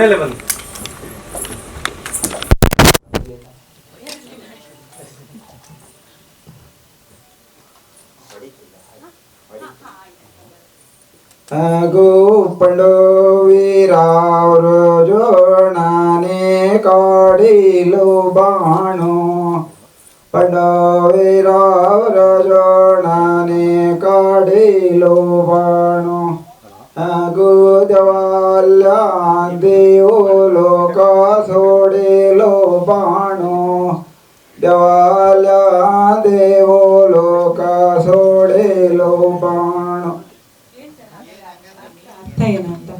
ಮೇಲೆ ಬನ್ನಿ. ಗೋ ಪಂಡೋವಿರಾವ್ರು ಜೋಣಾನೆ ಕಾಡಿಲು ಬಾಣು ಪಂಡೋವಿರಾವ್ರು ಜೋಣಾನೆ ಕಾಡಿಲು ಬಾಣು ಗೋ ದೇವಾಲ್ಯ ದೇವು ಲೋಕ ಸೋಡಿಲು ಬಾಣು ದೇವಾಲ್ಯ ದೇವೋ ಲೋಕ ಸೋಡಿಲು ಬಾಣು. ಏನಂತ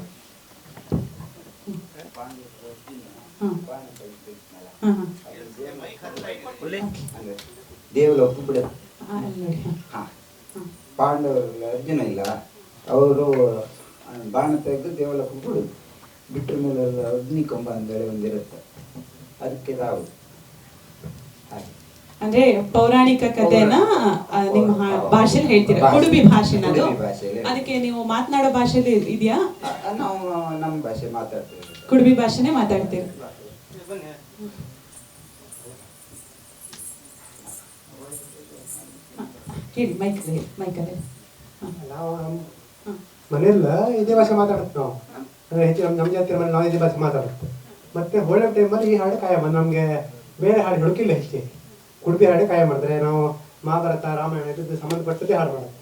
ದೇವಲೋಕ ಬಿಡ. ಪಾಂಡವರು ಅರ್ಜುನ ಇಲ್ಲ, ಅವರು ಬಾಣ ತೆಗೆದು ದೇವಲೋಕ ಬಿಡುದು. ಬಿಟ್ರ ಮೇಲೆ ಅಗ್ನಿ ಕೊಂಬ ಅಂತೇಳಿ ಒಂದಿರುತ್ತೆ, ಅದಕ್ಕೆ ನಾವು ಅಂದ್ರೆ ಪೌರಾಣಿಕ ಕಥೆನ ನಿಮ್ಮ ಭಾಷೆಲಿ ಹೇಳ್ತೀರಾ? ಕುಡುಬಿ ಭಾಷೆನ ಅದು? ಅದಕ್ಕೆ ನೀವು ಮಾತನಾಡೋ ಭಾಷೆಲಿ ಇದೆಯಾ? ನಾವು ನಮ್ಮ ಭಾಷೆ ಮಾತಾಡ್ತೀವಿ, ಕುಡುಬಿ ಭಾಷೆನೇ ಮಾತಾಡ್ತೀವಿ. ಹೇಳಿ, ಮೈಕಲ್ಲಿ. ನಾವು ಮನೆಯಲ್ಲ ಇದೇ ಭಾಷೆ ಮಾತಾಡುತ್ತೆ. ನಾವು ಅಂದರೆ ಹೆಚ್ಚು ನಮ್ಮ ಜಾತಿ ಮನೆ ನಾವು ಇದೇ ಭಾಷೆ ಮಾತಾಡುತ್ತೆ. ಮತ್ತೆ ಹೋಳಿ ಟೈಮಲ್ಲಿ ಈ ಹಾಡು ಕಾಯಮ್ಮ, ನಮಗೆ ಬೇರೆ ಹಾಡು ಹುಡುಕಿಲ್ಲ. ಹೆಚ್ಚೆ ಕುಡುಬಿ ಹಾಡೆ ಕಾಯ ಮಾಡಿದ್ರೆ ನಾವು ಮಹಾಭಾರತ ರಾಮಾಯಣ ಇದಕ್ಕೆ ಸಂಬಂಧಪಟ್ಟದ್ದೇ ಹಾಡು ಮಾಡೋದು,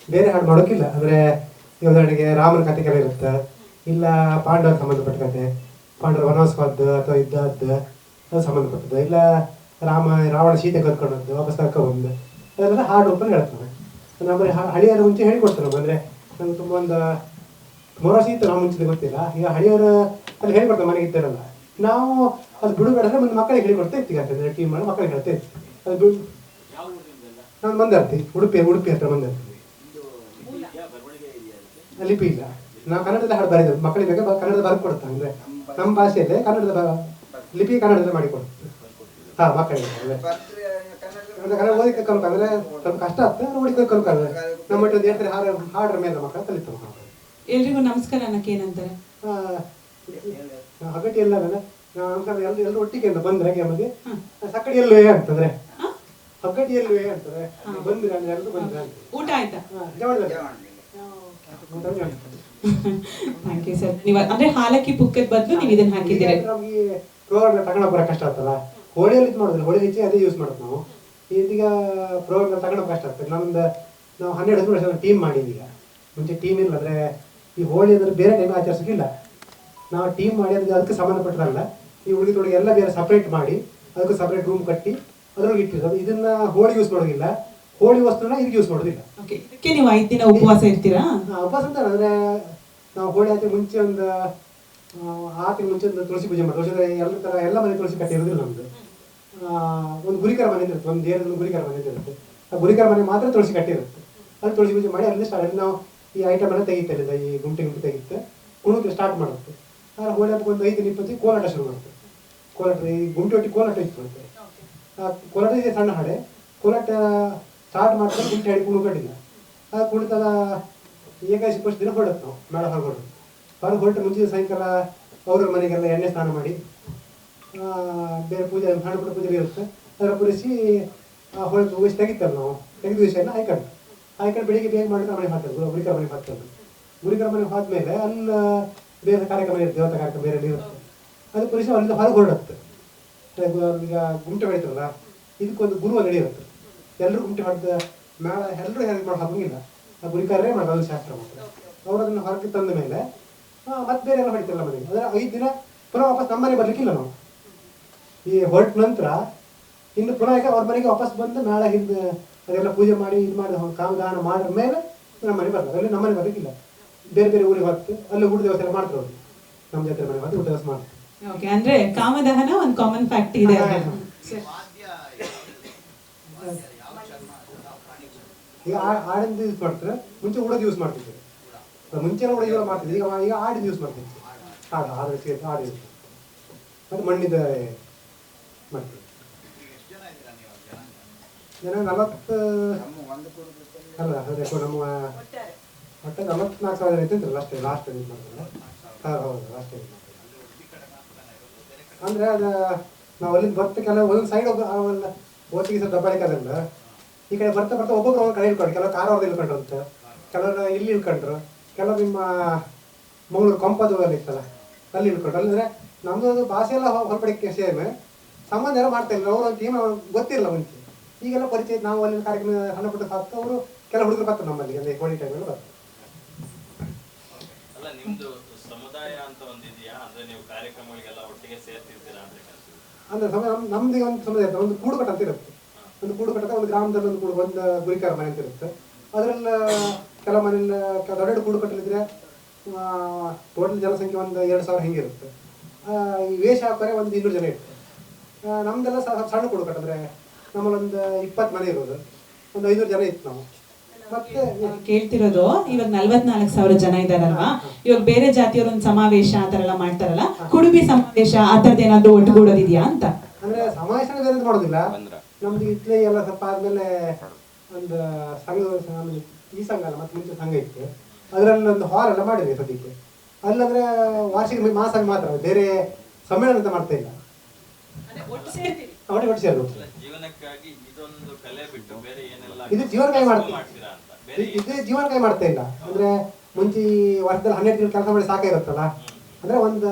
ಬೇರೆ ಹಾಡು ಮಾಡೋಕ್ಕಿಲ್ಲ. ಅಂದರೆ ಉದಾಹರಣೆಗೆ ರಾಮನ ಕಥೆ ಕೆಲ ಇರುತ್ತೆ, ಇಲ್ಲ ಪಾಂಡವರ ಸಂಬಂಧಪಟ್ಟ ಕತೆ, ಪಾಂಡವರ ವನವಾಸವಾದ್ದು ಅಥವಾ ಇದ್ದದ್ದು ಅದು ಸಂಬಂಧಪಟ್ಟದ್ದು, ಇಲ್ಲ ರಾವಣ ಸೀತೆ ಕದ್ಕೊಂಡದ್ದು ವಾಪಸ್ ಕರ್ಕೊಂಡ್ಬಂದು, ಅದೆಲ್ಲ ಹಾಡು ರೂಪಲ್ಲಿ ಹೇಳ್ತಾರೆ. ನಮ್ಮಲ್ಲಿ ಹಳಿಯರು ಮುಂಚೆ ಹೇಳಿಕೊಡ್ತಾರೆ. ಅಂದರೆ ನಮ್ಗೆ ತುಂಬ ಒಂದು 3 ವರ್ಷ ಇತ್ತು, ನಾವು ಮುಂಚೆ ಗೊತ್ತಿಲ್ಲ. ಈಗ ಹಳಿಯವರು ಅಲ್ಲಿ ಹೇಳಿಕೊಡ್ತಾರೆ, ಮನೆಗೆ ಇದ್ದಾರಲ್ಲ. ನಾವು ಅದು ಬಿಡುಗಡೆ ಮುಂದೆ ಮಕ್ಕಳಿಗೆ ಹೇಳಿಕೊಡ್ತಾ ಇರ್ತೀವಿ. ಯಾಕಂದರೆ ಟೀಮ್ ಮಾಡಿ ಮಕ್ಕಳಿಗೆ ಹೇಳ್ತಾ ಇರ್ತೀವಿ. ಅದು ಬಿಡು ನಾನು ಮಂದಾರ್ತಿ, ಉಡುಪಿ ಹತ್ರ ಮಂದಾರ್ತಿ. ಲಿಪಿ ಇಲ್ಲ, ನಾವು ಕನ್ನಡದಲ್ಲಿ ಹಾಡು ಬರೆಯೋದು ಮಕ್ಕಳಿಗೆ ಬೇಕಾ ಕನ್ನಡದ ಬರೆದು ಕೊಡುತ್ತೆ. ಅಂದರೆ ನಮ್ಮ ಭಾಷೆಯಲ್ಲೇ ಕನ್ನಡದ ಲಿಪಿ ಕನ್ನಡದಲ್ಲಿ ಮಾಡಿಕೊಡುತ್ತೆ. ಹಾಂ, ಮಕ್ಕಳಿಗೆ ಕನ್ನಡ ಓದಿಕ್ಕೆ ಕಲ್ಕ ಅಂದರೆ ಸ್ವಲ್ಪ ಕಷ್ಟ ಆಗ್ತದೆ, ಓದಿಕ್ಕೆ ಕಲ್ಕಂದ್ರೆ ನಮ್ಮ ಒಂದು ಹೇಳ್ತಾರೆ ಹಾಡ್ರ ಮೇಲೆ ಮಕ್ಕಳು ಕಲಿತಾವೆ. ಎಲ್ರಿಗೂ ನಮಸ್ಕಾರ ಅನ್ನಕ್ಕೆ ಏನಂತಾರೆ? ಹಗಟಿ ಎಲ್ಲ ನಮಸ್ಕಾರ ಎಲ್ಲರೂ ಒಟ್ಟಿಗೆ ಅಂತ ಬಂದ್ರೆ ನಮಗೆ ಸಕ್ಕಡಿ ಎಲ್ಲುವೆ ಅಂತಂದ್ರೆ ಹಗ್ಗಟಿ ಎಲ್ಲುವೆ ಅಂತಾರೆ. ಬಂದ್ರೆ ಎಲ್ಲರೂ ಬಂದ್ರೆ ಊಟ ಆಯ್ತಾ? Thank you sir. ನೀವು ಅಂದ್ರೆ ಹಾಲಕ್ಕಿ ಪುಕ್ಕದ ಬದಲು ನೀವು ಇದನ್ನ ಹಾಕಿದ್ದೀರಾ. ನಮಗೆ ಪ್ರೋಗ್ರಾಮ್ ತಗೊಂಡು ಬರೋ ಕಷ್ಟ ಆಗ್ತಲ್ಲ, ಹೋಳಿಯಲ್ಲಿ ಇದು ಮಾಡೋದಿಲ್ಲ, ಹೋಳಿ ಹೆಚ್ಚಿ ಅದೇ ಯೂಸ್ ಮಾಡೋದು ನಾವು. ಇದೀಗ ಪ್ರೋಗ್ರಾಮ್ ತಗೊಂಡು ಕಷ್ಟ ಆಗ್ತದೆ. ನಾವು 12 ವರ್ಷ ಟೀಮ್ ಮಾಡಿದ್ದೀಗ. ಮುಂಚೆ ಟೀಮ್ ಇಲ್ಲ, ಅಂದರೆ ಈ ಹೋಳಿ ಅಂದರೆ ಬೇರೆ ಟೈಮ್ ಆಚರಿಸೋಕ್ಕಿಲ್ಲ. ನಾವು ಟೀಮ್ ಮಾಡಿ ಅದಕ್ಕೆ ಸಂಬಂಧಪಟ್ಟರಲ್ಲ, ಈ ಉಳಿದ ತೊಡಿಗೆ ಎಲ್ಲ ಬೇರೆ ಸಪ್ರೇಟ್ ಮಾಡಿ ಅದಕ್ಕೆ ಸಪ್ರೇಟ್ ರೂಮ್ ಕಟ್ಟಿ ಅದ್ರೊಳಗೆ ಇಟ್ಟಿರೋದು. ಇದನ್ನ ಹೋಳಿ ಯೂಸ್ ಮಾಡೋದಿಲ್ಲ, ಹೋಳಿ ವಸ್ತುನ ಇದಕ್ಕೆ ಯೂಸ್ ಮಾಡೋದಿಲ್ಲ. ಇದಕ್ಕೆ ನೀವು 5 ದಿನ ಉಪವಾಸ ಇರ್ತೀರಾ? ಉಪವಾಸ ಅಂತಾರೆ. ಅಂದರೆ ನಾವು ಹೋಳಿ ಆಚೆ ಮುಂಚೆ ಒಂದು 6 ತಿಂಗಳು ಮುಂಚೆ ಒಂದು ತುಳಸಿ ಪೂಜೆ ಮಾಡಿ, ತುಳಸಿ ಎಲ್ಲ ಥರ ಎಲ್ಲ ಮನೆ ತುಳಸಿ ಕಟ್ಟಿ ಇರೋದಿಲ್ಲ ನಮ್ಮದು. ಒಂದು ಗುರಿಕರ ಮನೆ ಇರುತ್ತೆ, ಒಂದು ದೇವರದ ಗುರಿಕರ ಮನೆ ಇರುತ್ತೆ. ಆ ಗುರಿಕರ ಮನೆ ಮಾತ್ರ ತುಳಸಿ ಕಟ್ಟಿರುತ್ತೆ. ಅಲ್ಲಿ ತುಳಸಿ ಪೂಜೆ ಮಾಡಿ ಅಲ್ಲಿ ಸ್ಟಾರ್ಟ್. ನಾವು ಈ ಐಟಮ್ ಎಲ್ಲ ತೆಗಿತಾರೆ, ಈ ಗುಂಟೆ ತೆಗಿತ್ತೆ, ಕುಣಕ್ಕೆ ಸ್ಟಾರ್ಟ್ ಮಾಡುತ್ತೆ. ಆದ್ರೆ ಹೋಳಿ ಹಬ್ಬಕ್ಕೆ ಒಂದು 5-20 ಕೋಲಾಟ ಶುರು ಮಾಡುತ್ತೆ. ಕೋಲಾಟ ಈ ಗುಂಟೆ ಒಟ್ಟಿಗೆ ಕೋಲಾಟ ಇಟ್ಕೊಳುತ್ತೆ. ಕೋಲಾಟ ಇದೆ ಸಣ್ಣ ಹಾಡೆ. ಕೋಲಾಟ ಸ್ಟಾರ್ಟ್ ಮಾಡ್ತಾರೆ, ಗುಂಟೆ ಹಾಡಿ ಕುಣ್ಕೊಂಡಿಲ್ಲ. ಆ ಕುಣಿತದ ಏಕಾದಶಿ ಫಸ್ಟ್ ದಿನ ಹೊರಡುತ್ತೆ. ನಾವು ಮೇಳ ಹೊರಟು ಮುಂಚಿನ ಸಾಯಂಕಾಲ ಅವ್ರ ಮನೆಗೆಲ್ಲ ಎಣ್ಣೆ ಸ್ನಾನ ಮಾಡಿ ಬೇರೆ ಪೂಜೆ ಸಣ್ಣ ಪುಟ್ಟ ಪೂಜೆ ಇರುತ್ತೆ, ಅದರ ಪೂರಿಸಿ ಹೋಳಿ ಹೋಗಿಸಿ ತೆಗಿತಾರೆ. ನಾವು ತೆಗೆದ ವಿಷಯನ ಹಾಯ್ಕೊಂಡು ಬೆಳಿಗ್ಗೆ ಬೇಗ ಮಾಡಿದ್ರೆ ಮನೆಗೆ ಹಾಕ್ತಾರೆ, ಗುರಿಕರ ಮನೆಗೆ ಹಾಕ್ತಾರೆ. ಗುರಿಕರ ಮನೆಗೆ ಹೋದ್ಮೇಲೆ ಅಲ್ಲಿ ಬೇರೆ ಕಾರ್ಯಕ್ರಮ ಇರುತ್ತೆ, ದೇವತಾ ಕಾರ್ಯಕ್ರಮ ಬೇರೆ ಇರುತ್ತೆ. ಅದು ಪುರುಷ ಅಲ್ಲಿಂದ ಹೊರಗೆ ಹೊರಡುತ್ತೆ. ಈಗ ಗುಂಟೆ ಹೊಡಿತಾರಲ್ಲ, ಇದಕ್ಕೊಂದು ಗುರುವ ನಡೆಯುತ್ತೆ. ಎಲ್ಲರೂ ಗುಂಟೆ ಹೊಡೆದ ಮೇಳ ಎಲ್ಲರೂ ಹೇಗೆ ಮಾಡಿ ಹಾಕಂಗಿಲ್ಲ, ಆ ಗುರಿಕಾರರೇ ಮಾಡೋದು, ಅದು ಶಾಸ್ತ್ರ ಮಾಡ್ತಾರೆ. ಅವರು ಅದನ್ನು ಹೊರಗೆ ತಂದ ಮೇಲೆ ಮತ್ತೆ ಬೇರೆ ಎಲ್ಲ ಹೊಡಿತಾರಲ್ಲ ಮನೆಗೆ. ಅದರ 5 ದಿನ ಪುನಃ ವಾಪಸ್ ನಮ್ಮ ಮನೆಗೆ ಬರಲಿಕ್ಕಿಲ್ಲ ನಾವು. ಈ ಹೊರಟ ನಂತರ ಇನ್ನು ಪುನಃ ಈಗ ಅವ್ರ ಮನೆಗೆ ವಾಪಸ್ ಬಂದು ಮೇಳ ಹಿಂದೆ ಅದೆಲ್ಲ ಪೂಜೆ ಮಾಡಿ ಇದು ಮಾಡಿ ಕಾಮದಾನ ಮಾಡಿದ ಮೇಲೆ ನಮ್ಮ ಮನೆಗೆ ಬರ್ತದೆ. ಅಲ್ಲಿ ನಮ್ಮ ಮನೆ ಬರಲಿಕ್ಕಿಲ್ಲ, ಬೇರೆ ಬೇರೆ ಊರಿಗೆ ಹೊತ್ತು ಅಲ್ಲಿ ಊಟ ದಿವಸ ಎಲ್ಲ ಮಾಡ್ತಾರೆ. ಅವರು ನಮ್ಮ ಜೊತೆ ಮನೆ ಹೊತ್ತು ಊಟ ದಿವಸ ಮಾಡ್ತಾರೆ. ಓಕೆ, ಅಂದ್ರೆ ಕಾಮದಹನ ಒಂದು ಕಾಮನ್ ಫ್ಯಾಕ್ಟ್ ಇದೆ. ಈಗ ಆಡಿಂದ ಯೂಸ್ ಮಾಡ್ತಾರೆ, ಮುಂಚೆ ಉಡೋದು ಯೂಸ್ ಮಾಡ್ತಿದ್ರು. ಮುಂಚೆ ಎಲ್ಲ ಉಡೋದು ಮಾಡ್ತಿದ್ರು, ಈಗ ಆಡಿಂದ ಯೂಸ್ ಮಾಡ್ತಿದ್ರು. ಆಡು ಯೂಸ್ ಮತ್ತು ಮಣ್ಣಿದ ಮಾಡ್ತೀವಿ. ಜನ 40 ಅಲ್ಲ, ಅದೇ ನಮ್ಮ ಒಟ್ಟು 44,000 ಐತೆ ಲಾಸ್ಟ್ ಇದು ಮಾಡ್ತಾರೆ. ಹೌದು, ಲಾಸ್ಟ್ ಅಂದರೆ ಅದು ನಾವು ಅಲ್ಲಿಂದ ಬರ್ತಾ ಕೆಲವು ಒಂದೊಂದು ಸೈಡ್ ಅವೆಲ್ಲ ಓಚಿಗೆ ಸ್ವಲ್ಪ ದಬ್ಬಾಳಿಕಲ್ಲ ಈ ಕಡೆ ಬರ್ತಾ ಬರ್ತಾ ಒಬ್ಬೊಬ್ರು ಅವ್ರ ಕಡೆ ಇಳ್ಕೊಂಡು ಕೆಲವು ಕಾರವಾರದಲ್ಲಿ ಇಳ್ಕೊಂಡ್ರು ಅಂತ ಕೆಲವರು ಇಲ್ಲಿ ಇಳ್ಕೊಂಡ್ರು ಕೆಲವರು ನಿಮ್ಮ ಮಂಗಳೂರು ಕೊಂಪದೂರಲ್ಲಿ ಇತ್ತಲ್ಲ ಅಲ್ಲಿ ಇಳ್ಕೊಂಡ್ರು ಅಲ್ಲಿಂದರೆ ನಮ್ಮದು ಭಾಷೆ ಎಲ್ಲ ಹೊರಪಡಿಕೆ ಸೇಮ್ ಸಂಬಂಧ ಎಲ್ಲ ಮಾಡ್ತಾ ಇಲ್ಲ ಅವರು ಟೀಮ್ ಅವ್ರಿಗೆ ಗೊತ್ತಿರಲ್ಲ ಮುಂಚೆ ಈಗೆಲ್ಲ ಪರಿಚಯ ನಾವು ಅಲ್ಲಿ ಕಾರ್ಯಕ್ರಮ ಸಣ್ಣ ಪುಟ್ಟ ಸಾಕು ಅವರು ಕೆಲ ಹುಡುಗರು ಬರ್ತಾರೆ ನಮ್ಮಲ್ಲಿ ಅಂದರೆ ಹೋಳಿ ಟೈಮಲ್ಲಿ ಬರ್ತಾರೆ. ಅಲ್ಲ ನಿಮ್ದು ಸಮುದಾಯ ಅಂತ ಒಂದಿದೆಯಾ ಅಂದ್ರೆ ನೀವು ಕಾರ್ಯಕ್ರಮಗಳಿಗೆಲ್ಲ ಒಟ್ಟಿಗೆ ಸೇರ್ತಿರ್ತೀರಾ ಅಂತ ಅಂದರೆ ನಮ್ದು ಒಂದು ಸಮುದಾಯ ಇರ್ತದೆ, ಒಂದು ಕೂಡುಕಟ್ಟ ಅಂತ ಇರುತ್ತೆ. ಒಂದು ಕೂಡುಕಟ್ಟ ಒಂದು ಗ್ರಾಮದಲ್ಲಿ ಒಂದು ಗುರಿಕಾರ ಮನೆ ಅಂತ ಇರುತ್ತೆ. ಅದರೆಲ್ಲ ಕೆಲವು ಮನೆಯಲ್ಲಿ ದೊಡ್ಡ ದೊಡ್ಡ ಕೂಡುಕಟ್ಟಲಿದ್ರೆ ಟೋಟಲ್ ಜನಸಂಖ್ಯೆ ಒಂದು 2,000 ಹಿಂಗಿರುತ್ತೆ. ಈ ವೇಷ ಹಾಕೋರೆ ಒಂದು 200 ಜನ ಇರುತ್ತೆ. ನಮ್ದೆಲ್ಲ ಸಣ್ಣ ಕೂಡುಕಟ್ಟ ಅಂದರೆ ನಮ್ಮಲ್ಲಿ ಒಂದು 20 ಮನೆ ಇರೋದು, ಒಂದು 500 ಜನ ಇತ್ತು ನಾವು. ಮತ್ತೆ ಕೇಳ್ತಿರೋದು ಇವಾಗ 44,000 ಜನ ಇದಾರಲ್ವಾ, ಇವಾಗ ಬೇರೆ ಜಾತಿಯವ್ರ ಒಂದು ಸಮಾವೇಶ ಆತರ ಎಲ್ಲ ಮಾಡ್ತಾರಲ್ಲ, ಕುಡುಬಿ ಸಮಾವೇಶ ಆತರದ್ದು ಏನಾದ್ರು ಒಟ್ಟುಗೂಡೋದಿದ್ಯಾ ಅಂತ? ಅಂದ್ರೆ ಸಮಾವೇಶ ಬೇರೆ ಮಾಡೋದಿಲ್ಲ, ನಮ್ದು ಇತ್ಲೇ ಎಲ್ಲ ಸ್ವಲ್ಪ ಆದ್ಮೇಲೆ ಒಂದು ಸಂಘ, ಈ ಸಂಘ ಅಲ್ಲ ಮತ್ತೆ ಮುಂಚೆ ಸಂಘ ಇತ್ತು, ಅದರಲ್ಲಿ ಒಂದು ಹಾಲ್ ಎಲ್ಲ ಮಾಡಿದ್ವಿ ಸದ್ಯಕ್ಕೆ. ಅಲ್ಲಂದ್ರೆ ವಾರ್ಷಿಕ ಮಹಾಸಂಘ ಮಾತ್ರ, ಬೇರೆ ಸಮ್ಮೇಳನ ಅಂತ ಮಾಡ್ತಾ ಇಲ್ಲ. ಒಟ್ಟು ಸೇರ್ಬೇಕು. ಜೀವನಕ್ಕಾಗಿ ಇದೊಂದು ಕಲೆ ಬಿಟ್ಟು ಬೇರೆ ಏನೆಲ್ಲ ಇದು ಜೀವನಕ್ಕಾಗಿ ಮಾಡ್ತೀರಾ ಅಂತ? ಇದು ಜೀವನಕ್ಕಾಗಿ ಮಾಡ್ತಾ ಇಲ್ಲ. ಅಂದ್ರೆ ಮುಂಚೆ ವರ್ಷದಲ್ಲಿ 12 ತಿಂಗಳು ಕೆಲಸ ಮಾಡಿ ಸಾಕಾಗಿರುತ್ತಲ್ಲ, ಅಂದ್ರೆ ಒಂದು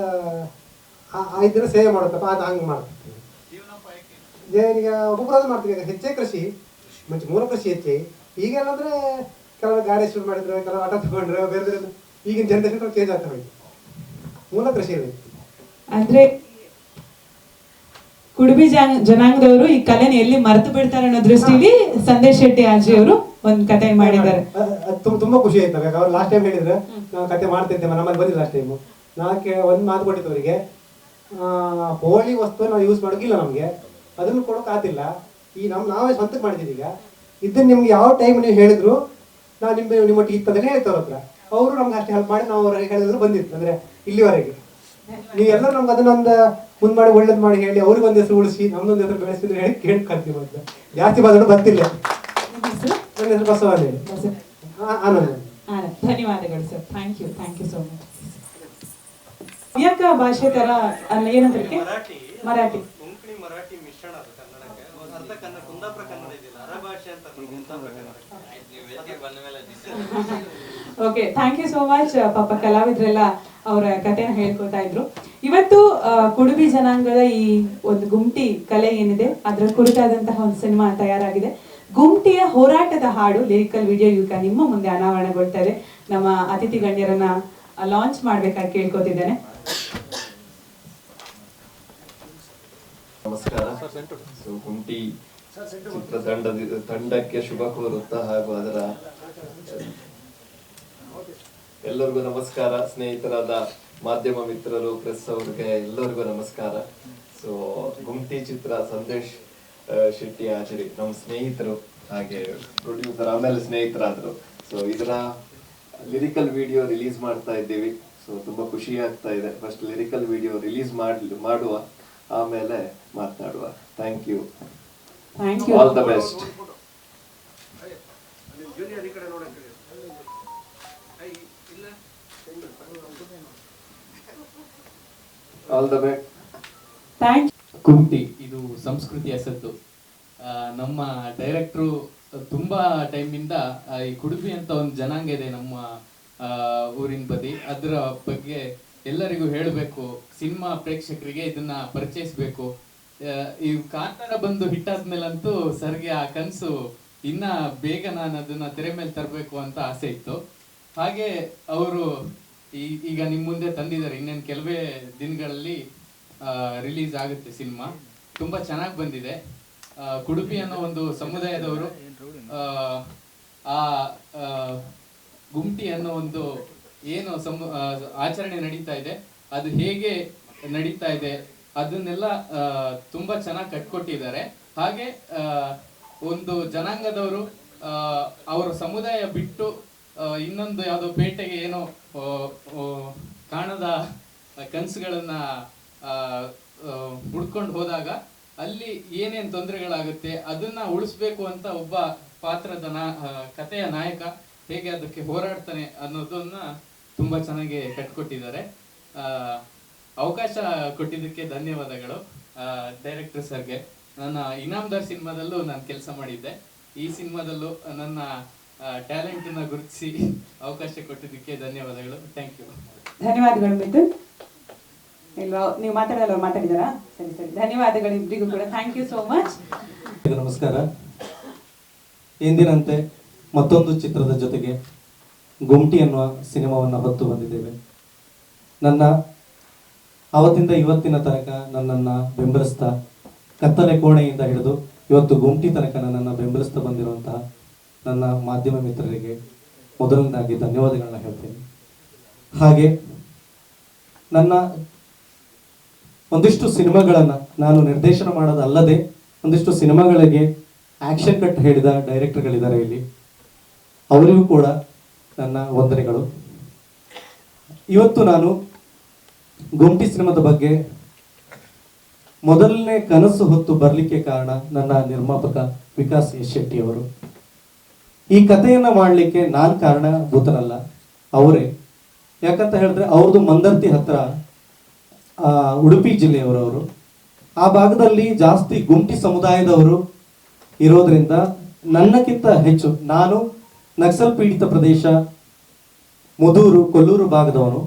5 ದಿನ ಸೇವೆ ಮಾಡುತ್ತಪ್ಪ, ಅದು ಹಂಗೆ ಮಾಡ್ತೀವಿ. ಈಗ ಒಬ್ಬೊಬ್ಬರಾದ್ರು ಮಾಡ್ತೀವಿ. ಈಗ ಹೆಚ್ಚೇ ಕೃಷಿ, ಮುಂಚೆ ಮೂಲ ಕೃಷಿ ಹೆಚ್ಚೆ. ಈಗೆಲ್ಲ ಅಂದ್ರೆ ಕೆಲವರು ಗಾಡಿ ಶುರು ಮಾಡಿದ್ರೆ, ಕೆಲವು ಆಟ ತಗೊಂಡ್ರೆ, ಬೇರೆ ಬೇರೆ ಈಗಿನ ಜನರೇಷನ್ ಚೇಂಜ್ ಆಗ್ತಾ ಹೋಯ್ತು. ಮೂಲ ಕೃಷಿ ಇದೆ. ಅಂದ್ರೆ ಕುಡುಬಿ ಜನಾಂಗದವರು ಈ ಕಲೆನ ಎಲ್ಲಿ ಮರೆತು ಬಿಡ್ತಾರೆ ಅನ್ನೋ ದೃಷ್ಟಿಲಿ ಸಂದೇಶ್ ಶೆಟ್ಟಿ ಅಜ್ಜಿ ಅವರು ಒಂದ್ ಕತೆ ಮಾಡಿದ್ದಾರೆ. ತುಂಬಾ ಖುಷಿ ಆಯ್ತು. ಅವ್ರು ಲಾಸ್ಟ್ ಟೈಮ್ ಹೇಳಿದ್ರೆ ನಾವು ಕತೆ ಮಾಡ್ತಿದ್ದೆ, ನಮ್ಮಲ್ಲಿ ಬಂದಿಲ್ಲ ಲಾಸ್ಟ್ ಟೈಮ್. ಒಂದು ಮಾತು ಕೊಟ್ಟಿತ್ತು ಅವರಿಗೆ, ಹೋಳಿ ವಸ್ತು ನಾವು ಯೂಸ್ ಮಾಡೋಕ್ಕಿಲ್ಲ, ನಮಗೆ ಅದನ್ನು ಕೊಡೋಕೆ ಆತಿಲ್ಲ. ಈ ನಾವೇ ಸ್ವಂತಕ್ಕೆ ಮಾಡಿದ್ದೀವಿ. ಈಗ ಇದನ್ನ ನಿಮ್ಗೆ ಯಾವ ಟೈಮ್ ನೀವು ಹೇಳಿದ್ರು ನಾವು ನಿಮ್ಮೊಟ್ಟಿಗೆ ಇತ್ತಂದ್ರೆ ಹೇಳ್ತವ್ರ ಹತ್ರ, ಅವರು ನಮ್ಗೆ ಅಷ್ಟೇ ಹೆಲ್ಪ್ ಮಾಡಿ ನಾವು ಅವ್ರಿಗೆ ಹೇಳಿದ್ರು ಬಂದಿತ್ತು. ಅಂದ್ರೆ ಇಲ್ಲಿವರೆಗೆ ನೀವೆಲ್ಲರೂ ನಮ್ಗೆ ಅದನ್ನೊಂದು ಮುಂದ್ ಮಾಡಿ ಒಳ್ಳೇದು ಮಾಡಿ ಹೇಳಿ, ಅವ್ರಿಗೆ ಒಂದು ಹೆಸರು ಉಳಿಸಿ ನಮ್ದೊಂದು ಹೆಸರು ಬೆಳೆಸಿದ್ರೆ ಹೇಳಿ ಕೇಳಿ ಕಲ್ತೀವಿ. ಮತ್ತೆ ಜಾಸ್ತಿ ಬಾದೋಡು ಬರ್ತಿಲ್ಲ. ನನ್ನ ಹೆಸರು ಬಸವಣ್ಣ ಹೇಳಿ. ಆನಂದ್. ಧನ್ಯವಾದಗಳು sir, thank you so much. ಯಾಕ ಭಾಷೆ ತರ ಅಲ್ಲ ಏನಂದ್ರೆ ಮರಾಠಿ ಕೊಂಕಣಿ ಮರಾಠಿ ಮಿಶ್ರಣ ಅದು ಕನ್ನಡಕ್ಕೆ. ಅರ್ಧ ಕನ್ನಡ ಕುಂದಾಪುರ ಕನ್ನಡ ಇದೆಯಲ್ಲ, ಅರ ಭಾಷೆ ಅಂತ Kundapura Kannada. Okay, thank you so much. ಪಾಪ ಕಲಾವಿದ್ರೆಲ್ಲ ಅವರ ಕಥೆನ ಹೇಳ್ಕೊತಾ ಇದ್ರು. ಇವತ್ತು ಕುಡುಬಿ ಜನಾಂಗದ ಈ ಒಂದು ಗುಮ್ಟಿ ಕಲೆ ಏನಿದೆ ಅದರ ಕುರಿತಾದಂತಹ ಒಂದು ಸಿನಿಮಾ ತಯಾರಾಗಿದೆ. ಗುಮ್ಟಿಯ ಹೋರಾಟದ ಹಾಡು ಲಿರಿಕಲ್ ವಿಡಿಯೋ ಈಗ ನಿಮ್ಮ ಮುಂದೆ ಅನಾವರಣಗೊಳ್ತಾ ಇದೆ. ನಮ್ಮ ಅತಿಥಿ ಗಣ್ಯರನ್ನ ಲಾಂಚ್ ಮಾಡ್ಬೇಕಾಗಿ ಕೇಳ್ಕೊತಿದ್ದೇನೆ. ನಮಸ್ಕಾರ. ಗುಮ್ಟಿ ತಂಡಕ್ಕೆ ಶುಭ ಕೋರುತ್ತಾ ಹಾಗೂ ಅದರ ಎಲ್ಲರಿಗೂ ನಮಸ್ಕಾರ. ಸ್ನೇಹಿತರಾದ ಮಾಧ್ಯಮ ಮಿತ್ರರು, ಪ್ರೆಸ್ ಅವ್ರಿಗೆ ಎಲ್ಲರಿಗೂ ನಮಸ್ಕಾರ. ಸೊ ಗುಮ್ಟಿ ಚಿತ್ರ ಸಂದೇಶ್ ಶೆಟ್ಟಿ ಆಚರಿ ನಮ್ಮ ಸ್ನೇಹಿತರು, ಹಾಗೆ ಪ್ರೊಡ್ಯೂಸರ್, ಆಮೇಲೆ ಸ್ನೇಹಿತರಾದ್ರು. ಸೊ ಇದರ ಲಿರಿಕಲ್ ವಿಡಿಯೋ ರಿಲೀಸ್ ಮಾಡ್ತಾ ಇದ್ದೀವಿ. ಸೊ ತುಂಬಾ ಖುಷಿ ಆಗ್ತಾ ಇದೆ. ಫಸ್ಟ್ ಲಿರಿಕಲ್ ವಿಡಿಯೋ ರಿಲೀಸ್ ಮಾಡುವ, ಆಮೇಲೆ ಮಾತನಾಡುವ. Thank you, all the best. All the best. Kumti ಇದು ಸಂಸ್ಕೃತಿಯ ಸದ್ದು. ನಮ್ಮ ಡೈರೆಕ್ಟ್ರು ತುಂಬಾ ಟೈಮಿಂದ ಈ ಕುಡುಬಿ ಅಂತ ಒಂದು ಜನಾಂಗ ಇದೆ ನಮ್ಮ ಊರಿನ ಬದಿ, ಅದರ ಬಗ್ಗೆ ಎಲ್ಲರಿಗೂ ಹೇಳಬೇಕು, ಸಿನಿಮಾ ಪ್ರೇಕ್ಷಕರಿಗೆ ಇದನ್ನ ಪರಿಚಯಿಸ್ಬೇಕು. ಈ ಕಾಂತಾರ ಬಂದು ಹಿಟ್ಟಾದ್ಮೇಲಂತೂ ಸರ್ಗೆ ಆ ಕನಸು ಇನ್ನ ಬೇಗ ನಾನು ಅದನ್ನ ತೆರೆ ಮೇಲೆ ತರಬೇಕು ಅಂತ ಆಸೆ ಇತ್ತು. ಹಾಗೆ ಅವರು ಈಗ ನಿಮ್ಮ ಮುಂದೆ ತಂದಿದ್ದಾರೆ. ಇನ್ನೇನು ಕೆಲವೇ ದಿನಗಳಲ್ಲಿ ರಿಲೀಸ್ ಆಗುತ್ತೆ ಸಿನಿಮಾ. ತುಂಬಾ ಚೆನ್ನಾಗಿ ಬಂದಿದೆ. ಕುಡುಬಿ ಅನ್ನೋ ಒಂದು ಸಮುದಾಯದವರು ಆ ಗುಮ್ಟಿ ಅನ್ನೋ ಒಂದು ಏನು ಆಚರಣೆ ನಡೀತಾ ಇದೆ, ಅದು ಹೇಗೆ ನಡೀತಾ ಇದೆ ಅದನ್ನೆಲ್ಲ ತುಂಬಾ ಚೆನ್ನಾಗಿ ಕಟ್ಕೊಟ್ಟಿದ್ದಾರೆ. ಹಾಗೆ ಒಂದು ಜನಾಂಗದವರು ಅವರ ಸಮುದಾಯ ಬಿಟ್ಟು ಇನ್ನೊಂದು ಯಾವುದೋ ಪೇಟೆಗೆ ಏನೋ ಕಾಣದ ಕನಸುಗಳನ್ನ ಹುಡ್ಕೊಂಡು ಹೋದಾಗ ಅಲ್ಲಿ ಏನೇನ್ ತೊಂದರೆಗಳಾಗುತ್ತೆ ಅದನ್ನ ಉಳಿಸ್ಬೇಕು ಅಂತ ಒಬ್ಬ ಪಾತ್ರದ ಕಥೆಯ ನಾಯಕ ಹೇಗೆ ಅದಕ್ಕೆ ಹೋರಾಡ್ತಾನೆ ಅನ್ನೋದನ್ನ ತುಂಬಾ ಚೆನ್ನಾಗಿ ಕಟ್ಕೊಟ್ಟಿದ್ದಾರೆ. ಅವಕಾಶ ಕೊಟ್ಟಿದ್ದಕ್ಕೆ ಧನ್ಯವಾದಗಳು ಡೈರೆಕ್ಟರ್ ಸರ್ಗೆ. ನನ್ನ ಇನಾಮ್ದಾರ್ ಸಿನಿಮಾದಲ್ಲೂ ನಾನು ಕೆಲಸ ಮಾಡಿದ್ದೆ. ಈ ಸಿನಿಮಾದಲ್ಲೂ ನನ್ನ ಟ್ಯಾಲೆಂಟನ್ನು ಗುರುತಿಸಿ ಅವಕಾಶ ಕೊಟ್ಟಿದ್ದಕ್ಕೆ ಧನ್ಯವಾದಗಳು. Thank you. ಧನ್ಯವಾದಗಳು ಮಿಥುನ್. ಇಲ್ವಾ ನೀವು ಮಾತಾಡಲ್ಲ, ಅವ್ರು ಮಾತಾಡಿದಾರಾ? ಸರಿ ಸರಿ, ಧನ್ಯವಾದಗಳು ಇಬ್ಬರಿಗೂ ಕೂಡ. Thank you so much. ನಮಸ್ಕಾರ. ಎಂದಿನಂತೆ ಮತ್ತೊಂದು ಚಿತ್ರದ ಜೊತೆಗೆ ಗುಮ್ಟಿ ಅನ್ನುವ ಸಿನಿಮಾವನ್ನು ಹೊತ್ತು ಬಂದಿದ್ದೇವೆ. ನನ್ನ ಅವತ್ತಿಂದ ಇವತ್ತಿನ ತನಕ ನನ್ನನ್ನು ಬೆಂಬಲಿಸ್ತಾ, ಕತ್ತಲೆ ಕೋಣೆಯಿಂದ ಹಿಡಿದು ಇವತ್ತು ಗುಮ್ಟಿ ತನಕ ನನ್ನನ್ನು ಬೆಂಬಲಿಸ್ತಾ ಬಂದಿರುವಂತಹ ನನ್ನ ಮಾಧ್ಯಮ ಮಿತ್ರರಿಗೆ ಮೊದಲನೇದಾಗಿ ಧನ್ಯವಾದಗಳನ್ನ ಹೇಳ್ತೇನೆ. ಹಾಗೆ ನನ್ನ ಒಂದಿಷ್ಟು ಸಿನಿಮಾಗಳನ್ನು ನಾನು ನಿರ್ದೇಶನ ಮಾಡೋದಲ್ಲದೆ ಒಂದಿಷ್ಟು ಸಿನಿಮಾಗಳಿಗೆ ಆಕ್ಷನ್ ಕಟ್ ಹೇಳಿದ ಡೈರೆಕ್ಟರ್ಗಳಿದ್ದಾರೆ ಇಲ್ಲಿ, ಅವರಿಗೂ ಕೂಡ ನನ್ನ ವಂದನೆಗಳು. ಇವತ್ತು ನಾನು ಗುಮ್ಟಿ ಸಿನಿಮಾದ ಬಗ್ಗೆ ಮೊದಲನೇ ಕನಸು ಹೊತ್ತು ಬರಲಿಕ್ಕೆ ಕಾರಣ ನನ್ನ ನಿರ್ಮಾಪಕ ವಿಕಾಸ್ ಎಸ್ ಶೆಟ್ಟಿ ಅವರು. ಈ ಕಥೆಯನ್ನ ಮಾಡಲಿಕ್ಕೆ ನಾನು ಕಾರಣಭೂತನಲ್ಲ, ಅವರೇ. ಯಾಕಂತ ಹೇಳಿದ್ರೆ ಅವ್ರದ್ದು ಮಂದರ್ತಿ ಹತ್ರ ಉಡುಪಿ ಜಿಲ್ಲೆಯವರವರು. ಆ ಭಾಗದಲ್ಲಿ ಜಾಸ್ತಿ ಗುಮ್ಟಿ ಸಮುದಾಯದವರು ಇರೋದ್ರಿಂದ ನನ್ನಕ್ಕಿಂತ ಹೆಚ್ಚು ನಾನು ನಕ್ಸಲ್ ಪೀಡಿತ ಪ್ರದೇಶ ಮುದೂರು ಕೊಲ್ಲೂರು ಭಾಗದವನು.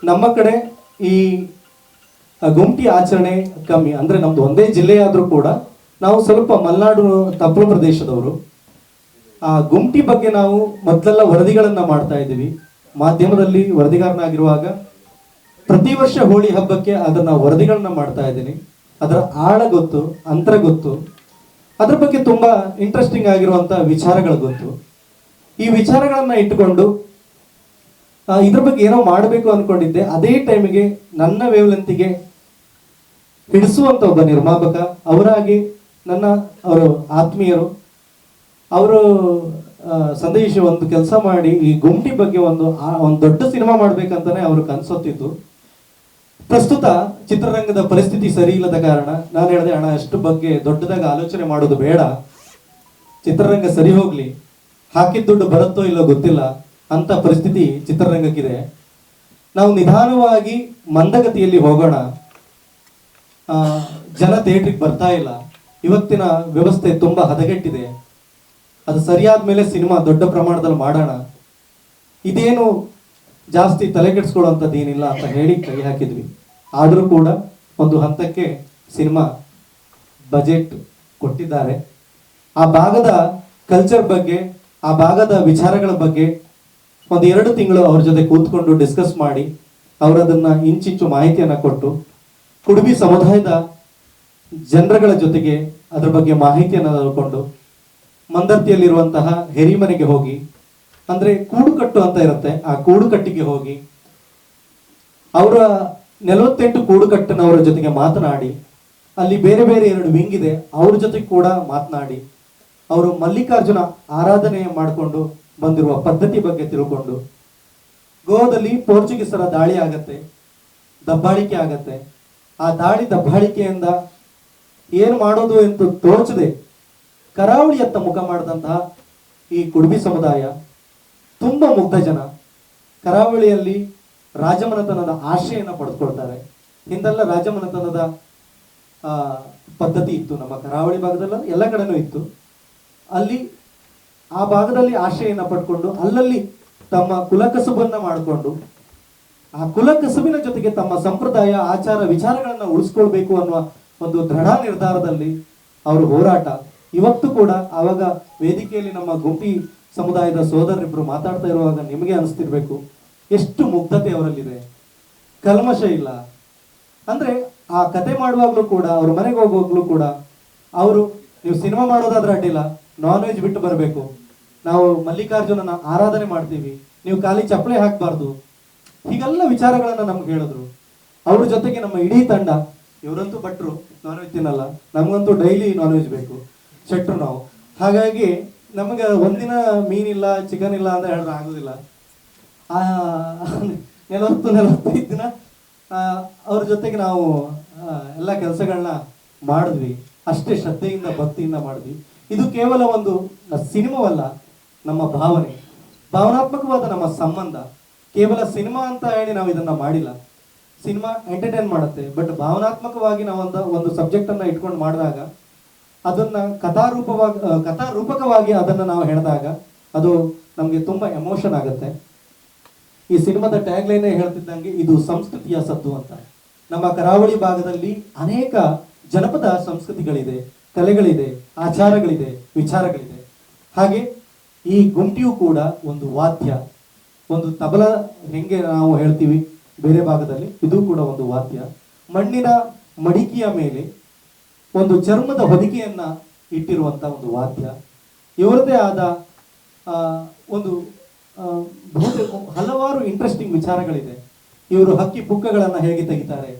ನಮ್ಮ ಕಡೆ ಈ ಗುಮ್ಟಿ ಆಚರಣೆ ಕಮ್ಮಿ. ಅಂದ್ರೆ ನಮ್ದು ಒಂದೇ ಜಿಲ್ಲೆಯಾದ್ರೂ ಕೂಡ ನಾವು ಸ್ವಲ್ಪ ಮಲೆನಾಡು ತಪ್ಪಲು ಪ್ರದೇಶದವರು. ಆ ಗುಮ್ಟಿ ಬಗ್ಗೆ ನಾವು ಮೊದಲೆಲ್ಲ ವರದಿಗಳನ್ನ ಮಾಡ್ತಾ ಇದ್ದೀವಿ. ಮಾಧ್ಯಮದಲ್ಲಿ ವರದಿಗಾರನಾಗಿರುವಾಗ ಪ್ರತಿ ವರ್ಷ ಹೋಳಿ ಹಬ್ಬಕ್ಕೆ ಅದನ್ನ ವರದಿಗಳನ್ನ ಮಾಡ್ತಾ ಇದ್ದೀನಿ. ಅದರ ಆಳ ಗೊತ್ತು, ಅಂತರ ಗೊತ್ತು, ಅದ್ರ ಬಗ್ಗೆ ತುಂಬಾ ಇಂಟ್ರೆಸ್ಟಿಂಗ್ ಆಗಿರುವಂತ ವಿಚಾರಗಳು ಗೊತ್ತು. ಈ ವಿಚಾರಗಳನ್ನ ಇಟ್ಟುಕೊಂಡು ಇದ್ರ ಬಗ್ಗೆ ಏನೋ ಮಾಡಬೇಕು ಅನ್ಕೊಂಡಿದ್ದೆ. ಅದೇ ಟೈಮಿಗೆ ನನ್ನ ವೇವ್ಲೆಂತಿಗೆ ಹಿಡಿಸುವಂತ ಒಬ್ಬ ನಿರ್ಮಾಪಕ ಅವರಾಗಿ ಅವರು ಆತ್ಮೀಯರು, ಅವರು ಸಂದೇಶ ಒಂದು ಕೆಲಸ ಮಾಡಿ ಈ ಗುಮ್ಟಿ ಬಗ್ಗೆ ಒಂದು ದೊಡ್ಡ ಸಿನಿಮಾ ಮಾಡ್ಬೇಕಂತಾನೆ ಅವರು ಕನ್ಸೊತ್ತಿದ್ದು. ಪ್ರಸ್ತುತ ಚಿತ್ರರಂಗದ ಪರಿಸ್ಥಿತಿ ಸರಿ ಇಲ್ಲದ ಕಾರಣ ನಾನು ಹೇಳಿದೆ, ಅಣ್ಣ ಅಷ್ಟು ಬಗ್ಗೆ ದೊಡ್ಡದಾಗಿ ಆಲೋಚನೆ ಮಾಡೋದು ಬೇಡ, ಚಿತ್ರರಂಗ ಸರಿ ಹೋಗ್ಲಿ, ಹಾಕಿದ ದುಡ್ಡು ಬರುತ್ತೋ ಇಲ್ಲೋ ಗೊತ್ತಿಲ್ಲ ಅಂತ ಪರಿಸ್ಥಿತಿ ಚಿತ್ರರಂಗಕ್ಕಿದೆ. ನಾವು ನಿಧಾನವಾಗಿ ಮಂದಗತಿಯಲ್ಲಿ ಹೋಗೋಣ. ಜನ ಥಿಯೇಟ್ರಿಗೆ ಬರ್ತಾ ಇಲ್ಲ, ಇವತ್ತಿನ ವ್ಯವಸ್ಥೆ ತುಂಬಾ ಹದಗೆಟ್ಟಿದೆ, ಅದು ಸರಿಯಾದ ಮೇಲೆ ಸಿನಿಮಾ ದೊಡ್ಡ ಪ್ರಮಾಣದಲ್ಲಿ ಮಾಡೋಣ, ಇದೇನು ಜಾಸ್ತಿ ತಲೆಕೆಡಿಸ್ಕೊಳ್ಳುವಂಥದ್ದು ಏನಿಲ್ಲ ಅಂತ ಹೇಳಿ ಕೈ ಹಾಕಿದ್ವಿ. ಆದರೂ ಕೂಡ ಒಂದು ಹಂತಕ್ಕೆ ಸಿನಿಮಾ ಬಜೆಟ್ ಕೊಟ್ಟಿದ್ದಾರೆ. ಆ ಭಾಗದ ಕಲ್ಚರ್ ಬಗ್ಗೆ, ಆ ಭಾಗದ ವಿಚಾರಗಳ ಬಗ್ಗೆ ಒಂದು 2 ತಿಂಗಳು ಅವ್ರ ಜೊತೆ ಕೂತ್ಕೊಂಡು ಡಿಸ್ಕಸ್ ಮಾಡಿ ಅವರದನ್ನ ಇಂಚಿಂಚು ಮಾಹಿತಿಯನ್ನ ಕೊಟ್ಟು ಕುಡುಬಿ ಸಮುದಾಯದ ಜನರುಗಳ ಜೊತೆಗೆ ಅದ್ರ ಬಗ್ಗೆ ಮಾಹಿತಿಯನ್ನು ತಿಳ್ಕೊಂಡು ಮಂದರ್ತಿಯಲ್ಲಿರುವಂತಹ ಹೆರಿಮನೆಗೆ ಹೋಗಿ, ಅಂದ್ರೆ ಕೂಡುಕಟ್ಟು ಅಂತ ಇರುತ್ತೆ, ಆ ಕೂಡುಕಟ್ಟಿಗೆ ಹೋಗಿ ಅವರ 48 ಕೂಡುಕಟ್ಟನವರ ಜೊತೆಗೆ ಮಾತನಾಡಿ, ಅಲ್ಲಿ ಬೇರೆ ಬೇರೆ 2 ವಿಂಗ್ ಇದೆ, ಅವ್ರ ಜೊತೆಗೆ ಕೂಡ ಮಾತನಾಡಿ ಅವರು ಮಲ್ಲಿಕಾರ್ಜುನ ಆರಾಧನೆ ಮಾಡಿಕೊಂಡು ಬಂದಿರುವ ಪದ್ಧತಿ ಬಗ್ಗೆ ತಿಳ್ಕೊಂಡು, ಗೋವಾದಲ್ಲಿ ಪೋರ್ಚುಗೀಸರ ದಾಳಿ ಆಗತ್ತೆ, ದಬ್ಬಾಳಿಕೆ ಆಗತ್ತೆ, ಆ ದಾಳಿ ದಬ್ಬಾಳಿಕೆಯಿಂದ ಏನು ಮಾಡೋದು ಎಂದು ತೋಚದೆ ಕರಾವಳಿಯತ್ತ ಮುಖ ಮಾಡಿದಂತಹ ಈ ಕುಡುಬಿ ಸಮುದಾಯ ತುಂಬಾ ಮುಗ್ಧ ಜನ. ಕರಾವಳಿಯಲ್ಲಿ ರಾಜಮನೆತನದ ಆಶ್ರಯನ ಪಡೆದುಕೊಳ್ತಾರೆ. ಹಿಂದೆಲ್ಲ ರಾಜಮನೆತನದ ಪದ್ಧತಿ ಇತ್ತು, ನಮ್ಮ ಕರಾವಳಿ ಭಾಗದಲ್ಲ ಎಲ್ಲ ಕಡೆನೂ ಇತ್ತು. ಅಲ್ಲಿ ಆ ಭಾಗದಲ್ಲಿ ಆಶ್ರಯನ ಪಡ್ಕೊಂಡು ಅಲ್ಲಲ್ಲಿ ತಮ್ಮ ಕುಲಕಸುಬನ್ನ ಮಾಡಿಕೊಂಡು ಆ ಕುಲಕಸುಬಿನ ಜೊತೆಗೆ ತಮ್ಮ ಸಂಪ್ರದಾಯ ಆಚಾರ ವಿಚಾರಗಳನ್ನ ಉಳಿಸ್ಕೊಳ್ಬೇಕು ಅನ್ನುವ ಒಂದು ದೃಢ ನಿರ್ಧಾರದಲ್ಲಿ ಅವರು ಹೋರಾಟ. ಇವತ್ತು ಕೂಡ ಆವಾಗ ವೇದಿಕೆಯಲ್ಲಿ ನಮ್ಮ ಗುಂಪಿ ಸಮುದಾಯದ ಸೋದರರಿಬ್ರು ಮಾತಾಡ್ತಾ ಇರುವಾಗ ನಿಮಗೆ ಅನಿಸ್ತಿರ್ಬೇಕು ಎಷ್ಟು ಮುಗ್ಧತೆ ಅವರಲ್ಲಿದೆ, ಕಲ್ಮಶ ಇಲ್ಲ. ಅಂದ್ರೆ ಆ ಕತೆ ಮಾಡುವಾಗ್ಲೂ ಕೂಡ, ಅವ್ರ ಮನೆಗೆ ಹೋಗುವಾಗ್ಲೂ ಕೂಡ ಅವರು, ನೀವು ಸಿನಿಮಾ ಮಾಡೋದಾದ್ರೆ ಅಡ್ಡಿಲ್ಲ, ನಾನ್ ವೆಜ್ ಬಿಟ್ಟು ಬರಬೇಕು, ನಾವು ಮಲ್ಲಿಕಾರ್ಜುನನ ಆರಾಧನೆ ಮಾಡ್ತೀವಿ, ನೀವು ಖಾಲಿ ಚಪ್ಪಲೆ ಹಾಕ್ಬಾರ್ದು, ಹೀಗೆಲ್ಲ ವಿಚಾರಗಳನ್ನ ನಮ್ಗೆ ಹೇಳಿದ್ರು. ಅವ್ರ ಜೊತೆಗೆ ನಮ್ಮ ಇಡೀ ತಂಡ, ಇವರಂತೂ ಭಟ್ರು, ನಾನ್ ವೆಜ್ ತಿನ್ನಲ್ಲ, ನಮ್ಗಂತೂ ಡೈಲಿ ನಾನ್ ವೆಜ್ ಬೇಕು, ಶೆಟ್ರು ನಾವು. ಹಾಗಾಗಿ ನಮಗೆ ಒಂದಿನ ಮೀನಿಲ್ಲ ಚಿಕನ್ ಇಲ್ಲ ಅಂತ ಹೇಳಿದ್ರೆ ಆಗೋದಿಲ್ಲ. 45 ದಿನ ಅವ್ರ ಜೊತೆಗೆ ನಾವು ಎಲ್ಲ ಕೆಲಸಗಳನ್ನ ಮಾಡಿದ್ವಿ. ಅಷ್ಟೇ ಶ್ರದ್ಧೆಯಿಂದ ಭಕ್ತಿಯಿಂದ ಮಾಡಿದ್ವಿ. ಇದು ಕೇವಲ ಒಂದು ಸಿನಿಮಾವಲ್ಲ, ನಮ್ಮ ಭಾವನೆ, ಭಾವನಾತ್ಮಕವಾದ ನಮ್ಮ ಸಂಬಂಧ. ಕೇವಲ ಸಿನಿಮಾ ಅಂತ ಹೇಳಿ ನಾವು ಇದನ್ನ ಮಾಡಿಲ್ಲ. ಸಿನಿಮಾ ಎಂಟರ್ಟೈನ್ ಮಾಡುತ್ತೆ, ಬಟ್ ಭಾವನಾತ್ಮಕವಾಗಿ ನಾವು ಒಂದು ಸಬ್ಜೆಕ್ಟ್ ಅನ್ನ ಇಟ್ಕೊಂಡು ಮಾಡಿದಾಗ ಅದನ್ನ ಕಥಾರೂಪಕವಾಗಿ ಅದನ್ನ ನಾವು ಹೇಳಿದಾಗ ಅದು ನಮಗೆ ತುಂಬಾ ಎಮೋಷನ್ ಆಗುತ್ತೆ. ಈ ಸಿನಿಮಾದ ಟ್ಯಾಗ್ ಲೈನ್ ಹೇಳ್ತಿದ್ದಂಗೆ ಇದು ಸಂಸ್ಕೃತಿಯ ಸದ್ದು ಅಂತ. ನಮ್ಮ ಕರಾವಳಿ ಭಾಗದಲ್ಲಿ ಅನೇಕ ಜನಪದ ಸಂಸ್ಕೃತಿಗಳಿದೆ, ಕಲೆಗಳಿದೆ, ಆಚಾರಗಳಿದೆ, ವಿಚಾರಗಳಿದೆ. ಹಾಗೆ ಈ ಗುಂಟಿಯು ಕೂಡ ಒಂದು ವಾದ್ಯ, ಒಂದು ತಬಲ ಹೆಂಗೆ ನಾವು ಹೇಳ್ತೀವಿ ಬೇರೆ ಭಾಗದಲ್ಲಿ, ಇದು ಕೂಡ ಒಂದು ವಾದ್ಯ. ಮಣ್ಣಿನ ಮಡಿಕೆಯ ಮೇಲೆ ಒಂದು ಚರ್ಮದ ಹೊದಿಕೆಯನ್ನ ಇಟ್ಟಿರುವಂತ ಒಂದು ವಾದ್ಯ. ಇವರದೇ ಆದ ಒಂದು ಬಹುತೇಕ ಹಲವಾರು ಇಂಟ್ರೆಸ್ಟಿಂಗ್ ವಿಚಾರಗಳಿದೆ. ಇವರು ಹಕ್ಕಿ ಪುಕ್ಕಗಳನ್ನ ಹೇಗೆ ತೆಗಿತಾರೆ,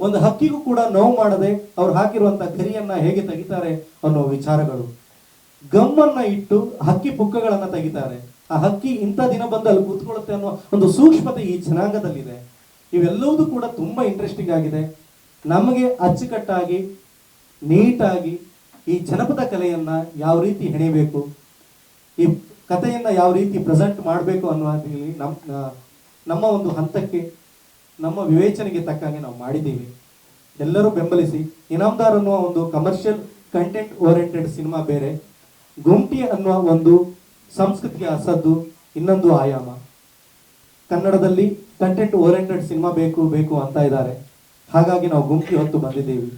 ಒಂದು ಹಕ್ಕಿಗೂ ಕೂಡ ನೋವು ಮಾಡದೆ ಅವ್ರು ಹಾಕಿರುವಂತ ಕರಿಯನ್ನ ಹೇಗೆ ತೆಗಿತಾರೆ ಅನ್ನೋ ವಿಚಾರಗಳು. ಗಮ್ಮನ್ನ ಇಟ್ಟು ಹಕ್ಕಿ ಪುಕ್ಕಗಳನ್ನ ತೆಗಿತಾರೆ. ಆ ಹಕ್ಕಿ ಇಂಥ ದಿನ ಬಂದು ಅಲ್ಲಿ ಕೂತ್ಕೊಳ್ಳುತ್ತೆ ಅನ್ನೋ ಒಂದು ಸೂಕ್ಷ್ಮತೆ ಈ ಜನಾಂಗದಲ್ಲಿದೆ. ಇವೆಲ್ಲವೂ ಕೂಡ ತುಂಬಾ ಇಂಟ್ರೆಸ್ಟಿಂಗ್ ಆಗಿದೆ. ನಮಗೆ ಅಚ್ಚುಕಟ್ಟಾಗಿ ನೀಟಾಗಿ ಈ ಜನಪದ ಕಲೆಯನ್ನ ಯಾವ ರೀತಿ ಹೆಣೆಯಬೇಕು, ಈ ಕಥೆಯನ್ನ ಯಾವ ರೀತಿ ಪ್ರೆಸೆಂಟ್ ಮಾಡಬೇಕು ಅನ್ನೋದ್ರಲ್ಲಿ ನಮ್ಮ ಒಂದು ಹಂತಕ್ಕೆ, ನಮ್ಮ ವಿವೇಚನೆಗೆ ತಕ್ಕಂಗೆ ನಾವು ಮಾಡಿದ್ದೀವಿ. ಎಲ್ಲರೂ ಬೆಂಬಲಿಸಿ. ಇನಾಮ್ದಾರ್ ಅನ್ನುವ ಒಂದು ಕಮರ್ಷಿಯಲ್ ಕಂಟೆಂಟ್ ಓರಿಯೆಂಟೆಡ್ ಸಿನಿಮಾ ಬೇರೆ, ಗುಂಟಿ ಅನ್ನುವ ಒಂದು ಸಂಸ್ಕೃತಿಯ ಸದ್ದು ಇನ್ನೊಂದು ಆಯಾಮ. ಕನ್ನಡದಲ್ಲಿ ಕಂಟೆಂಟ್ ಓರಿಯೆಂಟೆಡ್ ಸಿನಿಮಾ ಬೇಕು ಅಂತ ಇದ್ದಾರೆ. ಹಾಗಾಗಿ ನಾವು ಗುಂಟಿ ಹೊತ್ತು ಬಂದಿದ್ದೀವಿ.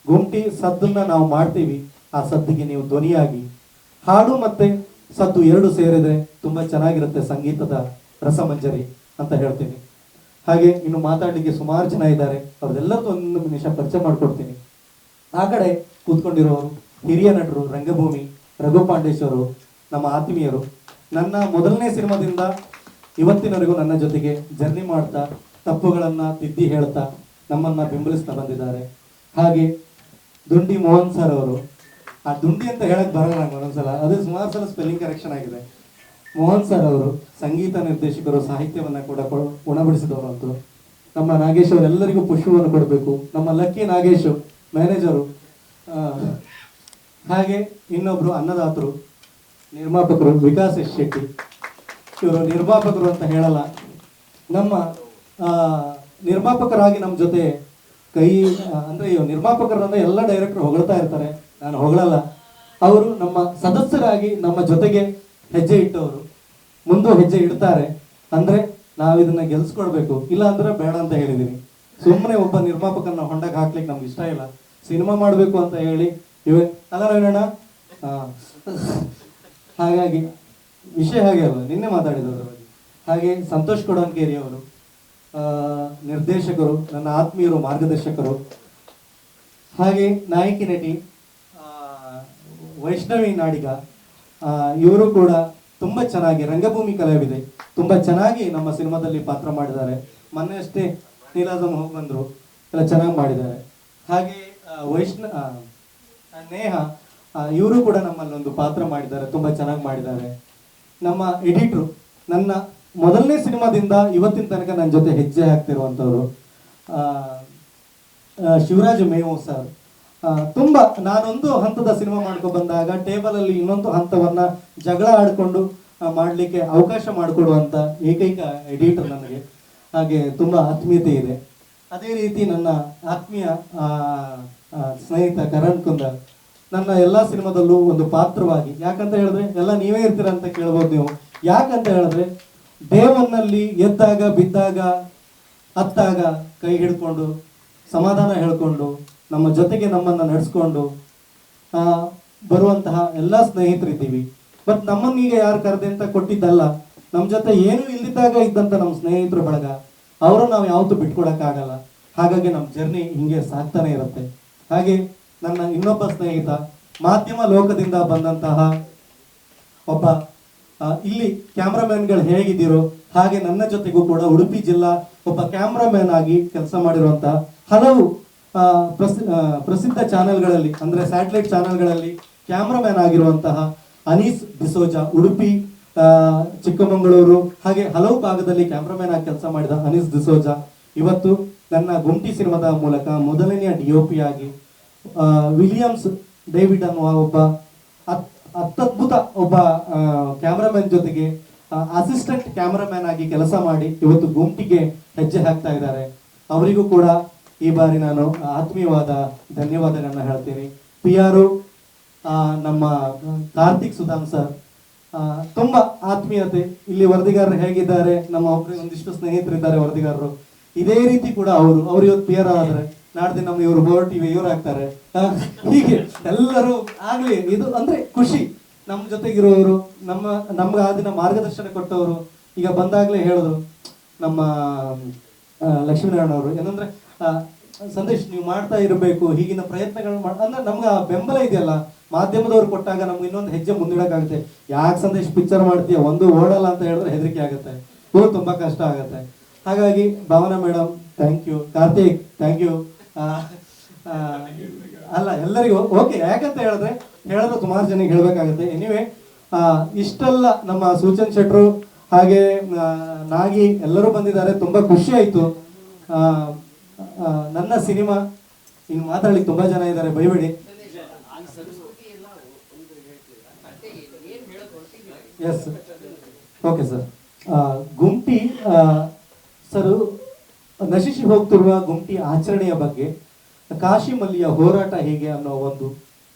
ಗುಂಟಿ ಸದ್ದನ್ನ ನಾವು ಮಾಡ್ತೀವಿ. ಆ ಸದ್ದಿಗೆ ನೀವು ಧ್ವನಿಯಾಗಿ. ಹಾಡು ಮತ್ತೆ ಸದ್ದು ಎರಡು ಸೇರಿದ್ರೆ ತುಂಬಾ ಚೆನ್ನಾಗಿರುತ್ತೆ ಸಂಗೀತದ ರಸಮಂಜರಿ ಅಂತ ಹೇಳ್ತೀನಿ. ಹಾಗೆ ಇನ್ನು ಮಾತಾಡ್ಲಿಕ್ಕೆ ಸುಮಾರು ಜನ ಇದ್ದಾರೆ, ಅವ್ರದ್ದೆಲ್ಲರೂ ಒಂದು ನಿಮಿಷ ಪರಿಚಯ ಮಾಡ್ಕೊಡ್ತೀನಿ. ಆ ಕಡೆ ಕೂತ್ಕೊಂಡಿರೋರು ಹಿರಿಯ ನಟರು, ರಂಗಭೂಮಿ ರಘು ಪಾಂಡೇಶ್ವರು, ನಮ್ಮ ಆತ್ಮೀಯರು. ನನ್ನ ಮೊದಲನೇ ಸಿನಿಮಾದಿಂದ ಇವತ್ತಿನವರೆಗೂ ನನ್ನ ಜೊತೆಗೆ ಜರ್ನಿ ಮಾಡ್ತಾ, ತಪ್ಪುಗಳನ್ನ ತಿದ್ದಿ ಹೇಳ್ತಾ ನಮ್ಮನ್ನ ಬೆಂಬಲಿಸ್ತಾ ಬಂದಿದ್ದಾರೆ. ಹಾಗೆ ದುಂಡಿ ಮೋಹನ್ ಸರ್ ಅವರು, ಆ ದುಂಡಿ ಅಂತ ಹೇಳಕ್ ಬರಲ್ಲ ನಂಗೆ ಒಂದೊಂದ್ಸಲ, ಅದು ಸುಮಾರು ಸಲ ಸ್ಪೆಲ್ಲಿಂಗ್ ಕರೆಕ್ಷನ್ ಆಗಿದೆ. ಮೋಹನ್ ಸರ್ ಅವರು ಸಂಗೀತ ನಿರ್ದೇಶಕರು, ಸಾಹಿತ್ಯವನ್ನ ಕೂಡ ಉಣಬಡಿಸಿದವರು ಅಂತ. ನಮ್ಮ ನಾಗೇಶ್ ಅವರೆಲ್ಲರಿಗೂ ಪುಷ್ಪವನ್ನು ಕೊಡಬೇಕು. ನಮ್ಮ ಲಕ್ಕಿ ನಾಗೇಶ್ ಮ್ಯಾನೇಜರು. ಹಾಗೆ ಇನ್ನೊಬ್ರು ಅನ್ನದಾತರು, ನಿರ್ಮಾಪಕರು ವಿಕಾಸ್ ಎಸ್ ಶೆಟ್ಟಿ. ಇವರು ನಿರ್ಮಾಪಕರು ಅಂತ ಹೇಳಲ್ಲ, ನಮ್ಮ ನಿರ್ಮಾಪಕರಾಗಿ ನಮ್ಮ ಜೊತೆ ಕೈ ಅಂದ್ರೆ ನಿರ್ಮಾಪಕರನ್ನ ಎಲ್ಲ ಡೈರೆಕ್ಟರ್ ಹೊಗಳ್ತಾ ಇರ್ತಾರೆ, ನಾನು ಹೊಗಳಲ್ಲ. ಅವರು ನಮ್ಮ ಸದಸ್ಯರಾಗಿ ನಮ್ಮ ಜೊತೆಗೆ ಹೆಜ್ಜೆ ಇಟ್ಟವರು, ಮುಂದೆ ಹೆಜ್ಜೆ ಇಡ್ತಾರೆ. ಅಂದ್ರೆ ನಾವಿದನ್ನ ಗೆಲ್ಸ್ಕೊಡ್ಬೇಕು, ಇಲ್ಲ ಅಂದ್ರೆ ಬೇಡ ಅಂತ ಹೇಳಿದೀನಿ. ಸುಮ್ಮನೆ ಒಬ್ಬ ನಿರ್ಮಾಪಕನ ಹೊಂಡಕ್ಕೆ ಹಾಕ್ಲಿಕ್ಕೆ ನಮ್ಗೆ ಇಷ್ಟ ಇಲ್ಲ. ಸಿನಿಮಾ ಮಾಡ್ಬೇಕು ಅಂತ ಹೇಳಿ ಅಲ್ಲ ರವೀಣಣ್ಣ. ಹಾಗಾಗಿ ವಿಷಯ ಹಾಗೆ ಅಲ್ಲ, ನಿನ್ನೆ ಮಾತಾಡಿದವರು. ಹಾಗೆ ಸಂತೋಷ್ ಕೊಡನ್ಕೇರಿ ಅವರು ನಿರ್ದೇಶಕರು, ನನ್ನ ಆತ್ಮೀಯರು, ಮಾರ್ಗದರ್ಶಕರು. ಹಾಗೆ ನಾಯಕಿ ನಟಿ ವೈಷ್ಣವಿ ನಾಡಿಗ, ಇವರು ಕೂಡ ತುಂಬಾ ಚೆನ್ನಾಗಿ ರಂಗಭೂಮಿ ಕಲಾವಿದೆ, ತುಂಬಾ ಚೆನ್ನಾಗಿ ನಮ್ಮ ಸಿನಿಮಾದಲ್ಲಿ ಪಾತ್ರ ಮಾಡಿದ್ದಾರೆ. ಮೊನ್ನೆ ಅಷ್ಟೇ ನೀಲಾಜಮ್ ಹೋಗಿ ಬಂದ್ರು, ಎಲ್ಲ ಚೆನ್ನಾಗಿ ಮಾಡಿದ್ದಾರೆ. ಹಾಗೆ ನೇಹ, ಇವರು ಕೂಡ ನಮ್ಮಲ್ಲಿ ಒಂದು ಪಾತ್ರ ಮಾಡಿದ್ದಾರೆ, ತುಂಬಾ ಚೆನ್ನಾಗಿ ಮಾಡಿದ್ದಾರೆ. ನಮ್ಮ ಎಡಿಟ್ರು, ನನ್ನ ಮೊದಲನೇ ಸಿನಿಮಾದಿಂದ ಇವತ್ತಿನ ತನಕ ನನ್ನ ಜೊತೆ ಹೆಜ್ಜೆ ಹಾಕ್ತಿರುವಂತವ್ರು ಶಿವರಾಜ್ ಮೇವು ಸರ್. ತುಂಬಾ ನಾನೊಂದು ಹಂತದ ಸಿನಿಮಾ ಮಾಡ್ಕೊ ಬಂದಾಗ ಟೇಬಲ್ ಅಲ್ಲಿ ಇನ್ನೊಂದು ಹಂತವನ್ನ ಜಗಳ ಆಡ್ಕೊಂಡು ಮಾಡ್ಲಿಕ್ಕೆ ಅವಕಾಶ ಮಾಡಿಕೊಡುವಂತ ಏಕೈಕ ಎಡಿಟರ್ ನನಗೆ. ಹಾಗೆ ತುಂಬಾ ಆತ್ಮೀಯತೆ ಇದೆ. ಅದೇ ರೀತಿ ನನ್ನ ಆತ್ಮೀಯ ಸ್ನೇಹಿತ ಕರಣ್ ಕುಂದರ್, ನನ್ನ ಎಲ್ಲಾ ಸಿನಿಮಾದಲ್ಲೂ ಒಂದು ಪಾತ್ರವಾಗಿ. ಯಾಕಂತ ಹೇಳಿದ್ರೆ ಎಲ್ಲ ನೀವೇ ಇರ್ತೀರ ಅಂತ ಕೇಳ್ಬೋದು ನೀವು. ಯಾಕಂತ ಹೇಳಿದ್ರೆ ದೇವನ್ನಲ್ಲಿ ಎದ್ದಾಗ ಬಿದ್ದಾಗ ಹತ್ತಾಗ ಕೈ ಹಿಡ್ಕೊಂಡು ಸಮಾಧಾನ ಹೇಳ್ಕೊಂಡು ನಮ್ಮ ಜೊತೆಗೆ ನಮ್ಮನ್ನ ನಡೆಸ್ಕೊಂಡು ಬರುವಂತಹ ಎಲ್ಲಾ ಸ್ನೇಹಿತರಿದ್ದೀವಿ. ಬಟ್ ನಮ್ಮನ್ನೀಗ ಯಾರು ಕರೆದೆ ಅಂತ ಕೊಟ್ಟಿದ್ದಲ್ಲ, ನಮ್ಮ ಜೊತೆ ಏನೂ ಇಲ್ಲಿದ್ದಾಗ ಇದ್ದಂತ ನಮ್ಮ ಸ್ನೇಹಿತರು ಬಳಗ, ಅವರು ನಾವು ಯಾವತ್ತೂ ಬಿಟ್ಕೊಡಕ್ಕಾಗಲ್ಲ. ಹಾಗಾಗಿ ನಮ್ಮ ಜರ್ನಿ ಹಿಂಗೆ ಸಾಗ್ತಾನೆ ಇರುತ್ತೆ. ಹಾಗೆ ನನ್ನ ಇನ್ನೊಬ್ಬ ಸ್ನೇಹಿತ, ಮಾಧ್ಯಮ ಲೋಕದಿಂದ ಬಂದಂತಹ ಒಬ್ಬ, ಇಲ್ಲಿ ಕ್ಯಾಮ್ರಾಮನ್ಗಳು ಹೇಗಿದ್ದೀರೋ ಹಾಗೆ ನನ್ನ ಜೊತೆಗೂ ಕೂಡ ಉಡುಪಿ ಜಿಲ್ಲಾ ಒಬ್ಬ ಕ್ಯಾಮ್ರಾಮನ್ ಆಗಿ ಕೆಲಸ ಮಾಡಿರುವಂತಹ ಹಲವು ಪ್ರಸಿದ್ಧ ಚಾನೆಲ್ಗಳಲ್ಲಿ, ಅಂದ್ರೆ ಸ್ಯಾಟಲೈಟ್ ಚಾನೆಲ್ಗಳಲ್ಲಿ ಕ್ಯಾಮ್ರಾಮನ್ ಆಗಿರುವಂತಹ ಅನೀಸ್ ಡಿಸೋಜಾ, ಉಡುಪಿ, ಚಿಕ್ಕಮಗಳೂರು, ಹಾಗೆ ಹಲವು ಭಾಗದಲ್ಲಿ ಕ್ಯಾಮ್ರಾಮನ್ ಆಗಿ ಕೆಲಸ ಮಾಡಿದ ಅನೀಸ್ ಡಿಸೋಜಾ ಇವತ್ತು ನನ್ನ ಗುಂಟಿ ಸಿನಿಮಾದ ಮೂಲಕ ಮೊದಲನೆಯ DOP ಆಗಿ, ವಿಲಿಯಮ್ಸ್ ಡೇವಿಡ್ ಅನ್ನುವ ಒಬ್ಬ ಅತ್ಯದ್ಭುತ ಒಬ್ಬ ಕ್ಯಾಮ್ರಾಮನ್ ಜೊತೆಗೆ ಅಸಿಸ್ಟೆಂಟ್ ಕ್ಯಾಮ್ರಾಮನ್ ಆಗಿ ಕೆಲಸ ಮಾಡಿ ಇವತ್ತು ಗುಂಟಿಗೆ ಹೆಜ್ಜೆ ಹಾಕ್ತಾ ಇದ್ದಾರೆ. ಅವರಿಗೂ ಕೂಡ ಈ ಬಾರಿ ನಾನು ಆತ್ಮೀಯವಾದ ಧನ್ಯವಾದಗಳನ್ನ ಹೇಳ್ತೀನಿ. PR ನಮ್ಮ ಕಾರ್ತಿಕ್ ಸುಧಾಮ್ ಸರ್ ತುಂಬಾ ಆತ್ಮೀಯತೆ. ಇಲ್ಲಿ ವರದಿಗಾರರು ಹೇಗಿದ್ದಾರೆ, ನಮ್ಮ ಒಬ್ಬರಿಗೆ ಒಂದಿಷ್ಟು ಸ್ನೇಹಿತರಿದ್ದಾರೆ ವರದಿಗಾರರು, ಇದೇ ರೀತಿ ಕೂಡ ಅವರು ಇವತ್ತು PR ಆದ್ರೆ ನಾಡ್ದು ನಮ್ಮ ಇವರು ಬೋರ್ಡ್ ಟಿವಿ ಇವ್ರು ಆಗ್ತಾರೆ. ಹೀಗೆ ಎಲ್ಲರೂ ಆಗ್ಲಿ, ಇದು ಅಂದ್ರೆ ಖುಷಿ. ನಮ್ಮ ಜೊತೆಗಿರೋರು, ನಮ್ಗೆ ಆ ದಿನ ಮಾರ್ಗದರ್ಶನ ಕೊಟ್ಟವರು, ಈಗ ಬಂದಾಗ್ಲೇ ಹೇಳಿದ್ರು ನಮ್ಮ ಲಕ್ಷ್ಮೀನಾರಾಯಣ ಅವರು, ಏನಂದ್ರೆ ಸಂದೇಶ್ ನೀವು ಮಾಡ್ತಾ ಇರಬೇಕು, ಹೀಗಿನ ಪ್ರಯತ್ನಗಳು ಅಂದ್ರೆ ನಮ್ಗೆ ಆ ಬೆಂಬಲ ಇದೆಯಲ್ಲ ಮಾಧ್ಯಮದವ್ರು ಕೊಟ್ಟಾಗ ನಮ್ಗೆ ಇನ್ನೊಂದು ಹೆಜ್ಜೆ ಮುಂದಿಡಕ್ಕಾಗುತ್ತೆ. ಯಾಕೆ ಸಂದೇಶ್ ಪಿಕ್ಚರ್ ಮಾಡ್ತೀಯ, ಒಂದು ಓಡಲ್ಲ ಅಂತ ಹೇಳಿದ್ರೆ ಹೆದರಿಕೆ ಆಗುತ್ತೆ, ತುಂಬಾ ಕಷ್ಟ ಆಗುತ್ತೆ. ಹಾಗಾಗಿ Bhavana madam thank you, Karthik thank you. ಅಲ್ಲ ಎಲ್ಲರಿಗೂ ಓಕೆ, ಯಾಕಂತ ಹೇಳಿದ್ರೆ ಸುಮಾರು ಜನಕ್ಕೆ ಹೇಳ್ಬೇಕಾಗುತ್ತೆ. ಎನಿವೆ ಇಷ್ಟೆಲ್ಲ ನಮ್ಮ ಸೂಚನ್ ಶೆಟ್ರು ಹಾಗೆ ನಾಗಿ ಎಲ್ಲರೂ ಬಂದಿದ್ದಾರೆ, ತುಂಬಾ ಖುಷಿ ಆಯ್ತು. ನನ್ನ ಸಿನಿಮಾ ಇನ್ನು ಮಾತಾಡ್ಲಿಕ್ಕೆ ತುಂಬಾ ಜನ ಇದ್ದಾರೆ, ಬೈಬೇಡಿ. Yes okay sir. Gunti sir, ನಶಿಸಿ ಹೋಗ್ತಿರುವ ಗುಂಟಿ ಆಚರಣೆಯ ಬಗ್ಗೆ, ಕಾಶಿ ಮಲ್ಲಿಯ ಹೋರಾಟ ಹೇಗೆ ಅನ್ನೋ ಒಂದು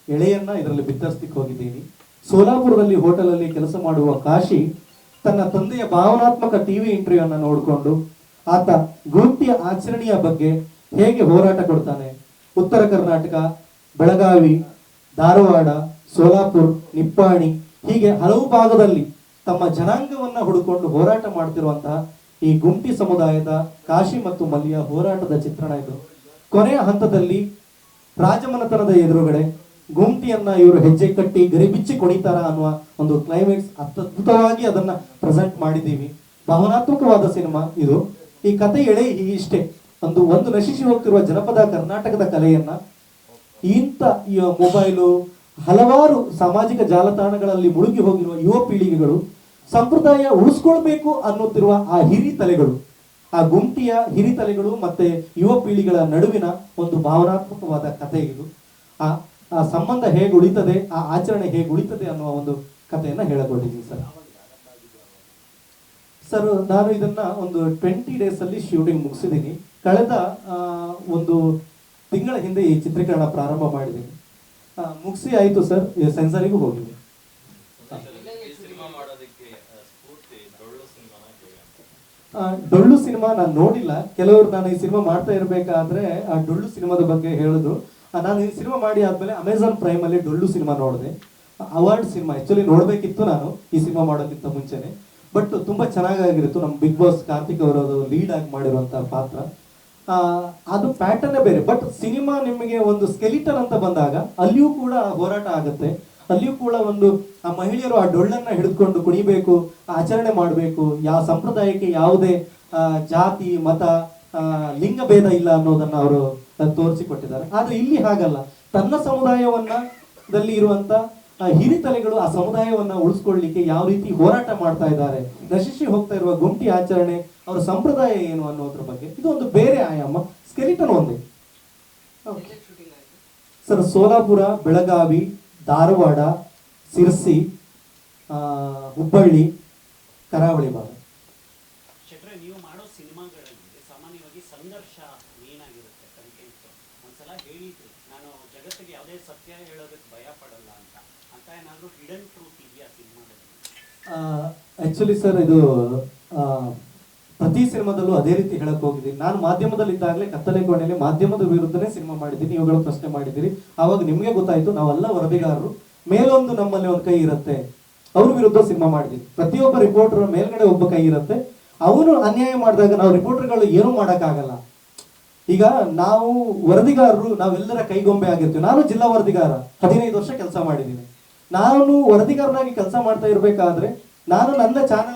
ಎಳೆಯನ್ನ ಇದರಲ್ಲಿ ಬಿತ್ತರಿಸ್ಲಿಕ್ಕೆ ಹೋಗಿದ್ದೀನಿ. ಸೋಲಾಪುರದಲ್ಲಿ ಹೋಟೆಲಲ್ಲಿ ಕೆಲಸ ಮಾಡುವ ಕಾಶಿ ತನ್ನ ತಂದೆಯ ಭಾವನಾತ್ಮಕ ಟಿವಿ ಇಂಟರ್ವ್ಯೂ ಅನ್ನ ನೋಡಿಕೊಂಡು ಆತ ಗುಂಟಿಯ ಆಚರಣೆಯ ಬಗ್ಗೆ ಹೇಗೆ ಹೋರಾಟ ಕೊಡ್ತಾನೆ. ಉತ್ತರ ಕರ್ನಾಟಕ, ಬೆಳಗಾವಿ, ಧಾರವಾಡ, ಸೋಲಾಪುರ್, ನಿಪ್ಪಾಣಿ ಹೀಗೆ ಹಲವು ಭಾಗದಲ್ಲಿ ತಮ್ಮ ಜನಾಂಗವನ್ನ ಹುಡುಕೊಂಡು ಹೋರಾಟ ಮಾಡ್ತಿರುವಂತಹ ಈ ಗುಂಟಿ ಸಮುದಾಯದ ಕಾಶಿ ಮತ್ತು ಮಲ್ಲಿಯ ಹೋರಾಟದ ಚಿತ್ರಣ ಇದು. ಕೊನೆಯ ಹಂತದಲ್ಲಿ ರಾಜಮನೆತನದ ಎದುರುಗಡೆ ಗುಂಟಿಯನ್ನ ಇವರು ಹೆಜ್ಜೆ ಕಟ್ಟಿ ಗರಿಬಿಚ್ಚಿ ಕುಣಿತಾರ ಅನ್ನುವ ಒಂದು ಕ್ಲೈಮ್ಯಾಕ್ಸ್ ಅದ್ಭುತವಾಗಿ ಅದನ್ನ ಪ್ರೆಸೆಂಟ್ ಮಾಡಿದ್ದೀವಿ. ಭಾವನಾತ್ಮಕವಾದ ಸಿನಿಮಾ ಇದು. ಈ ಕತೆ ಎಳೆ ಇಷ್ಟೇ, ಒಂದು ನಶಿಸಿ ಹೋಗ್ತಿರುವ ಜನಪದ ಕರ್ನಾಟಕದ ಕಲೆಯನ್ನ ಇಂಥ ಮೊಬೈಲು ಹಲವಾರು ಸಾಮಾಜಿಕ ಜಾಲತಾಣಗಳಲ್ಲಿ ಮುಳುಗಿ ಹೋಗಿರುವ ಯುವ ಪೀಳಿಗೆಗಳು ಸಂಪ್ರದಾಯ ಉಳಿಸ್ಕೊಳ್ಬೇಕು ಅನ್ನುತ್ತಿರುವ ಆ ಹಿರಿತಲೆಗಳು, ಆ ಗುಂಟಿಯ ಹಿರಿತಲೆಗಳು ಮತ್ತೆ ಯುವ ಪೀಳಿಗೆಗಳ ನಡುವಿನ ಒಂದು ಭಾವನಾತ್ಮಕವಾದ ಕಥೆ ಇದು. ಆ ಸಂಬಂಧ ಹೇಗೆ ಉಳಿತದೆ, ಆ ಆಚರಣೆ ಹೇಗೆ ಉಳಿತದೆ ಅನ್ನುವ ಒಂದು ಕಥೆಯನ್ನ ಹೇಳಕೊಂಡಿದ್ದೀನಿ ಸರ್. ನಾನು ಇದನ್ನ ಒಂದು 20 days ಅಲ್ಲಿ ಶೂಟಿಂಗ್ ಮುಗಿಸಿದ್ದೀನಿ. ಕಳೆದ ಒಂದು ತಿಂಗಳ ಹಿಂದೆ ಈ ಚಿತ್ರೀಕರಣ ಪ್ರಾರಂಭ ಮಾಡಿದ್ದೀನಿ. ಮುಗಿಸಿ ಆಯ್ತು ಸರ್, ಸೆನ್ಸರಿಗೂ ಹೋಗಿದೆ. ಡೊಳ್ಳು ಸಿನಿಮಾ ನಾನು ನೋಡಿಲ್ಲ. ಕೆಲವರು ನಾನು ಈ ಸಿನಿಮಾ ಮಾಡ್ತಾ ಇರ್ಬೇಕಾದ್ರೆ ಆ ಡೊಳ್ಳು ಸಿನಿಮಾದ ಬಗ್ಗೆ ಹೇಳಿದ್ರು. ನಾನು ಈ ಸಿನಿಮಾ ಮಾಡಿ ಆದ್ಮೇಲೆ ಅಮೆಝಾನ್ ಪ್ರೈಮ್ ಅಲ್ಲಿ ಡೊಳ್ಳು ಸಿನಿಮಾ ನೋಡಿದೆ. ಅವಾರ್ಡ್ ಸಿನಿಮಾ ಆಕ್ಚುಲಿ ನೋಡ್ಬೇಕಿತ್ತು ನಾನು ಈ ಸಿನಿಮಾ ಮಾಡೋಕ್ಕಿಂತ ಮುಂಚೆನೆ. ಬಟ್ ತುಂಬಾ ಚೆನ್ನಾಗಿತ್ತು. ನಮ್ಮ ಬಿಗ್ ಬಾಸ್ ಕಾರ್ತಿಕ್ ಅವರದು ಲೀಡ್ ಆಗಿ ಮಾಡಿರುವಂತಹ ಪಾತ್ರ, ಅದು ಪ್ಯಾಟರ್ನ್ ಬೇರೆ. ಬಟ್ ಸಿನಿಮಾ ನಿಮಗೆ ಒಂದು ಸ್ಕೆಲಿಟನ್ ಅಂತ ಬಂದಾಗ ಅಲ್ಲಿಯೂ ಕೂಡ ಹೋರಾಟ ಆಗುತ್ತೆ. ಅಲ್ಲಿಯೂ ಕೂಡ ಒಂದು ಆ ಮಹಿಳೆಯರು ಆ ಡೊಳ್ಳನ್ನ ಹಿಡಿದುಕೊಂಡು ಕುಣಿಬೇಕು, ಆಚರಣೆ ಮಾಡಬೇಕು, ಯಾವ ಸಂಪ್ರದಾಯಕ್ಕೆ ಯಾವುದೇ ಜಾತಿ ಮತ ಲಿಂಗ ಭೇದ ಇಲ್ಲ ಅನ್ನೋದನ್ನ ಅವರು ತೋರಿಸಿಕೊಟ್ಟಿದ್ದಾರೆ. ಆದ್ರೆ ಇಲ್ಲಿ ಹಾಗಲ್ಲ. ತನ್ನ ಸಮುದಾಯವನ್ನ ಇರುವಂತ ಹಿರಿತಲೆಗಳು ಆ ಸಮುದಾಯವನ್ನ ಉಳಿಸ್ಕೊಳ್ಳಿಕ್ಕೆ ಯಾವ ರೀತಿ ಹೋರಾಟ ಮಾಡ್ತಾ ಇದ್ದಾರೆ, ನಶಿಸಿ ಹೋಗ್ತಾ ಇರುವ ಗುಂಟಿ ಆಚರಣೆ, ಅವರ ಸಂಪ್ರದಾಯ ಏನು ಅನ್ನೋದ್ರ ಬಗ್ಗೆ ಇದು ಒಂದು ಬೇರೆ ಆಯಾಮ. ಸ್ಕೆಲಿಟನ್ ಒಂದೇ ಸರ್. ಸೋಲಾಪುರ, ಬೆಳಗಾವಿ, ಧಾರವಾಡ, ಸಿರ್ಸಿ, ಹುಬ್ಬಳ್ಳಿ, ಕರಾವಳಿ ಭಾಗ. ಶೆಟ್ರೆ, ನೀವು ಮಾಡೋ ಸಿನಿಮಾಗಳಲ್ಲಿ ಸಾಮಾನ್ಯವಾಗಿ ಸಂಘರ್ಷ ಮೇನ್ ಆಗಿರುತ್ತೆ. ಕಂಟೆಂಟ್ ಒಂದ್ಸಲ ಹೇಳಿದ್ರಿ, ನಾನು ಜಗತ್ತಿಗೆ ಯಾವುದೇ ಸತ್ಯ ಹೇಳೋದಕ್ಕೆ ಭಯ ಪಡಲ್ಲ ಅಂತ ಏನಾದರೂ ಹಿಡನ್ ಟ್ರೂತ್ ಇದೆಯಾ ಸಿನಿಮಾದಲ್ಲಿ? ಆಕ್ಚುಲಿ ಸರ್, ಇದು ಪ್ರತಿ ಸಿನಿಮಾದಲ್ಲೂ ಅದೇ ರೀತಿ ಹೇಳಕ್ ಹೋಗಿದ್ದೀನಿ. ನಾನು ಮಾಧ್ಯಮದಲ್ಲಿ ಇದ್ದಾಗಲೇ ಕತ್ತಲೆ ಕೋಣೆಯಲ್ಲಿ ಮಾಧ್ಯಮದ ವಿರುದ್ಧನೇ ಸಿನಿಮಾ ಮಾಡಿದ್ದೀನಿ. ಇವುಗಳು ಪ್ರಶ್ನೆ ಮಾಡಿದ್ದೀರಿ. ಆವಾಗ ನಿಮ್ಗೆ ಗೊತ್ತಾಯ್ತು ನಾವೆಲ್ಲ ವರದಿಗಾರರು, ಮೇಲೊಂದು ನಮ್ಮಲ್ಲಿ ಒಂದು ಕೈ ಇರುತ್ತೆ, ಅವ್ರ ವಿರುದ್ಧ ಸಿನಿಮಾ ಮಾಡಿದ್ವಿ. ಪ್ರತಿಯೊಬ್ಬ ರಿಪೋರ್ಟರ್ ಮೇಲ್ಗಡೆ ಒಬ್ಬ ಕೈ ಇರುತ್ತೆ. ಅವನು ಅನ್ಯಾಯ ಮಾಡಿದಾಗ ನಾವು ರಿಪೋರ್ಟರ್ಗಳು ಏನೂ ಮಾಡೋಕ್ಕಾಗಲ್ಲ. ಈಗ ನಾವು ವರದಿಗಾರರು ನಾವೆಲ್ಲರ ಕೈಗೊಂಬೆ ಆಗಿರ್ತೀವಿ. ನಾನು ಜಿಲ್ಲಾ ವರದಿಗಾರ 15 ವರ್ಷ ಕೆಲಸ ಮಾಡಿದ್ದೀನಿ. ನಾನು ವರದಿಗಾರನಾಗಿ ಕೆಲಸ ಮಾಡ್ತಾ ಇರ್ಬೇಕಾದ್ರೆ ನಾನು ನನ್ನ ಚಾನೆಲ್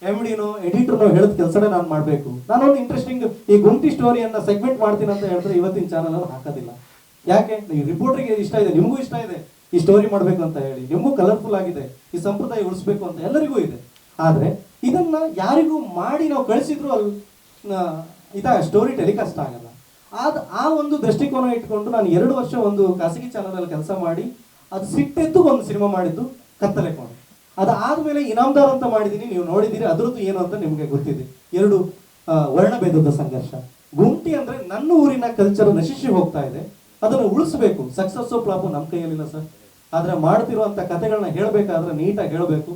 MD-ನೋ ಎಡಿಟರ್ನೋ ಹೇಳಿದ ಕೆಲಸನೇ ನಾನು ಮಾಡಬೇಕು. ನಾನೊಂದು ಇಂಟ್ರೆಸ್ಟಿಂಗ್ ಈ ಗುಂಟಿ ಸ್ಟೋರಿಯನ್ನ ಸೆಗ್ಮೆಂಟ್ ಮಾಡ್ತೀನಿ ಅಂತ ಹೇಳಿದ್ರೆ ಇವತ್ತಿನ ಚಾನಲ್ ಅಲ್ಲಿ ಹಾಕೋದಿಲ್ಲ. ಯಾಕೆ? ಈ ರಿಪೋರ್ಟರ್ಗೆ ಇಷ್ಟ ಇದೆ, ನಿಮಗೂ ಇಷ್ಟ ಇದೆ ಈ ಸ್ಟೋರಿ ಮಾಡ್ಬೇಕು ಅಂತ ಹೇಳಿ, ನಿಮಗೂ ಕಲರ್ಫುಲ್ ಆಗಿದೆ, ಈ ಸಂಪ್ರದಾಯ ಉಳಿಸ್ಬೇಕು ಅಂತ ಎಲ್ಲರಿಗೂ ಇದೆ. ಆದ್ರೆ ಇದನ್ನ ಯಾರಿಗೂ ಮಾಡಿ ನಾವು ಕಳಿಸಿದ್ರು ಅಲ್ಲಿ ಸ್ಟೋರಿ ಟೆಲಿಕಾಸ್ಟ್ ಆಗಲ್ಲ. ಆ ಒಂದು ದೃಷ್ಟಿಕೋನ ಇಟ್ಕೊಂಡು ನಾನು 2 ವರ್ಷ ಒಂದು ಖಾಸಗಿ ಚಾನಲ್ ಅಲ್ಲಿ ಕೆಲಸ ಮಾಡಿ ಅದು ಸಿಟ್ಟೆದ್ದು ಒಂದು ಸಿನಿಮಾ ಮಾಡಿದ್ದು ಕತ್ತಲೆ ಕೋಣೆ. ಅದಾದ್ಮೇಲೆ ಇನಾಮ್ದಾರ್ ಅಂತ ಮಾಡಿದೀನಿ, ನೀವು ನೋಡಿದ್ದೀರಿ. ಅದ್ರದ್ದು ಏನು ಅಂತ ನಿಮ್ಗೆ ಗೊತ್ತಿದೆ. 2 ವರ್ಣಭೇದದ ಸಂಘರ್ಷ. ಗುಂಟಿ ಅಂದ್ರೆ ನನ್ನ ಊರಿನ ಕಲ್ಚರ್ ನಶಿಸಿ ಹೋಗ್ತಾ ಇದೆ, ಅದನ್ನು ಉಳಿಸ್ಬೇಕು. ಸಕ್ಸಸ್ ಫ್ಲಾಪು ನಮ್ಮ ಕೈಯಲ್ಲಿಲ್ಲ ಸರ್. ಆದ್ರೆ ಮಾಡ್ತಿರುವಂತ ಕಥೆಗಳನ್ನ ಹೇಳ್ಬೇಕಾದ್ರೆ ನೀಟಾಗಿ ಹೇಳ್ಬೇಕು.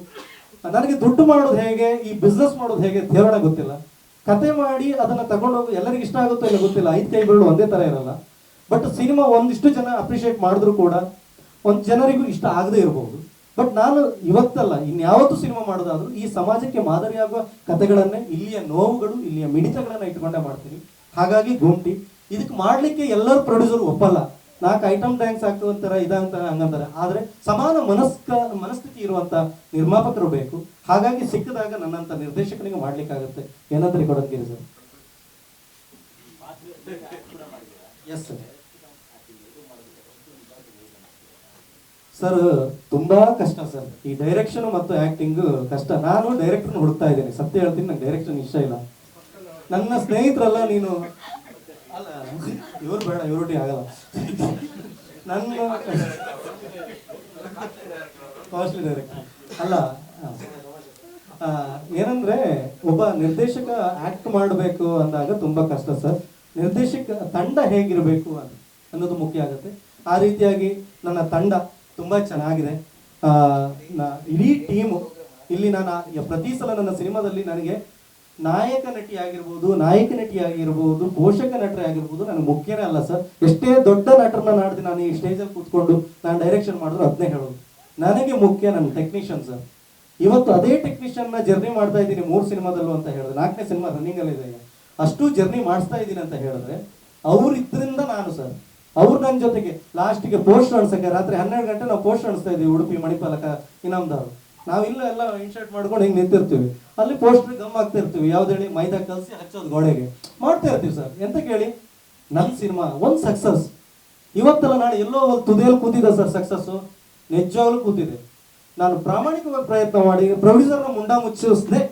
ನನಗೆ ದುಡ್ಡು ಮಾಡೋದು ಹೇಗೆ, ಈ ಬಿಸ್ನೆಸ್ ಮಾಡೋದು ಹೇಗೆ ದೇವರ ಗೊತ್ತಿಲ್ಲ. ಕತೆ ಮಾಡಿ ಅದನ್ನ ತಗೊಂಡೋಗಿ ಎಲ್ಲರಿಗೂ ಇಷ್ಟ ಆಗುತ್ತೋ ಇಲ್ಲ ಗೊತ್ತಿಲ್ಲ, 5 ಕೈ ಬೆರಳು ಒಂದೇ ತರ ಇರಲ್ಲ. ಬಟ್ ಸಿನಿಮಾ ಒಂದಿಷ್ಟು ಜನ ಅಪ್ರಿಷಿಯೇಟ್ ಮಾಡಿದ್ರು ಕೂಡ ಒಂದ್ ಜನರಿಗೂ ಇಷ್ಟ ಆಗದೆ ಇರಬಹುದು. ಬಟ್ ನಾನು ಇವತ್ತಲ್ಲ ಇನ್ಯಾವತ್ತೂ ಸಿನಿಮಾ ಮಾಡೋದಾದ್ರೂ ಈ ಸಮಾಜಕ್ಕೆ ಮಾದರಿಯಾಗುವ ಕಥೆಗಳನ್ನೇ, ಇಲ್ಲಿಯ ನೋವುಗಳು, ಇಲ್ಲಿಯ ಮಿಡಿತಗಳನ್ನ ಇಟ್ಕೊಂಡೇ ಮಾಡ್ತೀನಿ. ಹಾಗಾಗಿ ಗುಂಟಿ ಇದಕ್ಕೆ ಮಾಡ್ಲಿಕ್ಕೆ ಎಲ್ಲರೂ ಪ್ರೊಡ್ಯೂಸರ್ ಒಪ್ಪಲ್ಲ. 4 ಐಟಮ್ ಡ್ಯಾನ್ಸ್ ಹಾಕುವಂತರ ಇದಂತಾರೆ ಹಂಗಂತಾರೆ. ಆದ್ರೆ ಸಮಾನ ಮನಸ್ಥಿತಿ ಇರುವಂತ ನಿರ್ಮಾಪಕರು ಬೇಕು. ಹಾಗಾಗಿ ಸಿಕ್ಕಿದಾಗ ನನ್ನಂತ ನಿರ್ದೇಶಕನಿಗೆ ಮಾಡ್ಲಿಕ್ಕಾಗತ್ತೆ. ಏನಾದ್ರೂ ಕೊಡೋದಿರಿ ಸರ್? Yes sir. ಸರ್ ತುಂಬಾ ಕಷ್ಟ ಸರ್, ಈ ಡೈರೆಕ್ಷನ್ ಮತ್ತು ಆಕ್ಟಿಂಗ್ ಕಷ್ಟ. ನಾನು ಡೈರೆಕ್ಟರ್ ಹುಡುಕ್ತಾ ಇದ್ದೇನೆ, ಸತ್ಯ ಹೇಳ್ತೀನಿ, ನಂಗೆ ಡೈರೆಕ್ಷನ್ ಇಷ್ಟ ಇಲ್ಲ. ನನ್ನ ಸ್ನೇಹಿತರಲ್ಲ, ನೀನು ಅಲ್ಲ ಇವ್ರು ಬೇಡ, ಇವರೊಟ್ಟಿಗೆ ಆಗಲ್ಲ. ನನ್ನ ಕಾಸ್ಟ್ಲಿ ಡೈರೆಕ್ಟರ್ ಅಲ್ಲ. ಏನಂದ್ರೆ ಒಬ್ಬ ನಿರ್ದೇಶಕ ಆಕ್ಟ್ ಮಾಡಬೇಕು ಅಂದಾಗ ತುಂಬಾ ಕಷ್ಟ ಸರ್. ನಿರ್ದೇಶಕ ತಂಡ ಹೇಗಿರಬೇಕು ಅನ್ನೋದು ಮುಖ್ಯ ಆಗುತ್ತೆ. ಆ ರೀತಿಯಾಗಿ ನನ್ನ ತಂಡ ತುಂಬಾ ಚೆನ್ನಾಗಿದೆ. ಇಡೀ ಟೀಮು ಇಲ್ಲಿ ನಾನು ಪ್ರತಿ ಸಲ ನನ್ನ ಸಿನಿಮಾದಲ್ಲಿ ನನಗೆ ನಾಯಕ ನಟಿ ಆಗಿರ್ಬೋದು, ನಾಯಕ ನಟಿ ಆಗಿರ್ಬೋದು, ಪೋಷಕ ನಟರೇ ಆಗಿರ್ಬೋದು ನನಗೆ ಮುಖ್ಯನೇ ಅಲ್ಲ ಸರ್. ಎಷ್ಟೇ ದೊಡ್ಡ ನಟರನ್ನ ನಾಡ್ದು ನಾನು ಈ ಸ್ಟೇಜಲ್ಲಿ ಕೂತ್ಕೊಂಡು ನಾನು ಡೈರೆಕ್ಷನ್ ಮಾಡಿದ್ರು ಅದನ್ನೇ ಹೇಳೋದು. ನನಗೆ ಮುಖ್ಯ ನನ್ನ ಟೆಕ್ನಿಷಿಯನ್ ಸರ್. ಇವತ್ತು ಅದೇ ಟೆಕ್ನಿಷಿಯನ್ ನ ಜರ್ನಿ ಮಾಡ್ತಾ ಇದ್ದೀನಿ 3 ಸಿನಿಮಾದಲ್ಲೂ ಅಂತ ಹೇಳಿದ್ರೆ, 4ನೇ ಸಿನಿಮಾ ರನ್ನಿಂಗ್ ಅಲ್ಲಿ ಇದೆ. ಅಷ್ಟು ಜರ್ನಿ ಮಾಡಿಸ್ತಾ ಇದ್ದೀನಿ ಅಂತ ಹೇಳಿದ್ರೆ ಅವ್ರು ಇದ್ರಿಂದ ನಾನು ಸರ್. ಅವ್ರು ನನ್ನ ಜೊತೆಗೆ ಲಾಸ್ಟ್ಗೆ ಪೋಸ್ಟ್ ಅನ್ಸಕ್ಕೆ ರಾತ್ರಿ 12 ಗಂಟೆ ನಾವು ಪೋಸ್ಟ್ ಅನಿಸ್ತಾ ಇದೀವಿ ಉಡುಪಿ ಮಣಿಪಾಲಕ ಇನಾಮದವ್ರು. ನಾವಿಲ್ಲ ಎಲ್ಲ ಇನ್ಶರ್ಟ್ ಮಾಡ್ಕೊಂಡು ಹಿಂಗೆ ನಿಂತಿರ್ತೀವಿ, ಅಲ್ಲಿ ಪೋಸ್ಟರ್ ಗಮ್ ಆಗ್ತಾ ಇರ್ತೀವಿ. ಯಾವ್ದು ಹೇಳಿ ಮೈದಾ ಕಲಸಿ ಹಚ್ಚೋದು ಗೋಡೆಗೆ ಮಾಡ್ತಾ ಇರ್ತೀವಿ ಸರ್. ಎಂತ ಕೇಳಿ, ನನ್ನ ಸಿನಿಮಾ ಒಂದು ಸಕ್ಸಸ್. ಇವತ್ತಲ್ಲ ನಾಳೆ ಎಲ್ಲೋ ಒಂದು ತುದಿಯಲ್ಲಿ ಕೂತಿದೆ ಸರ್ ಸಕ್ಸಸ್ಸು, ನಿಜವಾಗ್ಲೂ ಕೂತಿದೆ. ನಾನು ಪ್ರಾಮಾಣಿಕವಾಗಿ ಪ್ರಯತ್ನ ಮಾಡಿ ಪ್ರೊಡ್ಯೂಸರ್ನ ಮುಂಡ ಮುಚ್ಚಿಸದೆ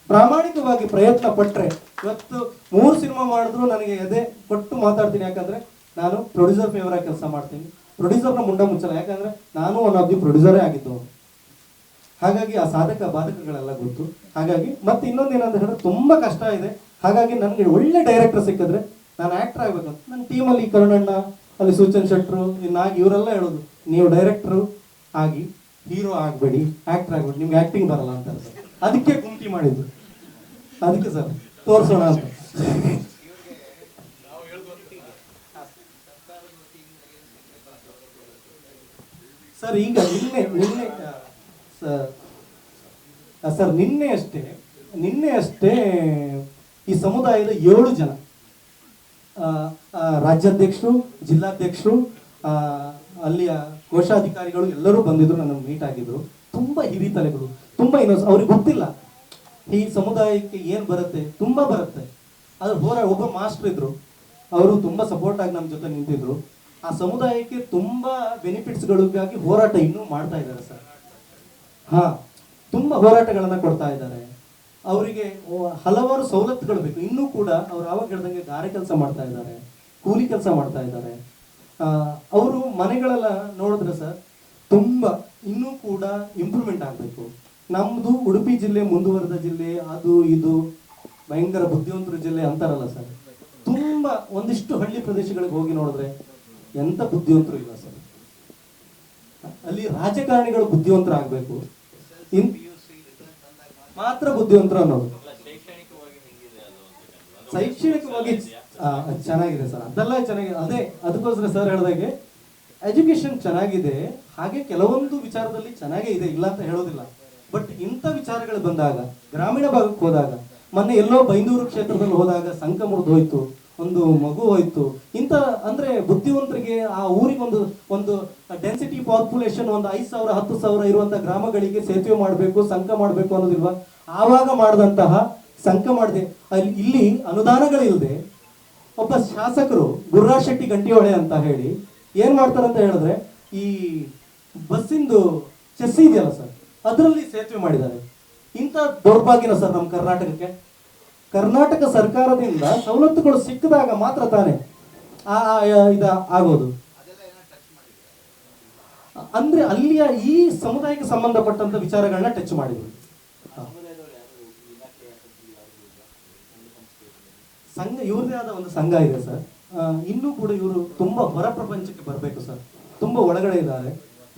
ಪ್ರಾಮಾಣಿಕವಾಗಿ ಪ್ರಯತ್ನ ಪಟ್ರೆ ಇವತ್ತು 3 ಸಿನಿಮಾ ಮಾಡಿದ್ರು ನನಗೆ ಎದೆ ಕೊಟ್ಟು ಮಾತಾಡ್ತೀನಿ. ಯಾಕಂದ್ರೆ ನಾನು ಪ್ರೊಡ್ಯೂಸರ್ ಫೇವರ್ ಆಗಿ ಕೆಲಸ ಮಾಡ್ತೀನಿ, ಪ್ರೊಡ್ಯೂಸರ್ನ ಮುಂಡ ಮುಚ್ಚಲ್ಲ. ಯಾಕಂದ್ರೆ ನಾನು ಒನ್ ಆಫ್ ದಿ ಪ್ರೊಡ್ಯೂಸರೇ ಆಗಿದ್ದವನು. ಹಾಗಾಗಿ ಆ ಸಾಧಕ ಬಾಧಕಗಳೆಲ್ಲ ಗೊತ್ತು. ಹಾಗಾಗಿ ಮತ್ತೆ ಇನ್ನೊಂದೇನಂತ ಹೇಳಿದ್ರೆ ತುಂಬಾ ಕಷ್ಟ ಇದೆ. ಹಾಗಾಗಿ ನನಗೆ ಒಳ್ಳೆ ಡೈರೆಕ್ಟರ್ ಸಿಕ್ಕಿದ್ರೆ ನಾನು ಆಕ್ಟರ್ ಆಗ್ಬೇಕು. ನನ್ನ ಟೀಮಲ್ಲಿ ಕರುಣಣ್ಣ, ಅಲ್ಲಿ ಸೂಚನ್ ಶೆಟ್ರು, ನಾಗಿ ಇವರೆಲ್ಲ ಹೇಳೋದು, ನೀವು ಡೈರೆಕ್ಟರ್ ಆಗಿ ಹೀರೋ ಆಗ್ಬೇಡಿ, ಆಕ್ಟರ್ ಆಗ್ಬೇಡಿ, ನಿಮ್ಗೆ ಆಕ್ಟಿಂಗ್ ಬರಲ್ಲ ಅಂತಾರೆ ಸರ್. ಅದಕ್ಕೆ ಗುಂಟಿ ಮಾಡಿದ್ದು, ಅದಕ್ಕೆ ಸರ್ ತೋರಿಸೋಣ ಅಂತ. ಸರ್ ಈಗ ನಿನ್ನೆ ಸರ್ ನಿನ್ನೆ ಅಷ್ಟೇ ಈ ಸಮುದಾಯದ 7 ಜನ ರಾಜ್ಯಾಧ್ಯಕ್ಷರು, ಜಿಲ್ಲಾಧ್ಯಕ್ಷರು, ಅಲ್ಲಿಯ ಕೋಶಾಧಿಕಾರಿಗಳು ಎಲ್ಲರೂ ಬಂದಿದ್ರು, ನನ್ನ ಮೀಟ್ ಆಗಿದ್ರು. ತುಂಬಾ ಹಿರಿತಲೆಗಳು, ತುಂಬಾ ಅವ್ರಿಗೆ ಗೊತ್ತಿಲ್ಲ ಈ ಸಮುದಾಯಕ್ಕೆ ಏನ್ ಬರುತ್ತೆ, ತುಂಬಾ ಬರುತ್ತೆ. ಅದ್ರ ಒಬ್ಬ ಮಾಸ್ಟರ್ ಇದ್ರು, ಅವರು ತುಂಬಾ ಸಪೋರ್ಟ್ ಆಗಿ ನಮ್ಮ ಜೊತೆ ನಿಂತಿದ್ರು. ಆ ಸಮುದಾಯಕ್ಕೆ ತುಂಬಾ ಬೆನಿಫಿಟ್ಸ್ಗಳಿಗಾಗಿ ಹೋರಾಟ ಇನ್ನೂ ಮಾಡ್ತಾ ಇದ್ದಾರೆ ಸರ್. ತುಂಬಾ ಹೋರಾಟಗಳನ್ನ ಕೊಡ್ತಾ ಇದ್ದಾರೆ. ಅವರಿಗೆ ಹಲವಾರು ಸವಲತ್ತುಗಳು ಬೇಕು. ಇನ್ನೂ ಕೂಡ ಅವ್ರು ಆವಾಗ ಹೇಳ್ದಂಗೆ ಗಾರೆ ಕೆಲಸ ಮಾಡ್ತಾ ಇದ್ದಾರೆ, ಕೂಲಿ ಕೆಲಸ ಮಾಡ್ತಾ ಇದ್ದಾರೆ. ಅವರು ಮನೆಗಳೆಲ್ಲ ನೋಡಿದ್ರೆ ಸರ್ ತುಂಬಾ ಇನ್ನೂ ಕೂಡ ಇಂಪ್ರೂವ್ಮೆಂಟ್ ಆಗಬೇಕು. ನಮ್ದು ಉಡುಪಿ ಜಿಲ್ಲೆ ಮುಂದುವರೆದ ಜಿಲ್ಲೆ, ಅದು ಇದು ಭಯಂಕರ ಬುದ್ಧಿವಂತರ ಜಿಲ್ಲೆ ಅಂತಾರಲ್ಲ ಸರ್. ತುಂಬಾ ಒಂದಿಷ್ಟು ಹಳ್ಳಿ ಪ್ರದೇಶಗಳಿಗೆ ಹೋಗಿ ನೋಡಿದ್ರೆ ಎಂತ ಬುದ್ಧಿವಂತರು ಇಲ್ಲ ಸರ್. ಅಲ್ಲಿ ರಾಜಕಾರಣಿಗಳು ಬುದ್ಧಿವಂತರಾಗಬೇಕು, ಮಾತ್ರ ಬುದ್ಧಿವಂತರು ಅನ್ನೋದು. ಶೈಕ್ಷಣಿಕವಾಗಿ ಚೆನ್ನಾಗಿದೆ ಸರ್, ಅದೆಲ್ಲ ಚೆನ್ನಾಗಿದೆ. ಅದಕ್ಕೋಸ್ಕರ ಸರ್ ಹೇಳಿದಾಗೆ ಎಜುಕೇಶನ್ ಚೆನ್ನಾಗಿದೆ. ಹಾಗೆ ಕೆಲವೊಂದು ವಿಚಾರದಲ್ಲಿ ಚೆನ್ನಾಗೇ ಇದೆ, ಇಲ್ಲ ಅಂತ ಹೇಳೋದಿಲ್ಲ. ಬಟ್ ಇಂಥ ವಿಚಾರಗಳು ಬಂದಾಗ, ಗ್ರಾಮೀಣ ಭಾಗಕ್ಕೆ ಹೋದಾಗ, ಮೊನ್ನೆ ಎಲ್ಲೋ ಬೈಂದೂರು ಕ್ಷೇತ್ರದಲ್ಲಿ ಹೋದಾಗ ಸಂಕ ಮುರಿದು ಹೋಯ್ತು, ಒಂದು ಮಗು ಹೋಯ್ತು. ಇಂಥ ಅಂದ್ರೆ ಬುದ್ಧಿವಂತರಿಗೆ ಆ ಊರಿಗೆ ಒಂದು ಡೆನ್ಸಿಟಿ ಪಾಪ್ಯುಲೇಷನ್ ಒಂದು 5,000 10,000 ಇರುವಂತಹ ಗ್ರಾಮಗಳಿಗೆ ಸೇತುವೆ ಮಾಡಬೇಕು, ಸಂಕ ಮಾಡಬೇಕು ಅನ್ನೋದಿಲ್ವಾ? ಆವಾಗ ಮಾಡಿದಂತಹ ಸಂಕ ಮಾಡಿದೆ. ಇಲ್ಲಿ ಅನುದಾನಗಳಿಲ್ಲದೆ ಒಬ್ಬ ಶಾಸಕರು ಗುರುರಾಜ್ ಶೆಟ್ಟಿ ಗಂಟಿಹೊಳೆ ಅಂತ ಹೇಳಿ ಏನ್ ಮಾಡ್ತಾರಂತ ಹೇಳಿದ್ರೆ, ಈ ಬಸ್ಸಿಂದು ಚೆಸ್ ಇದೆಯಲ್ಲ ಸರ್, ಅದರಲ್ಲಿ ಸೇತುವೆ ಮಾಡಿದ್ದಾರೆ. ಇಂಥ ದೌರ್ಭಾಗ್ಯನ ಸರ್ ನಮ್ಮ ಕರ್ನಾಟಕಕ್ಕೆ. ಕರ್ನಾಟಕ ಸರ್ಕಾರದಿಂದ ಸವಲತ್ತುಗಳು ಸಿಕ್ಕಿದಾಗ ಮಾತ್ರ ತಾನೇ ಆಗೋದು. ಅಂದ್ರೆ ಅಲ್ಲಿಯ ಈ ಸಮುದಾಯಕ್ಕೆ ಸಂಬಂಧಪಟ್ಟಂತ ವಿಚಾರಗಳನ್ನ ಟಚ್ ಮಾಡಿದ್ರು ಸಂಘ ಇವ್ರದೇ ಆದ ಒಂದು ಸಂಘ ಇದೆ ಸರ್. ಇನ್ನೂ ಕೂಡ ಇವರು ತುಂಬ ಹೊರ ಪ್ರಪಂಚಕ್ಕೆ ಬರಬೇಕು ಸರ್. ತುಂಬ ಒಳಗಡೆ ಇದ್ದಾರೆ.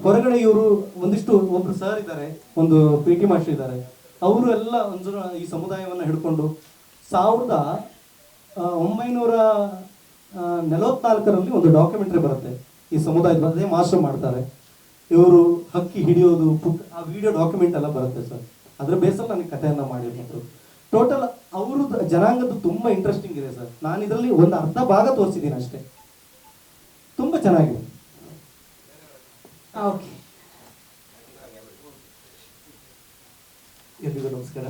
ಹೊರಗಡೆ ಇವರು ಒಂದಿಷ್ಟು ಒಬ್ರು ಸರ್ ಇದ್ದಾರೆ, ಒಂದು ಪಿ ಟಿ ಮಾಸ್ಟರ್ ಇದ್ದಾರೆ. ಅವರು ಎಲ್ಲ ಒಂದು ಈ ಸಮುದಾಯವನ್ನು ಹಿಡ್ಕೊಂಡು 1944ರಲ್ಲಿ ಒಂದು ಡಾಕ್ಯುಮೆಂಟ್ರಿ ಬರುತ್ತೆ ಈ ಸಮುದಾಯದ ಬಗ್ಗೆ. ಮಾಸ್ಟರ್ ಮಾಡ್ತಾರೆ ಇವರು, ಹಕ್ಕಿ ಹಿಡಿಯೋದು, ಆ ವಿಡಿಯೋ ಡಾಕ್ಯುಮೆಂಟ್ ಎಲ್ಲ ಬರುತ್ತೆ ಸರ್. ಅದ್ರ ಬೇಸಲ್ಲಿ ನನಗೆ ಕಥೆಯನ್ನ ಮಾಡಿರ್ಬೋದು. ಟೋಟಲ್ ಅವ್ರದ್ದು ಜನಾಂಗದ್ದು ತುಂಬಾ ಇಂಟ್ರೆಸ್ಟಿಂಗ್ ಇದೆ ಸರ್. ನಾನು ಇದರಲ್ಲಿ ಒಂದು ಅರ್ಧ ಭಾಗ ತೋರಿಸಿದ್ದೀನಿ ಅಷ್ಟೇ. ತುಂಬಾ ಚೆನ್ನಾಗಿದೆ. ಓಕೆ, ಎಲ್ರಿಗೂ ನಮಸ್ಕಾರ.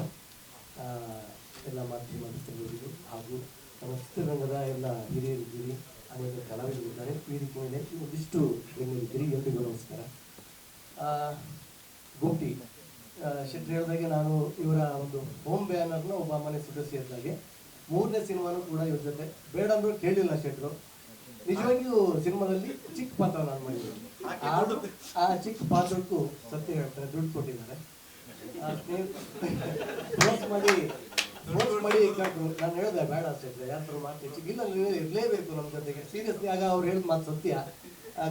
ಎಲ್ಲ ಮಾಧ್ಯಮ ಮಿತ್ರರಿಗೂ ಹಾಗೂ ನಮ್ಮ ಚಿತ್ರರಂಗದ ಎಲ್ಲ ಹಿರಿಯರಿದ್ದೀರಿ, ಅನೇಕ ಕಲಾವಿದರಿದ್ದಾರೆ, ವೇದಿಕೆ ಮೇಲೆ ಒಂದಿಷ್ಟು ಗಣ್ಯರಿದ್ದೀರಿ. ಎಲ್ರಿಗೂ ನಮಸ್ಕಾರ. ಗುಂಟಿ ಶೆಟ್ಟಿ ಹೇಳಿದಾಗೆ ನಾನು ಇವರ ಒಂದು ಹೋಮ್ ಬ್ಯಾನರ್ನ ಒಬ್ಬ ಮನೆ ಸದಸ್ಯ ಇದ್ದಾಗೆ 3ನೇ ಸಿನಿಮಾನು ಕೂಡ ಇವ್ರ ಜೊತೆ ಬೇಡ ಅಂದ್ರೂ ಕೇಳಿಲ್ಲ ಶೆಟ್ರು. ನಿಜವಾಗಿಯೂ ಸಿನಿಮಾದಲ್ಲಿ ಚಿಕ್ಕ ಪಾತ್ರ ನಾನು ಮಾಡಿದ್ದೀನಿ. ಆ ಚಿಕ್ಕ ಪಾತ್ರಕ್ಕೂ ಸತ್ಯ ಹೇಳ್ತಾರೆ, ದುಡ್ಡು ಕೊಟ್ಟಿದ್ದಾರೆ. ಫೋರ್ಸ್ ಮಾಡಿ ಕೇಳ್ರು. ನಾನು ಹೇಳಿದೆ ಬೇಡ ಶೆಟ್ರೆ, ಯಾರು ಮಾಡ್ತೀನಿ ಚಿಕ್ಕ, ಇಲ್ಲ ನೀವು ಇರಲೇಬೇಕು ನಮ್ಮ ಜೊತೆಗೆ ಸೀರಿಯಸ್ಲಿ. ಆಗ ಅವ್ರು ಹೇಳಿದ ಮಾತು ಸತ್ಯ.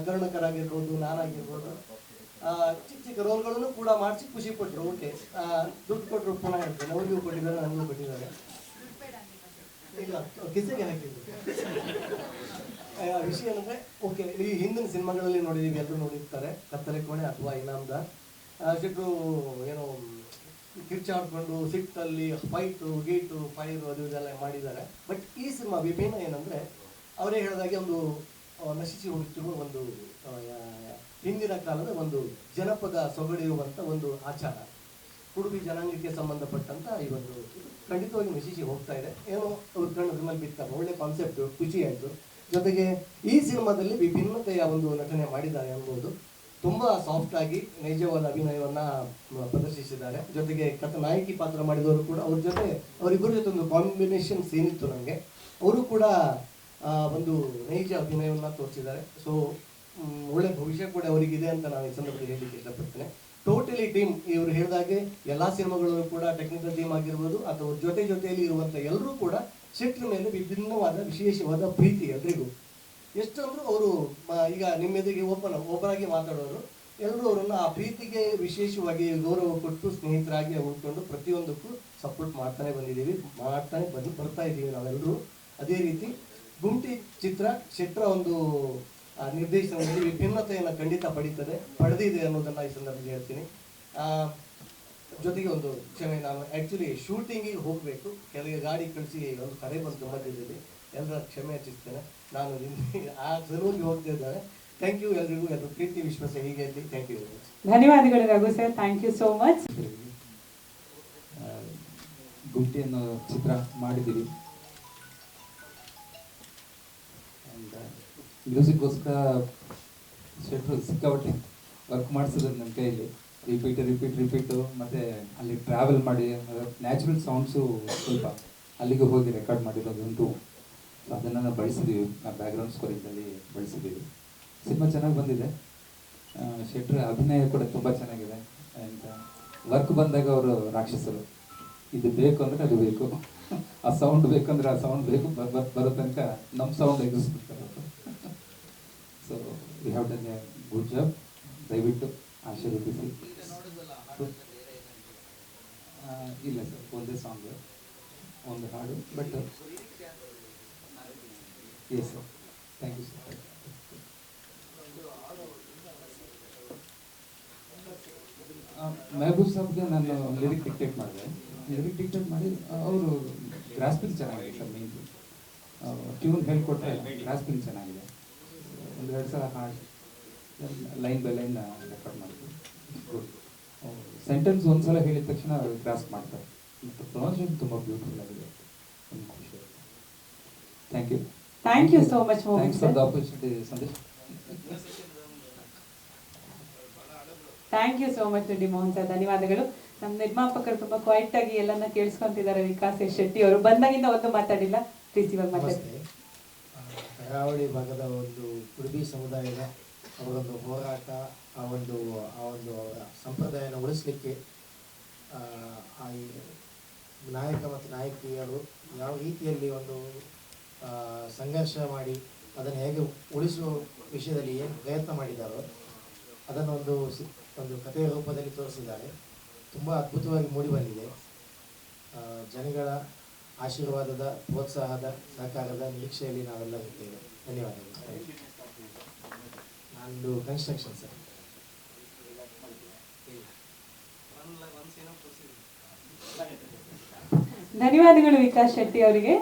ಕರುಣಕರಾಗಿರ್ಬೋದು, ನಾನಾಗಿರ್ಬೋದು, ಚಿಕ್ಕ ಚಿಕ್ಕ ರೋಲ್ಗಳನ್ನು ಕೂಡ ಮಾಡಿಸಿ ಖುಷಿ ಪಟ್ಟರು. ಓಕೆ, ದುಡ್ಡು ಕೊಟ್ಟರು. ಪುನಃ ಹೇಳ್ತೇನೆ, ಅವ್ರಿಗೂ ಕೊಟ್ಟಿದ್ದಾರೆ, ನನಗೂ ಕೊಟ್ಟಿದ್ದಾರೆ. ಇಲ್ಲ ಕಿಸೆಗೆ ಹಾಕಿದ್ರು. ವಿಷಯ ಏನಂದ್ರೆ, ಓಕೆ, ಈ ಹಿಂದಿನ ಸಿನಿಮಾಗಳಲ್ಲಿ ನೋಡಿದೀವಿ, ಎಲ್ಲರೂ ನೋಡಿರ್ತಾರೆ. ಕತ್ತಲೆ ಕೋಣೆ ಅಥವಾ ಇನಾಮ್ದಾರ್. ಶೆಟ್ರು ಏನೋ ಕಿರ್ಚಾಡ್ಕೊಂಡು ಸಿಟ್ಟಲ್ಲಿ ಫೈಟು ಗೀಟು ಫೈರು ಅದು ಇದೆಲ್ಲ ಮಾಡಿದ್ದಾರೆ. ಬಟ್ ಈ ಸಿನಿಮಾ ವಿಭಿನ್ನ ಏನಂದ್ರೆ, ಅವರೇ ಹೇಳಿದಾಗೆ ಒಂದು ನಶಿಸಿ ಹೋಗುತ್ತಿರುವ ಒಂದು ಹಿಂದಿನ ಕಾಲದ ಒಂದು ಜನಪದ ಸೊಗಡಿರುವಂಥ ಒಂದು ಆಚಾರ, ಕುಡುಬಿ ಜನಾಂಗಕ್ಕೆ ಸಂಬಂಧಪಟ್ಟಂತ ಈ ಒಂದು ಖಂಡಿತವಾಗಿ ನಶಿಸಿ ಹೋಗ್ತಾ ಇದೆ. ಏನೋ ಅವ್ರ ಕಣ್ಣು ಮೇಲೆ ಬಿತ್ತಲ್ಲ, ಒಳ್ಳೆ ಕಾನ್ಸೆಪ್ಟ್, ಖುಷಿ ಆಯಿತು. ಜೊತೆಗೆ ಈ ಸಿನಿಮಾದಲ್ಲಿ ವಿಭಿನ್ನತೆಯ ಒಂದು ನಟನೆ ಮಾಡಿದ್ದಾರೆ ಅನ್ಬೋದು. ತುಂಬಾ ಸಾಫ್ಟ್ ಆಗಿ ನೈಜವಾದ ಅಭಿನಯವನ್ನ ಪ್ರದರ್ಶಿಸಿದ್ದಾರೆ. ಜೊತೆಗೆ ನಾಯಕಿ ಪಾತ್ರ ಮಾಡಿದವರು ಕೂಡ ಅವರಿಬ್ಬರ ಜೊತೆ ಒಂದು ಕಾಂಬಿನೇಷನ್ ಸೀನ್ ಇತ್ತು ನನಗೆ. ಅವರು ಕೂಡ ಒಂದು ನೈಜ ಅಭಿನಯವನ್ನ ತೋರಿಸಿದ್ದಾರೆ. ಸೊ ಒಳ್ಳೆ ಭವಿಷ್ಯ ಕೂಡ ಅವರಿಗಿದೆ ಅಂತ ನಾನು ಈ ಸಂದರ್ಭದಲ್ಲಿ ಹೇಳಲಿಕ್ಕೆ ಇಷ್ಟಪಡ್ತೇನೆ. ಟೋಟಲಿ ಟೀಮ್, ಇವರು ಹೇಳಿದಾಗೆ ಎಲ್ಲಾ ಸಿನಿಮಾಗಳಲ್ಲೂ ಕೂಡ ಟೆಕ್ನಿಕಲ್ ಟೀಮ್ ಆಗಿರ್ಬೋದು ಅಥವಾ ಜೊತೆಯಲ್ಲಿ ಇರುವಂತ ಎಲ್ಲರೂ ಕೂಡ ಶೆಟ್ರ ಮೇಲೆ ವಿಭಿನ್ನವಾದ ವಿಶೇಷವಾದ ಪ್ರೀತಿ ಎಲ್ರಿಗೂ. ಎಷ್ಟಂದ್ರೂ ಅವರು ಈಗ ನಿಮ್ಮ ಎದುರಿಗೆ ಓಪನ್ ಆಗಿ ಮಾತಾಡೋರು, ಎಲ್ಲರೂ ಅವರನ್ನ ಆ ಪ್ರೀತಿಗೆ ವಿಶೇಷವಾಗಿ ಗೌರವ ಕೊಟ್ಟು ಸ್ನೇಹಿತರಾಗಿ ಉಳ್ಕೊಂಡು ಪ್ರತಿಯೊಂದಕ್ಕೂ ಸಪೋರ್ಟ್ ಮಾಡ್ತಾನೆ ಬಂದಿದ್ದೀವಿ, ಬರ್ತಾ ಇದ್ದೀವಿ ನಾವೆಲ್ಲರೂ. ಅದೇ ರೀತಿ ಗುಂಟಿ ಚಿತ್ರ ಶೆಟ್ರ ಒಂದು ನಿರ್ದೇಶನದಲ್ಲಿ ವಿಭಿನ್ನತೆಯನ್ನು ಖಂಡಿತ ಪಡೆದಿದೆ ಅನ್ನೋದನ್ನ ಈ ಸಂದರ್ಭದಲ್ಲಿ ಹೇಳ್ತೀನಿ. ಜೊತೆಗೆ ಒಂದು ಕ್ಷಮೆ, ನಾನು ಆ್ಯಕ್ಚುಲಿ ಶೂಟಿಂಗಿಗೆ ಹೋಗಬೇಕು, ಕೆಲವು ಗಾಡಿ ಕಳಿಸಿ ಒಂದು ಕರೆ ಬಂದು ಬಂದಿದ್ದೀನಿ, ಎಲ್ಲರ ಕ್ಷಮೆ ಯಾಚಿಸ್ತೇನೆ. ನಾನು ಆ ಸಲುವಾಗಿ ಹೋಗ್ತಾ ಇದ್ದಾರೆ. ಥ್ಯಾಂಕ್ ಯು ಎಲ್ರಿಗೂ, ಎಲ್ಲರೂ ಪ್ರೀತಿ ವಿಶ್ವಾಸ ಹೀಗೆ ಇರಲಿ. Thank you. ಧನ್ಯವಾದಗಳು Raghu sir, thank you so much. Gunti ಅನ್ನೋ ಚಿತ್ರ ಮಾಡಿದ್ದೀವಿ. ಮ್ಯೂಸಿಕ್ಗೋಸ್ಕರ ಶೆಟ್ರು ಸಿಕ್ಕಾಪಟ್ಟೆ ವರ್ಕ್ ಮಾಡಿಸಿದ್ರು ನನ್ನ ಕೈಯಲ್ಲಿ. ರಿಪೀಟು ಮತ್ತು ಅಲ್ಲಿ ಟ್ರಾವೆಲ್ ಮಾಡಿ ನ್ಯಾಚುರಲ್ ಸೌಂಡ್ಸು ಸ್ವಲ್ಪ ಅಲ್ಲಿಗೆ ಹೋಗಿ ರೆಕಾರ್ಡ್ ಮಾಡಿರೋದುಂಟು. ಅದನ್ನು ಬಳಸಿದ್ದೀವಿ, ಬ್ಯಾಕ್ಗ್ರೌಂಡ್ ಸ್ಕೋರಿಂಗಲ್ಲಿ ಬಳಸಿದ್ದೀವಿ. ಸಿನಿಮಾ ಚೆನ್ನಾಗಿ ಬಂದಿದೆ. ಶೆಟ್ರ ಅಭಿನಯ ಕೂಡ ತುಂಬ ಚೆನ್ನಾಗಿದೆ. ಆ್ಯಂಡ್ ವರ್ಕ್ ಬಂದಾಗ ಅವರು ರಾಕ್ಷಸರು, ಇದು ಬೇಕು ಅಂದರೆ ಅದು ಬೇಕು, ಆ ಸೌಂಡ್ ಬೇಕಂದ್ರೆ ಆ ಸೌಂಡ್ ಬೇಕು, ಬರೋ ತನಕ ನಮ್ಮ ಸೌಂಡ್ ಎಗಿಸ್ಬಿಡ್ತಾರೆ. So we have done a good job. ದಯವಿಟ್ಟು ಆಶೀರ್ವದಿಸಿ. ಇಲ್ಲ ಸರ್, ಒಂದೇ ಸಾಂಗ್, ಒಂದು ಹಾಡು. But yes sir, thank you sir. Mehboob ಸಾಬ್ಗೆ ನಾನು ಲಿರಿಕ್ ಡಿಕ್ಟೇಟ್ ಮಾಡಿ ಅವರು ಗ್ರಾಸ್ಪಿಂಗ್ ಚೆನ್ನಾಗಿದೆ ಸರ್. ಮೇನ್ ಟ್ಯೂನ್ ಹೇಳ್ಕೊಟ್ರೆ ಗ್ರಾಸ್ಪಿಂಗ್ ಚೆನ್ನಾಗಿದೆ. 1-2 ಸಲ ಹಾಡು ಲೈನ್ ಬೈ ಲೈನ್ ರೆಕಾರ್ಡ್ ಮಾಡ್ತೀವಿ. ಗುಡ್. ಸೆಂಟೆನ್ಸ್ ಒಂದ್ಸಲ ಹೇಳಿದ ತಕ್ಷಣ ಗ್ರಾಸ್ಪ್ ಮಾಡ್ತಾರೆ. ಮತ್ತು ಪ್ರೊನೌನ್ಸಿಯೇಷನ್ ತುಂಬ ಬ್ಯೂಟಿಫುಲ್ ಆಗಿದೆ. ಖುಷಿ. Thank you. Thank you so much. Thanks for the opportunity Sandesh. Thank you so much Reddy Mohan sir, ಧನ್ಯವಾದಗಳು. ನಮ್ಮ ನಿರ್ಮಾಪಕರು ತುಂಬಾ ಕ್ವೈಟ್ ಆಗಿ ಎಲ್ಲನ್ನ ಕೇಳಿಸ್ಕೊಂತಿದ್ದಾರೆ. ವಿಕಾಸ್ ಎಸ್ ಶೆಟ್ಟಿ ಅವರು ಬಂದಾಗಿಂದ ಒಂದು ಮಾತಾಡಿಲ್ಲ, ಪ್ಲೀಸ್ ಇವಾಗ ಮಾತಾಡಿ. ಕರಾವಳಿ ಭಾಗದ ಒಂದು ಕುಡುಬಿ ಸಮುದಾಯದ ಅವರೊಂದು ಹೋರಾಟ, ಆ ಒಂದು ಅವರ ಸಂಪ್ರದಾಯನ ಉಳಿಸ್ಲಿಕ್ಕೆ ನಾಯಕ ಮತ್ತು ನಾಯಕಿಯರು ಯಾವ ರೀತಿಯಲ್ಲಿ ಒಂದು ಸಂಘರ್ಷ ಮಾಡಿ ಅದನ್ನು ಹೇಗೆ ಉಳಿಸುವ ವಿಷಯದಲ್ಲಿ ಏನು ಪ್ರಯತ್ನ ಮಾಡಿದ್ದಾರೋ ಅದನ್ನು ಒಂದು ಕಥೆಯ ರೂಪದಲ್ಲಿ ತೋರಿಸಿದ್ದಾರೆ. ತುಂಬ ಅದ್ಭುತವಾಗಿ ಮೂಡಿಬಂದಿದೆ. ಜನಗಳ ಆಶೀರ್ವಾದದ, ಪ್ರೋತ್ಸಾಹದ, ಸಹಕಾರದ ನಿರೀಕ್ಷೆಯಲ್ಲಿ ನಾವೆಲ್ಲ ಇರ್ತೇವೆ. ಧನ್ಯವಾದಗಳು. ನಂದು ಕನ್ಸ್ಟ್ರಕ್ಷನ್ ಸರ್. ಧನ್ಯವಾದಗಳು ವಿಕಾಸ್ ಶೆಟ್ಟಿ ಅವರಿಗೆ.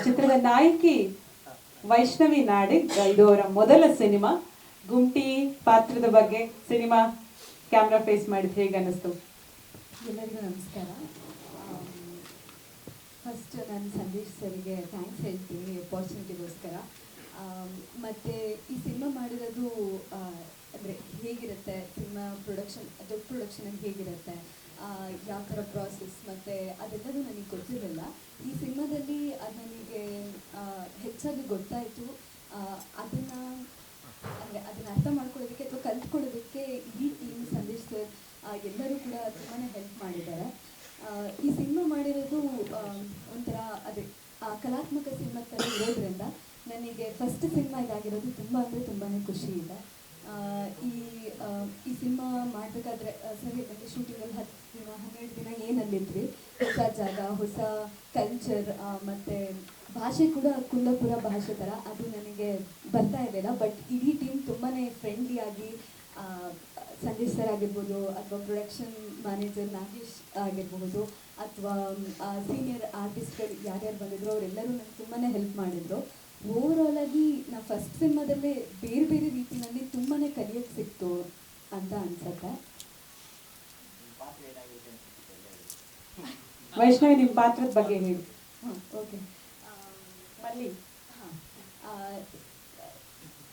ಚಿತ್ರದ ನಾಯಕಿ ವೈಷ್ಣವಿ ನಾಡಿಗ್, ಇದು ಅವರ ಮೊದಲ ಸಿನಿಮಾ. ಗುಮ್ಟಿ ಪಾತ್ರದ ಬಗ್ಗೆ ಸಿನಿಮಾ ಕ್ಯಾಮ್ರಾ ಫೇಸ್ ಮಾಡಿದ್ರೆ ಹೇಗೆ ಅನ್ನಿಸ್ತು? ಎಲ್ಲರಿಗೂ ನಮಸ್ಕಾರ. ಫಸ್ಟ್ ನಾನು ಸಂದೇಶ್ ಸರ್ಗೆ ಥ್ಯಾಂಕ್ಸ್ ಹೇಳ್ತೀನಿ ಅಪಾರ್ಚುನಿಟಿಗೋಸ್ಕರ. ಮತ್ತು ಈ ಸಿನಿಮಾ ಮಾಡಿರೋದು ಅಂದರೆ ಹೇಗಿರುತ್ತೆ, ಸಿನಿಮಾ ಪ್ರೊಡಕ್ಷನ್, ದೊಡ್ಡ ಪ್ರೊಡಕ್ಷನಲ್ಲಿ ಹೇಗಿರುತ್ತೆ, ಯಾವ ಥರ ಪ್ರಾಸೆಸ್ ಮತ್ತು ಅದೆಲ್ಲವೂ ನನಗೆ ಗೊತ್ತಿರಲಿಲ್ಲ. ಈ ಸಿನಿಮಾದಲ್ಲಿ ಅದು ನನಗೆ ಹೆಚ್ಚಾಗಿ ಗೊತ್ತಾಯಿತು. ಅದನ್ನು ಅರ್ಥ ಮಾಡ್ಕೊಳ್ಳೋದಕ್ಕೆ ಅಥವಾ ಕಲ್ತ್ಕೊಳ್ಳೋದಕ್ಕೆ ಇಡೀ ಟೀಮ್, ಸಂದೇಶ್ ಸರ್ ಎಲ್ಲರೂ ಕೂಡ ತುಂಬಾ ಹೆಲ್ಪ್ ಮಾಡಿದ್ದಾರೆ. ಈ ಸಿನಿಮಾ ಮಾಡಿರೋದು ಒಂಥರ ಕಲಾತ್ಮಕ ಸಿನಿಮಾ ಥರ ಇರೋದ್ರಿಂದ ನನಗೆ ಫಸ್ಟ್ ಸಿನಿಮಾ ಇದಾಗಿರೋದು ತುಂಬ ಅಂದರೆ ತುಂಬಾ ಖುಷಿ ಇದೆ. ಈ ಸಿನಿಮಾ ಮಾಡಬೇಕಾದ್ರೆ ಸರ್ ಹೇಳಿದಂಗೆ ಶೂಟಿಂಗಲ್ಲಿ 10 ದಿನ 12 ದಿನ ಏನಲ್ಲಿದ್ವಿ, ಹೊಸ ಜಾಗ, ಹೊಸ ಕಲ್ಚರ್, ಮತ್ತು ಭಾಷೆ ಕೂಡ ಕುಂದಾಪುರ ಭಾಷೆ ಥರ ಅದು ನನಗೆ ಬರ್ತಾ ಇರಲಿಲ್ಲ. ಬಟ್ ಇಡೀ ಟೀಮ್ ತುಂಬಾ ಫ್ರೆಂಡ್ಲಿಯಾಗಿ, ಸಂದೇಶ್ ಸರ್ ಆಗಿರ್ಬೋದು ಅಥವಾ ಪ್ರೊಡಕ್ಷನ್ ಮ್ಯಾನೇಜರ್ ನಾಗೇಶ್ ಆಗಿರಬಹುದು ಅಥವಾ ಸೀನಿಯರ್ ಆರ್ಟಿಸ್ಟ್ಗಳು ಯಾರ್ಯಾರು ಬಂದಿದ್ರು ಅವರೆಲ್ಲರೂ ನನಗೆ ತುಂಬಾ ಹೆಲ್ಪ್ ಮಾಡಿದರು. ಓವರಾಲ್ ಆಗಿ ನಾ ಫಸ್ಟ್ ಸಿನಿಮಾದಲ್ಲೇ ಬೇರೆ ಬೇರೆ ರೀತಿಯಲ್ಲಿ ತುಂಬಾ ಕಲಿಯೋಕ್ಕೆ ಸಿಕ್ತು ಅಂತ ಅನ್ಸುತ್ತೆ. ವೈಷ್ಣವಿ, ನಿಮ್ಮ ಪಾತ್ರದ ಬಗ್ಗೆ ಹೇಳಿ. ಓಕೆ, ಮಲ್ಲಿ.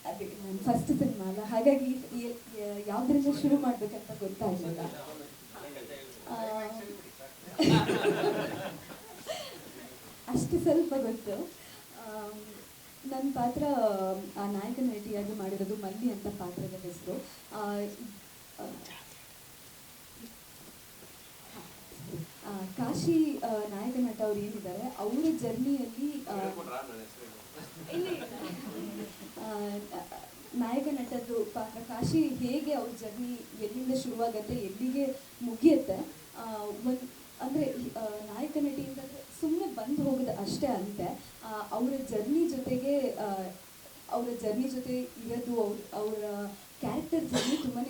ಅದೇ ನನ್ನ ಫಸ್ಟ್ ಸಿನಿಮಾ ಅಲ್ಲ, ಹಾಗಾಗಿ ಯಾವುದರಿಂದ ಶುರು ಮಾಡಬೇಕಂತ ಗೊತ್ತಾಗಲಿಲ್ಲ. ಅಷ್ಟು ಸ್ವಲ್ಪ ಗೊತ್ತು. ನನ್ನ ಪಾತ್ರ ನಾಯಕ ನಟಿಯಾಗಿ ಮಾಡಿರೋದು ಮಲ್ಲಿ ಅಂತ ಪಾತ್ರದ ಹೆಸರು. ಕಾಶಿ ನಾಯಕ ನಟ ಅವ್ರು ಏನಿದ್ದಾರೆ ಅವರ ಜರ್ನಿಯಲ್ಲಿ ನಾಯಕ ನಟದ್ದು ಪಾತ್ರ ಕಾಶಿ ಹೇಗೆ ಅವ್ರ ಜರ್ನಿ ಎಲ್ಲಿಂದ ಶುರುವಾಗತ್ತೆ, ಎಲ್ಲಿಗೆ ಮುಗಿಯುತ್ತೆ. ಅಂದರೆ ನಾಯಕ ನಟಿಯಿಂದ ಸುಮ್ಮನೆ ಬಂದು ಹೋಗೋದು ಅಷ್ಟೇ ಅಂತೆ. ಅವರ ಜರ್ನಿ ಜೊತೆಗೆ ಇರೋದು ಅವರ ಕ್ಯಾರೆಕ್ಟರ್ ಜರ್ನಿ ತುಂಬಾ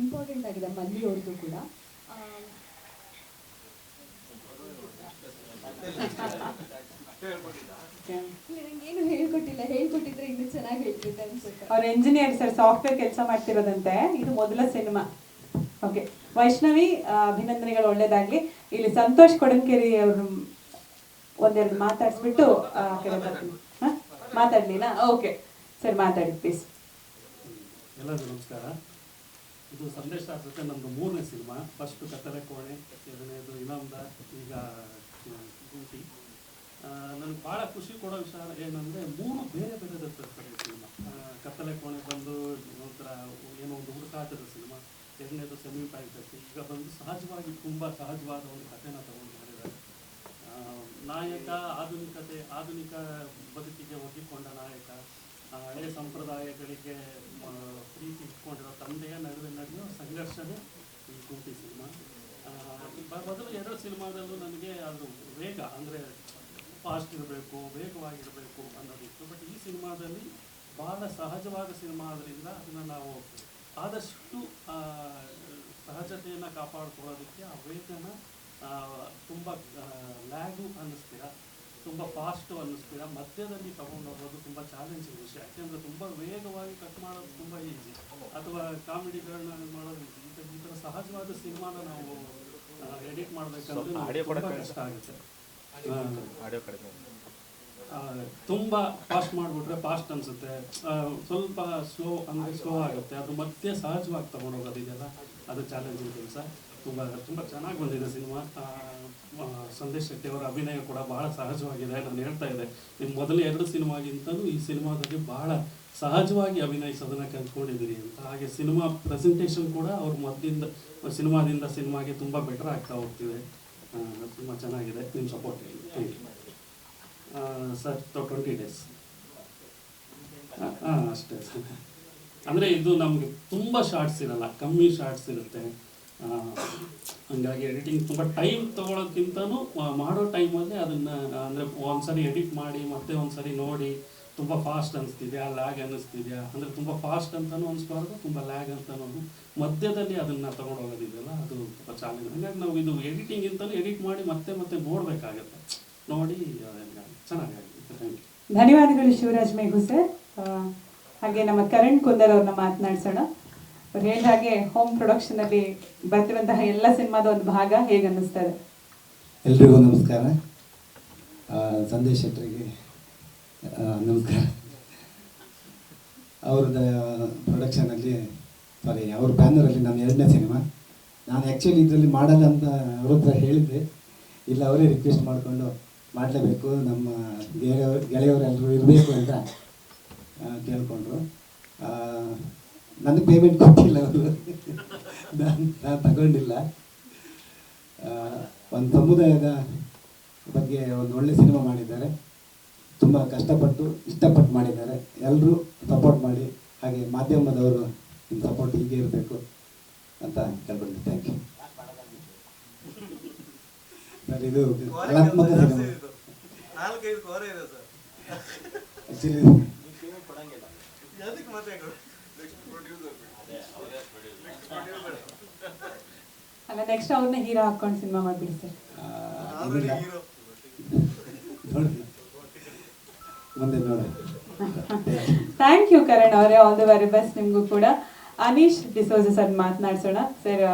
ಇಂಪಾರ್ಟೆಂಟ್ ಆಗಿದೆ ಮಲ್ಲಿ ಅವ್ರದ್ದು ಕೂಡ. ನಂಗೇನು ಹೇಳ್ಕೊಟ್ಟಿದ್ರೆ ಇನ್ನೂ ಚೆನ್ನಾಗಿ ಹೇಳ್ತಿದ್ದೆ ಅನ್ಸುತ್ತೆ. ಅವ್ರ ಎಂಜಿನಿಯರ್ ಸರ್, ಸಾಫ್ಟ್ವೇರ್ ಕೆಲಸ ಮಾಡ್ತಿರೋದಂತೆ. ಇದು ಮೊದಲ ಸಿನಿಮಾ. ಓಕೆ ವೈಷ್ಣವಿ, ಅಭಿನಂದನೆಗಳು, ಒಳ್ಳೇದಾಗ್ಲಿ. ಇಲ್ಲಿ ಸಂತೋಷ್ ಕೊಡಂಕೇರಿ ಅವರು ಒಂದೆರಡು ಮಾತಾಡ್ಸ್ಬಿಟ್ಟು ಮಾತಾಡ್ಲಿನಾ? ಓಕೆ ಸರ್, ಮಾತಾಡಿ ಪ್ಲೀಸ್. ಎಲ್ಲರಿಗೂ ನಮಸ್ಕಾರ. ಇದು ಸಂದೇಶ ಜೊತೆ ನಮ್ಮದು 3ನೇ ಸಿನಿಮಾ. ಫಸ್ಟು ಕತ್ತಲೆ ಕೋಣೆ, 2ನೇದು ಇನಾಮ್ದ, ಈಗ ಗುಂಟಿ. ನನಗೆ ಭಾಳ ಖುಷಿ ಕೊಡೋ ವಿಷಯ ಏನಂದರೆ 3 ಬೇರೆ ಬೇರೆ ತರ್ತಾರೆ ಸಿನಿಮಾ. ಕತ್ತಲೆ ಕೋಣೆ ಬಂದು ಒಂಥರ ಏನೋ ಒಂದು ಹುಡುಕಾಟದ ಸಿನಿಮಾ, 2ನೇದು ಸೆಮಿ ಫ್ಯಾಂಟಸಿ. ಈಗ ಬಂದು ಸಹಜವಾಗಿ, ತುಂಬ ಸಹಜವಾದ ಒಂದು ಕಥೆನ ತಗೊಂಡು ಮಾಡಿದ್ದಾರೆ. ನಾಯಕ ಆಧುನಿಕ ಬದುಕಿಗೆ ಒಗ್ಗಿಕೊಂಡ ನಾಯಕ, ಹಳೆಯ ಸಂಪ್ರದಾಯಗಳಿಗೆ ಪ್ರೀತಿ ಇಟ್ಕೊಂಡಿರೋ ತಂದೆಯ ನಡುವೆ ನಡೆಯೋ ಸಂಘರ್ಷನೇ ಈ ಗುಂಟಿ ಸಿನಿಮಾ. ಮೊದಲು 2 ಸಿನಿಮಾದಲ್ಲೂ ನನಗೆ ಅದು ವೇಗ, ಅಂದರೆ ಫಾಸ್ಟ್ ಇರಬೇಕು, ವೇಗವಾಗಿರಬೇಕು ಅನ್ನೋದಿತ್ತು. ಬಟ್ ಈ ಸಿನಿಮಾದಲ್ಲಿ ಭಾಳ ಸಹಜವಾದ ಸಿನಿಮಾ ಆದ್ದರಿಂದ ಅದನ್ನು ನಾವು ಆದಷ್ಟು ಸಹಜತೆಯನ್ನು ಕಾಪಾಡ್ಕೊಳ್ಳೋದಕ್ಕೆ ಆ ವೇಗನ ತುಂಬ ಲ್ಯಾಗು ಅನ್ನಿಸ್ತೀರ, ತುಂಬ ಫಾಸ್ಟು ಅನ್ನಿಸ್ತೀರ. ಮಧ್ಯದಲ್ಲಿ ತೊಗೊಂಡೋಗೋದು ತುಂಬ ಚಾಲೆಂಜಿಂಗ್ ವಿಷಯ. ಯಾಕೆಂದರೆ ತುಂಬ ವೇಗವಾಗಿ ಕಟ್ ಮಾಡೋದು ತುಂಬ ಈಸಿ, ಅಥವಾ ಕಾಮಿಡಿಗಳನ್ನ ಮಾಡೋದು ಈಸಿ. ಈ ಥರ ಸಹಜವಾದ ಸಿನಿಮಾನ ನಾವು ಎಡಿಟ್ ಮಾಡಬೇಕಂದ್ರೆ ತುಂಬ ಕಷ್ಟ ಆಗುತ್ತೆ. ತುಂಬ ಫಾಸ್ಟ್ ಮಾಡಿಬಿಟ್ರೆ ಫಾಸ್ಟ್ ಅನಿಸುತ್ತೆ, ಸ್ವಲ್ಪ ಸ್ಲೋ ಅಂದರೆ ಸ್ಲೋ ಆಗುತ್ತೆ. ಅದು ಮತ್ತೆ ಸಹಜವಾಗಿ ತೊಗೊಂಡೋಗೋದಿದೆಯಲ್ಲ, ಅದು ಚಾಲೆಂಜಿಂಗ್ ಕೆಲಸ. ತುಂಬ ಚೆನ್ನಾಗಿ ಬಂದಿದೆ ಸಿನಿಮಾ. ಸಂದೇಶ್ ಶೆಟ್ಟಿ ಅವರ ಅಭಿನಯ ಕೂಡ ಬಹಳ ಸಹಜವಾಗಿದೆ. ನಾನು ಹೇಳ್ತಾ ಇದ್ದೆ, ನಿಮ್ಮ ಮೊದಲ 2 ಸಿನಿಮಾಗಿಂತಲೂ ಈ ಸಿನಿಮಾದಲ್ಲಿ ಬಹಳ ಸಹಜವಾಗಿ ಅಭಿನಯಿಸೋದನ್ನು ಕಲ್ತ್ಕೊಂಡಿದ್ದೀರಿ ಅಂತ. ಹಾಗೆ ಸಿನಿಮಾ ಪ್ರೆಸೆಂಟೇಷನ್ ಕೂಡ ಅವ್ರ ಸಿನಿಮಾದಿಂದ ಸಿನಿಮಾಗೆ ತುಂಬ ಬೆಟರ್ ಆಗ್ತಾ ಹೋಗ್ತಿದೆ. ತುಂಬ ಚೆನ್ನಾಗಿದೆ, ನಿಮ್ಮ ಸಪೋರ್ಟ್ ಇದೆ, ಥ್ಯಾಂಕ್ ಯು ಸರ್. 20 days ಅಷ್ಟೇ. ಅಂದರೆ ಇದು ನಮಗೆ ತುಂಬ ಶಾರ್ಟ್ಸ್ ಇರಲ್ಲ, ಕಮ್ಮಿ ಶಾರ್ಟ್ಸ್ ಇರುತ್ತೆ. ಹಂಗಾಗಿ ಎಡಿಟಿಂಗ್ ತುಂಬ ಟೈಮ್ ತೊಗೊಳೋಕ್ಕಿಂತನೂ ಮಾಡೋ ಟೈಮಲ್ಲಿ ಅದನ್ನು ಅಂದರೆ ಒಂದ್ಸರಿ ಎಡಿಟ್ ಮಾಡಿ ಮತ್ತೆ ಒಂದ್ಸರಿ ನೋಡಿ ತುಂಬ ಫಾಸ್ಟ್ ಅನಿಸ್ತಿದೆಯಾ, ಲ್ಯಾಗ್ ಅನ್ನಿಸ್ತಿದೆಯಾ, ಅಂದರೆ ತುಂಬ ಫಾಸ್ಟ್ ಅಂತಲೂ ಅನಿಸ್ಬಾರ್ದು, ತುಂಬ ಲ್ಯಾಗ್ ಅಂತಲೂ ಮಧ್ಯದಲ್ಲಿ ಅದನ್ನು ತೊಗೊಂಡು ಹೋಗೋದಿದೆಯಲ್ಲ, ಅದು ತುಂಬ ಚಾಲೆಂಜ್. ಹಾಗಾಗಿ ನಾವು ಇದು ಎಡಿಟಿಂಗ್ ಅಂತಲೂ ಎಡಿಟ್ ಮಾಡಿ ಮತ್ತೆ ಮತ್ತೆ ನೋಡಬೇಕಾಗತ್ತೆ, ನೋಡಿ ಚೆನ್ನಾಗಾಗಿದೆ. Thank you. ಧನ್ಯವಾದಗಳು ಶಿವರಾಜ್ ಮೇಘು ಸರ್. ಹಾಗೆ ನಮ್ಮ ಕರಣ್ ಕುಂದರ್ ಅವ್ರನ್ನ ಮಾತನಾಡಿಸೋಣ. ಅವ್ರು ಹೇಳಿದ ಹಾಗೆ ಹೋಮ್ ಪ್ರೊಡಕ್ಷನಲ್ಲಿ ಬರ್ತಿರುವಂತಹ ಎಲ್ಲ ಸಿನಿಮಾದ ಒಂದು ಭಾಗ ಹೇಗೆ ಅನ್ನಿಸ್ತದೆ? ಎಲ್ರಿಗೂ ನಮಸ್ಕಾರ. ಸಂದೇಶ್ ಶೆಟ್ಟರಿಗೆ ನಮಸ್ಕಾರ. ಅವ್ರದ್ದು ಪ್ರೊಡಕ್ಷನಲ್ಲಿ ಅವ್ರ ಬ್ಯಾನರಲ್ಲಿ ನಾನು 2ನೇ ಸಿನಿಮಾ. ನಾನು ಆ್ಯಕ್ಚುಲಿ ಇದರಲ್ಲಿ ಮಾಡಲ್ಲ ಅಂತ ಅವ್ರ ಹತ್ರ ಹೇಳಿದ್ದೆ, ಇಲ್ಲ ಅವರೇ ರಿಕ್ವೆಸ್ಟ್ ಮಾಡಿಕೊಂಡು ಮಾಡಲೇಬೇಕು, ನಮ್ಮ ಗೆಳೆಯವರೆಲ್ಲರೂ ಇರಬೇಕು ಅಂತ ಕೇಳಿಕೊಂಡ್ರು. ನನಗೆ ಪೇಮೆಂಟ್ ಕೊಟ್ಟಿಲ್ಲ ಅವರು, ನಾನು ತಗೊಂಡಿಲ್ಲ. ಒಂದು ಸಮುದಾಯದ ಬಗ್ಗೆ ಒಂದು ಒಳ್ಳೆ ಸಿನಿಮಾ ಮಾಡಿದ್ದಾರೆ, ತುಂಬ ಕಷ್ಟಪಟ್ಟು ಇಷ್ಟಪಟ್ಟು ಮಾಡಿದ್ದಾರೆ. ಎಲ್ಲರೂ ಸಪೋರ್ಟ್ ಮಾಡಿ, ಹಾಗೆ ಮಾಧ್ಯಮದವರು ನಿಮ್ಮ ಸಪೋರ್ಟ್ ಹೀಗೆ ಇರಬೇಕು ಅಂತ ಕೇಳ್ಕೊಳ್ತೀನಿ. Thank you sir. ಇದು ಕಲಾತ್ಮಕ ಸಿನಿಮಾ. ಆ್ಯಕ್ಚುಲಿ ಅಲ್ಲ, ನೆಕ್ಸ್ಟ್ ಅವ್ರನ್ನ ಹೀರೋ ಹಾಕೊಂಡು ಸಿನಿಮಾ ಮಾಡ್ಬಿಡಿ ಸರ್. ಮುಂದೆ ನೋಡಿ. ಥ್ಯಾಂಕ್ ಯು ಕರಣ್ ಅವರೇ, ಆಲ್ ದಿ ವೆರಿ ಬೆಸ್ಟ್ ನಿಮಗೂ ಕೂಡ. ಅನೀಶ್ ಡಿಸೋಜ ಸರ್ ಮಾತನಾಡ್ಸೋಣ ಸರ್.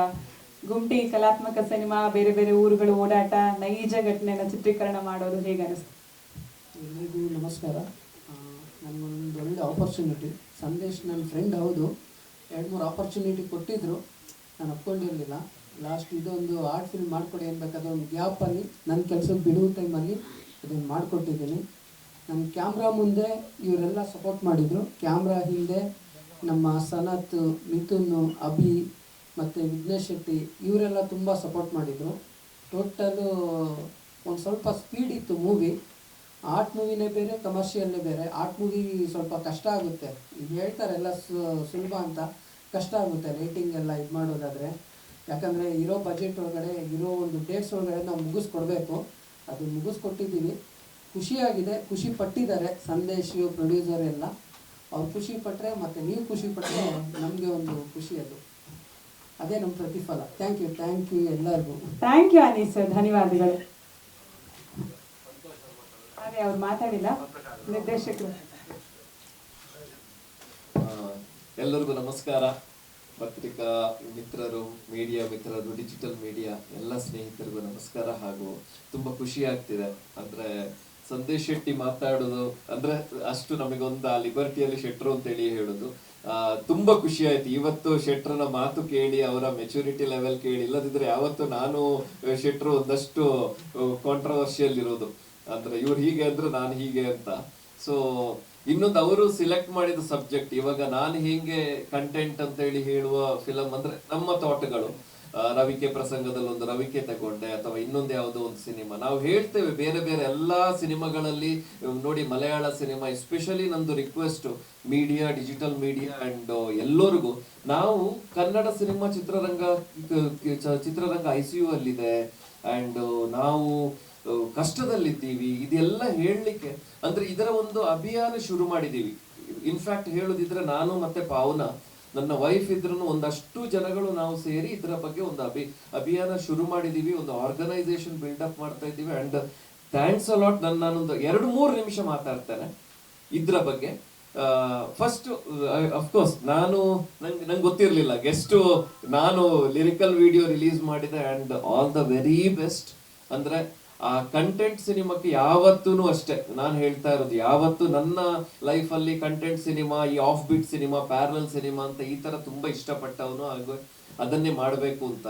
ಗುಮ್ಟಿ ಕಲಾತ್ಮಕ ಸಿನಿಮಾ, ಬೇರೆ ಬೇರೆ ಊರುಗಳು ಓಡಾಟ, ನೈಜ ಘಟನೆನ ಚಿತ್ರೀಕರಣ ಮಾಡೋದು ಹೇಗೆ ಅನಿಸ್ತು? ಎಲ್ರಿಗೂ ನಮಸ್ಕಾರ. ನನಗೊಂದು ಒಳ್ಳೆ ಆಪರ್ಚುನಿಟಿ. ಸಂದೇಶ್ ನನ್ನ ಫ್ರೆಂಡ್, ಹೌದು, 2-3 ಆಪರ್ಚುನಿಟಿ ಕೊಟ್ಟಿದ್ದರು, ನಾನು ಒಪ್ಕೊಂಡಿರಲಿಲ್ಲ. ಲಾಸ್ಟ್ ಇದೊಂದು ಆರ್ಟ್ ಫಿಲ್ಮ್ ಮಾಡಿಕೊಡಿ ಅನ್ಬೇಕಾದ್ರೆ ಒಂದು ಗ್ಯಾಪಲ್ಲಿ ನನ್ನ ಕೆಲಸಕ್ಕೆ ಬಿಡುವ ಟೈಮಲ್ಲಿ ಅದನ್ನು ಮಾಡಿಕೊಟ್ಟಿದ್ದೀನಿ. ನನ್ನ ಕ್ಯಾಮ್ರಾ ಮುಂದೆ ಇವರೆಲ್ಲ ಸಪೋರ್ಟ್ ಮಾಡಿದರು, ಕ್ಯಾಮ್ರಾ ಹಿಂದೆ ನಮ್ಮ ಸನತ್, ಮಿಥುನ್, ಅಭಿ ಮತ್ತು ವಿಘ್ನೇಶ್ ಶೆಟ್ಟಿ ಇವರೆಲ್ಲ ತುಂಬ ಸಪೋರ್ಟ್ ಮಾಡಿದರು. ಟೋಟಲು ಒಂದು ಸ್ವಲ್ಪ ಸ್ಪೀಡ್ ಇತ್ತು ಮೂವಿ. ಆರ್ಟ್ ಮೂವಿನೇ ಬೇರೆ, ಕಮರ್ಷಿಯಲ್ಲೇ ಬೇರೆ. ಆರ್ಟ್ ಮೂವಿ ಸ್ವಲ್ಪ ಕಷ್ಟ ಆಗುತ್ತೆ, ಈಗ ಹೇಳ್ತಾರೆಲ್ಲ ಸುಲಭ ಅಂತ, ಕಷ್ಟ ಆಗುತ್ತೆ ರೇಟಿಂಗ್ ಎಲ್ಲ ಇದು ಮಾಡೋದಾದರೆ. ಯಾಕಂದರೆ ಇರೋ ಬಜೆಟ್ ಒಳಗಡೆ, ಇರೋ ಒಂದು ಡೇಟ್ಸ್ ಒಳಗಡೆ ನಾವು ಮುಗಿಸ್ಕೊಡ್ಬೇಕು. ಅದು ಮುಗಿಸ್ಕೊಟ್ಟಿದ್ದೀವಿ. ಖುಷಿಯಾಗಿದೆ, ಖುಷಿ ಪಟ್ಟಿದ್ದಾರೆ ಸಂದೇಶ್ ಪ್ರೊಡ್ಯೂಸರ್ ಎಲ್ಲ. ಅವ್ರು ಖುಷಿ ಪಟ್ಟರೆ ಮತ್ತು ನೀವು ಖುಷಿ ಪಟ್ಟರೆ ನಮಗೆ ಒಂದು ಖುಷಿ, ಅದು ಅದೇ ನಮ್ಮ ಪ್ರತಿಫಲ. ಥ್ಯಾಂಕ್ ಯು ಎಲ್ಲರಿಗೂ. ಥ್ಯಾಂಕ್ ಯು ಅನೀಸ್ ಸರ್, ಧನ್ಯವಾದಗಳು. ಅದೇ ಅವ್ರು ಮಾತಾಡಿಲ್ಲ, ನಿರ್ದೇಶಕರು. ಎಲ್ಲರಿಗೂ ನಮಸ್ಕಾರ. ಪತ್ರಿಕಾ ಮಿತ್ರರು, ಮೀಡಿಯಾ ಮಿತ್ರರು, ಡಿಜಿಟಲ್ ಮೀಡಿಯಾ ಎಲ್ಲ ಸ್ನೇಹಿತರಿಗೂ ನಮಸ್ಕಾರ. ಹಾಗೂ ತುಂಬಾ ಖುಷಿ ಆಗ್ತಿದೆ. ಅಂದ್ರೆ ಸಂದೇಶ್ ಶೆಟ್ಟಿ ಮಾತಾಡೋದು ಅಂದ್ರೆ ಅಷ್ಟು ನಮಗೊಂದು ಆ ಲಿಬರ್ಟಿಯಲ್ಲಿ ಶೆಟ್ರು ಅಂತೇಳಿ ಹೇಳೋದು ತುಂಬಾ ಖುಷಿ ಆಯ್ತು. ಇವತ್ತು ಶೆಟ್ರನ ಮಾತು ಕೇಳಿ, ಅವರ ಮೆಚುರಿಟಿ ಲೆವೆಲ್ ಕೇಳಿ, ಇಲ್ಲದಿದ್ರೆ ಯಾವತ್ತು ನಾನು ಶೆಟ್ರು ಒಂದಷ್ಟು ಕಾಂಟ್ರವರ್ಷಿಯಲ್ ಇರೋದು, ಅಂದ್ರೆ ಇವ್ರು ಹೀಗೆ ಅಂದ್ರೆ ನಾನು ಹೀಗೆ ಅಂತ. ಸೊ ಇನ್ನೊಂದು ಅವರು ಸಿಲೆಕ್ಟ್ ಮಾಡಿದ ಸಬ್ಜೆಕ್ಟ್, ಇವಾಗ ನಾನು ಹೇಗೆ ಕಂಟೆಂಟ್ ಅಂತ ಹೇಳಿ ಹೇಳುವ ಫಿಲಂ ಅಂದ್ರೆ ನಮ್ಮ ಥಾಟ್ಗಳು, ರವಿಕೆ ಪ್ರಸಂಗದಲ್ಲಿ ಒಂದು ರವಿಕೆ ತಗೊಂಡೆ, ಅಥವಾ ಇನ್ನೊಂದು ಯಾವುದೋ ಒಂದು ಸಿನಿಮಾ ನಾವು ಹೇಳ್ತೇವೆ. ಬೇರೆ ಬೇರೆ ಎಲ್ಲಾ ಸಿನಿಮಾಗಳಲ್ಲಿ ನೋಡಿ, ಮಲಯಾಳ ಸಿನಿಮಾ ಎಸ್ಪೆಷಲಿ ನಂದು request media, digital media and ಎಲ್ಲರಿಗೂ, ನಾವು ಕನ್ನಡ ಸಿನಿಮಾ ಚಿತ್ರರಂಗ ICU ಅಲ್ಲಿದೆ ಅಂಡ್ ನಾವು ಕಷ್ಟದಲ್ಲಿದ್ದೀವಿ, ಇದೆಲ್ಲ ಹೇಳಲಿಕ್ಕೆ ಅಂದ್ರೆ ಇದರ ಒಂದು ಅಭಿಯಾನ ಶುರು ಮಾಡಿದೀವಿ. ಇನ್ಫ್ಯಾಕ್ಟ್ ಹೇಳುದಿದ್ರೆ ನಾನು ಮತ್ತೆ ಪಾವನ, ನನ್ನ ವೈಫ್ ಇದ್ರೂ ಒಂದಷ್ಟು ಜನಗಳು ನಾವು ಸೇರಿ ಇದರ ಬಗ್ಗೆ ಒಂದು ಅಭಿಯಾನ ಶುರು ಮಾಡಿದೀವಿ, ಒಂದು ಆರ್ಗನೈಸೇಷನ್ ಬಿಲ್ಡಪ್ ಮಾಡ್ತಾ ಇದ್ದೀವಿ. And thanks a lot. ನಾನೊಂದು 2-3 ನಿಮಿಷ ಮಾತಾಡ್ತೇನೆ ಇದ್ರ ಬಗ್ಗೆ. ಫಸ್ಟ್ ಅಫ್ಕೋರ್ಸ್ ನಂಗೆ ಗೊತ್ತಿರ್ಲಿಲ್ಲ, ಗೆಸ್ಟ್ ನಾನು ಲಿರಿಕಲ್ ವಿಡಿಯೋ ರಿಲೀಸ್ ಮಾಡಿದೆ and all the very best. ಅಂದ್ರೆ ಆ ಕಂಟೆಂಟ್ ಸಿನಿಮಾಕ್ಕೆ ಯಾವತ್ತೂ ಅಷ್ಟೇ ನಾನು ಹೇಳ್ತಾ ಇರೋದು, ಯಾವತ್ತು ನನ್ನ ಲೈಫ್ ಅಲ್ಲಿ ಕಂಟೆಂಟ್ ಸಿನಿಮಾ, ಈ off beat cinema, parallel cinema ಅಂತ ಈ ತರ ತುಂಬಾ ಇಷ್ಟಪಟ್ಟವನು, ಹಾಗೂ ಅದನ್ನೇ ಮಾಡಬೇಕು ಅಂತ.